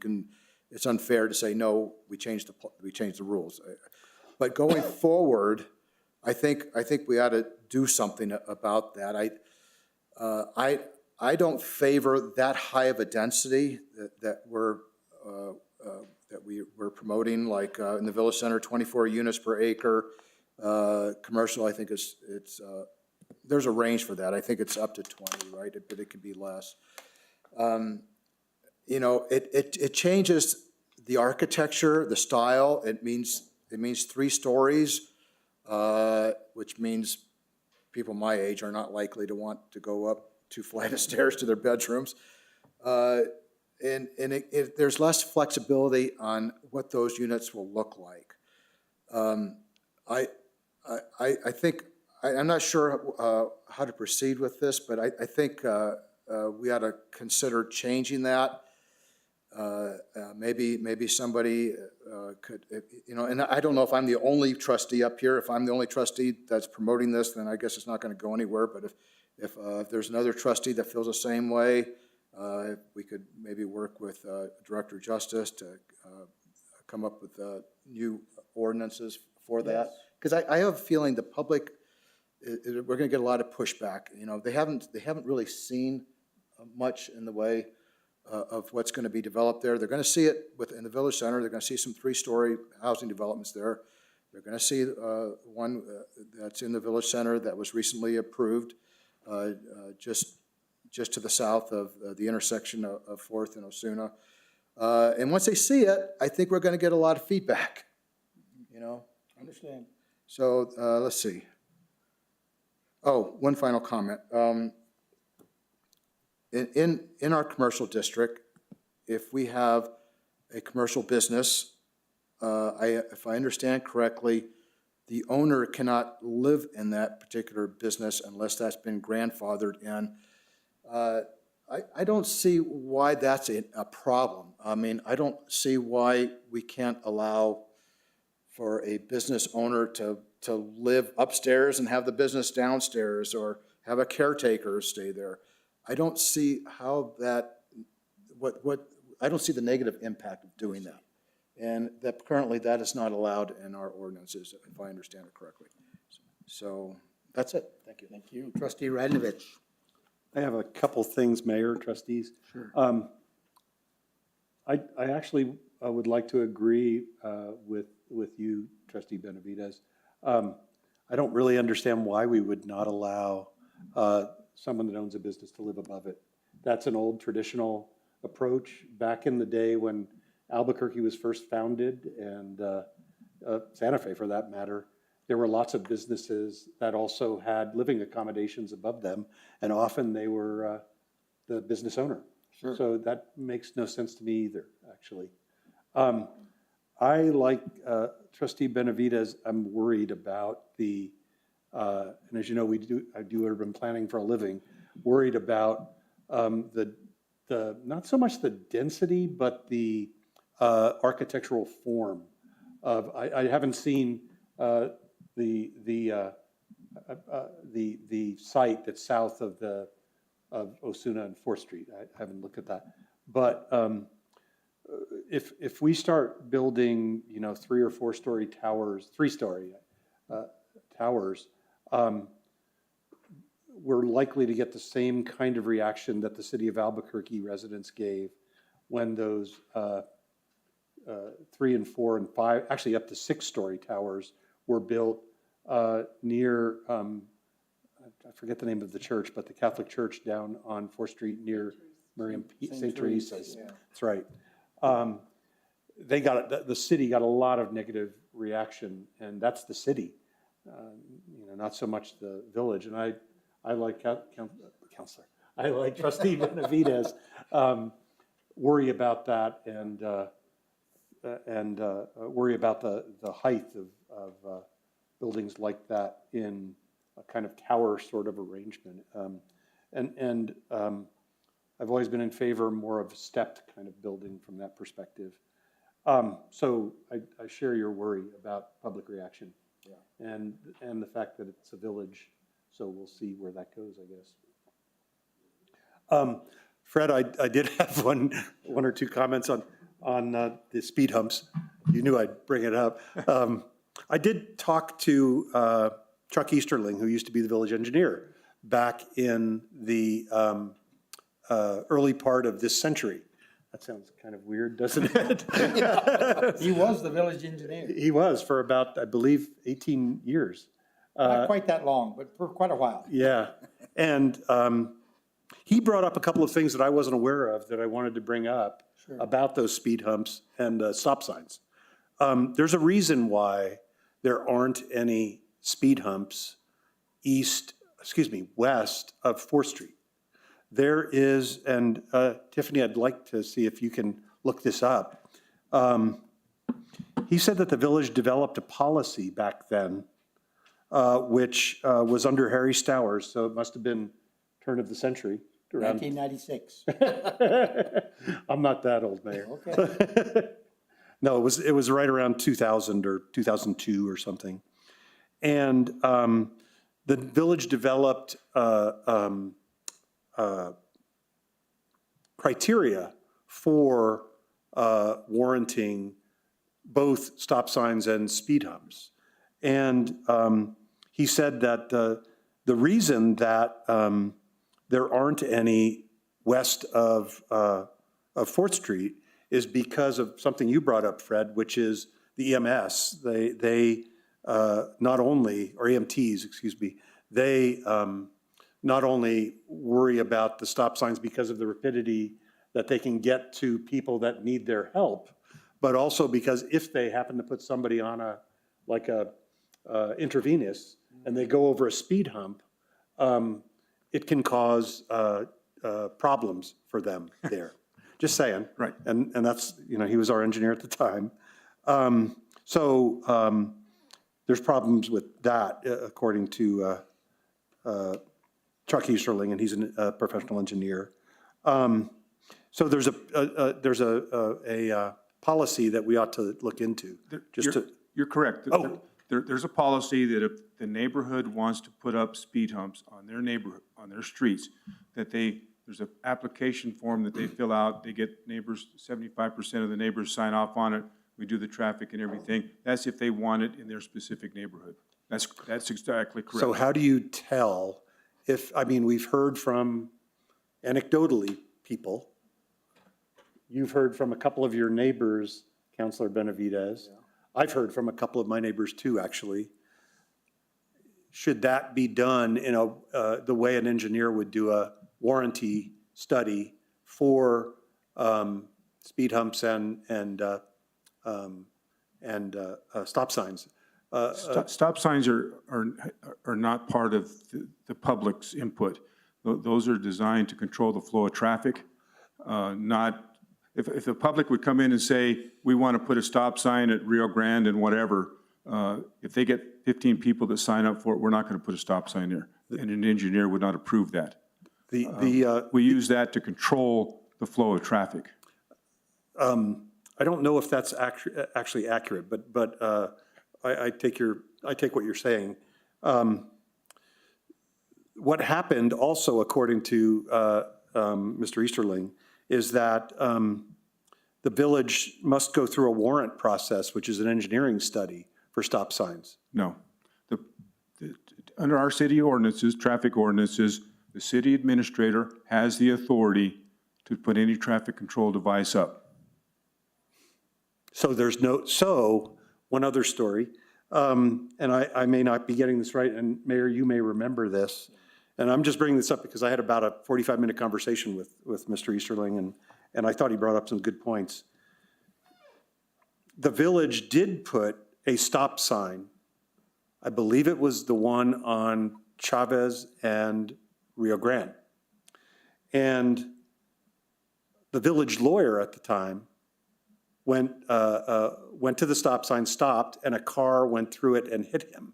it's unfair to say, no, we changed the rules. But going forward, I think we ought to do something about that. I don't favor that high of a density that we're promoting, like in the Village Center, 24 units per acre. Commercial, I think there's a range for that. I think it's up to 20, right? But it could be less. It changes the architecture, the style. It means 3 stories, which means people my age are not likely to want to go up 2 flights of stairs to their bedrooms. And there's less flexibility on what those units will look like. I think, I'm not sure how to proceed with this, but I think we ought to consider changing that. Maybe somebody could, and I don't know if I'm the only trustee up here. If I'm the only trustee that's promoting this, then I guess it's not going to go anywhere. But if there's another trustee that feels the same way, we could maybe work with Director Justice to come up with new ordinances for that. Because I have a feeling the public, we're going to get a lot of pushback. They haven't really seen much in the way of what's going to be developed there. They're going to see it in the Village Center. They're going to see some 3-story housing developments there. They're going to see one that's in the Village Center that was recently approved just to the south of the intersection of 4th and Osuna. And once they see it, I think we're going to get a lot of feedback, Understand. So let's see. Oh, one final comment. In our commercial district, if we have a commercial business, if I understand correctly, the owner cannot live in that particular business unless that's been grandfathered in. I don't see why that's a problem. I mean, I don't see why we can't allow for a business owner to live upstairs and have the business downstairs, or have a caretaker stay there. I don't see how that, I don't see the negative impact of doing that. And that currently that is not allowed in our ordinances, if I understand it correctly. So that's it. Thank you. Thank you. Trustee Radnovich. I have a couple things, Mayor, trustees. Sure. I actually would like to agree with you, Trustee Benavides. I don't really understand why we would not allow someone that owns a business to live above it. That's an old traditional approach back in the day when Albuquerque was first founded, and Santa Fe for that matter. There were lots of businesses that also had living accommodations above them, and often they were the business owner. Sure. So that makes no sense to me either, actually. I, like Trustee Benavides, I'm worried about the, and as you know, I do urban planning for a living, worried about the not so much the density, but the architectural form of, I haven't seen the site that's south of Osuna and 4th Street. I haven't looked at that. But if we start building, 3 or 4 story towers, 3-story towers, we're likely to get the same kind of reaction that the city of Albuquerque residents gave when those 3 and 4 and 5, actually up to 6-story towers were built near, I forget the name of the church, but the Catholic church down on 4th Street near St. Teresa's. Yeah. That's right. The city got a lot of negative reaction, and that's the city, not so much the village. And I like Counselor, I like Trustee Benavides, worry about that and worry about the height of buildings like that in a kind of tower sort of arrangement. I've always been in favor more of a stepped kind of building from that perspective. So I share your worry about public reaction. Yeah. And the fact that it's a village, so we'll see where that goes, I guess. Fred, I did have one or two comments on the speed humps. You knew I'd bring it up. I did talk to Chuck Easterling, who used to be the village engineer back in the early part of this century. That sounds kind of weird, doesn't it? He was the village engineer. He was for about, I believe, 18 years. Not quite that long, but for quite a while. Yeah. And he brought up a couple of things that I wasn't aware of that I wanted to bring up about those speed humps and stop signs. There's a reason why there aren't any speed humps west of 4th Street. There is, and Tiffany, I'd like to see if you can look this up. He said that the village developed a policy back then, which was under Harry Stowers, so it must have been turn of the century. 1996. I'm not that old, Mayor. Okay. No, it was right around 2000 or 2002 or something. And the village developed criteria for warranting both stop signs and speed humps. And he said that the reason that there aren't any west of 4th Street is because of something you brought up, Fred, which is the EMS. They not only, or EMTs, excuse me, they not only worry about the stop signs because of the rapidity that they can get to people that need their help, but also because if they happen to put somebody on a intravenous and they go over a speed hump, it can cause problems for them there. Just saying. Right. And that's, he was our engineer at the time. There's problems with that, according to Chuck Easterling, and he's a professional engineer. So there's a policy that we ought to look into. You're correct. Oh. There's a policy that if the neighborhood wants to put up speed humps on their neighborhood, on their streets, that there's an application form that they fill out. They get neighbors, 75% of the neighbors sign off on it. We do the traffic and everything. That's if they want it in their specific neighborhood. That's exactly correct. So how do you tell we've heard from, anecdotally, people. You've heard from a couple of your neighbors, Councilor Benavides. Yeah. I've heard from a couple of my neighbors too, actually. Should that be done in the way an engineer would do a warranty study for speed humps and stop signs. Stop signs are not part of the public's input. Those are designed to control the flow of traffic, not, if the public would come in and say, we want to put a stop sign at Rio Grande and whatever, if they get 15 people that sign up for it, we're not going to put a stop sign there. And an engineer would not approve that. We use that to control the flow of traffic. I don't know if that's actually accurate, but I take what you're saying. What happened also, according to Mr. Easterling, is that the village must go through a warrant process, which is an engineering study for stop signs. No. Under our city ordinances, traffic ordinances, the city administrator has the authority to put any traffic control device up. So one other story, and I may not be getting this right, and Mayor, you may remember this, and I'm just bringing this up because I had about a 45-minute conversation with Mr. Easterling, and I thought he brought up some good points. The village did put a stop sign, I believe it was the one on Chavez and Rio Grande. And the village lawyer at the time went to the stop sign, stopped, and a car went through it and hit him.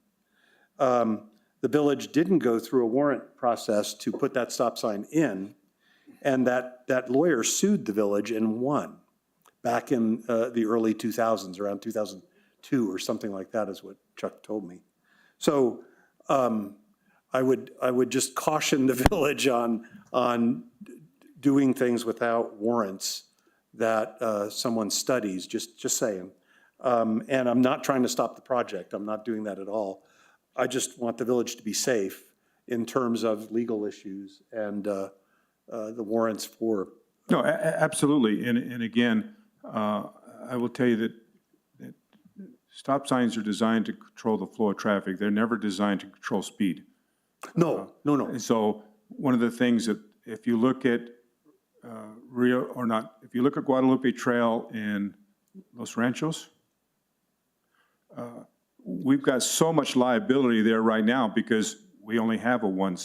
The village didn't go through a warrant process to put that stop sign in, and that lawyer sued the village and won back in the early 2000s, around 2002 or something like that is what Chuck told me. So I would just caution the village on doing things without warrants that someone studies, just saying. And I'm not trying to stop the project. I'm not doing that at all. I just want the village to be safe in terms of legal issues and the warrants for. No, absolutely. And again, I will tell you that stop signs are designed to control the flow of traffic. They're never designed to control speed. No. And so one of the things that if you look at if you look at Guadalupe Trail in Los Ranchos, we've got so much liability there right now because we only have a one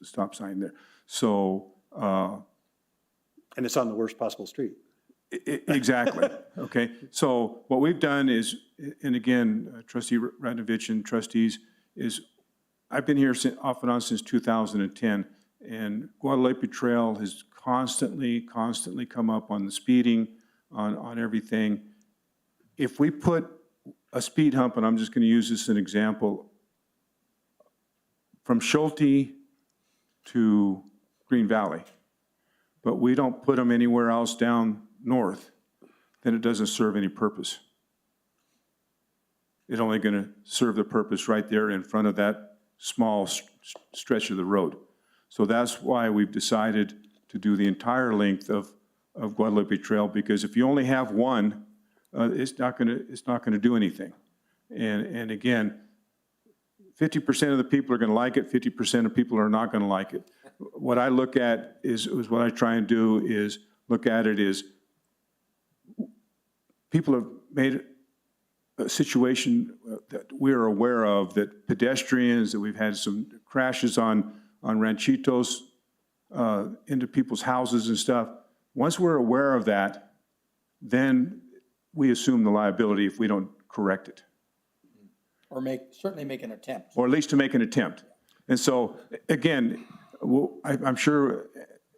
stop sign there. So. And it's on the worst possible street. Exactly. Okay. So what we've done is, and again, Trustee Radnovich and trustees, is I've been here off and on since 2010, and Guadalupe Trail has constantly come up on the speeding, on everything. If we put a speed hump, and I'm just going to use this as an example, from Schulte to Green Valley, but we don't put them anywhere else down north, then it doesn't serve any purpose. It's only going to serve the purpose right there in front of that small stretch of the road. So that's why we've decided to do the entire length of Guadalupe Trail, because if you only have one, it's not going to do anything. And again, 50% of the people are going to like it, 50% of people are not going to like it. What I look at is what I try and do is look at it is people have made a situation that we're aware of, that pedestrians, that we've had some crashes on ranchitos into people's houses and stuff. Once we're aware of that, then we assume the liability if we don't correct it. Or certainly make an attempt. Or at least to make an attempt. And so, again, I'm sure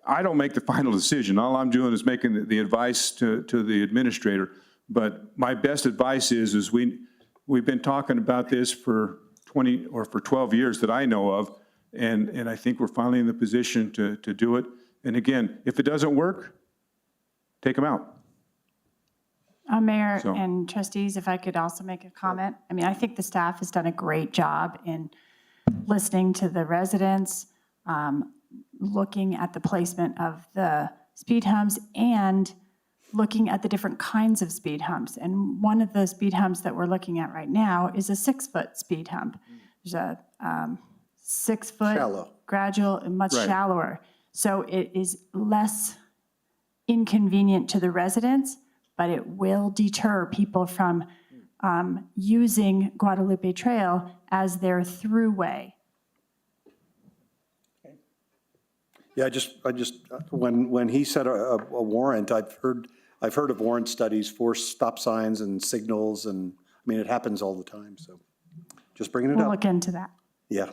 I don't make the final decision. All I'm doing is making the advice to the administrator. But my best advice is we've been talking about this for 20 or for 12 years that I know of, and I think we're finally in the position to do it. And again, if it doesn't work, take them out. Mayor and trustees, if I could also make a comment. I mean, I think the staff has done a great job in listening to the residents, looking at the placement of the speed humps and looking at the different kinds of speed humps. And one of the speed humps that we're looking at right now is a 6-foot speed hump. There's a 6-foot Shallow. gradual and much Right. shallower. So it is less inconvenient to the residents, but it will deter people from using Guadalupe Trail as their throughway. Yeah, when he said a warrant, I've heard of warrant studies for stop signs and signals, and, I mean, it happens all the time, so just bringing it We'll up. look into that. Yeah,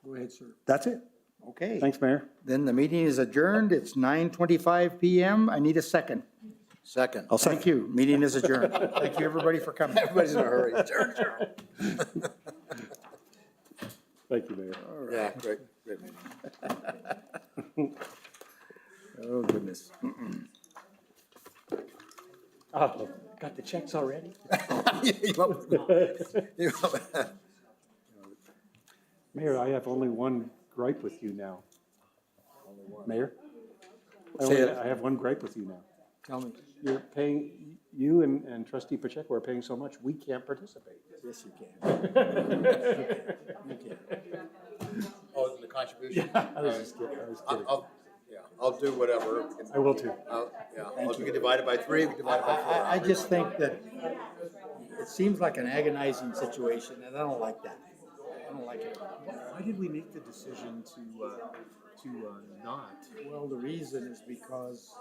Go ahead, sir. that's it. Okay. Thanks, Mayor. Then the meeting is adjourned. It's 9:25 PM. I need a second. Second. I'll Thank second. you. Meeting is adjourned. Thank you, everybody, for coming. Everybody's in a hurry. Thank you, Mayor. Yeah, great meeting. Oh, goodness. Oh, got the checks already? Mayor, I have only one gripe with you now. Mayor? I have one gripe with you now. Tell me. You're paying, you and Trustee Pacheco are paying so much, we can't participate. Yes, you can. Oh, the contribution? I was just kidding. I'll do whatever. I will too. We can divide it by 3, we divide it by 4. I just think that it seems like an agonizing situation, and I don't like that. I don't like it. Why did we make the decision to not? Well, the reason is because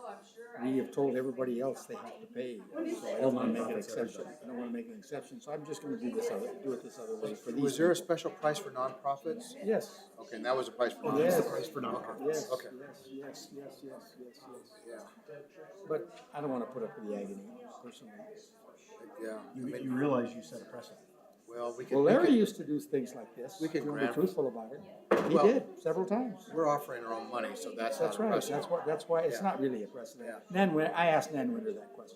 we have told everybody else they have to pay. So I don't want to make an exception. I don't want to make an exception, so I'm just going to do it this other way for these. Was there a special price for nonprofits? Yes. Okay, and that was a price for Yes. nonprofits? Price for nonprofits. Yes, Okay. yes. Yeah, But I don't want to put up with the agony personally. yeah. You realize you set a precedent. Well, we Well, could, Larry used to do things like this. we could If you want to grant- be truthful about it. He Well- did, several times. we're offering our own money, so that's not That's a right, precedent. that's why it's Yeah. not really a precedent. Yeah. I asked Nan Winter that question.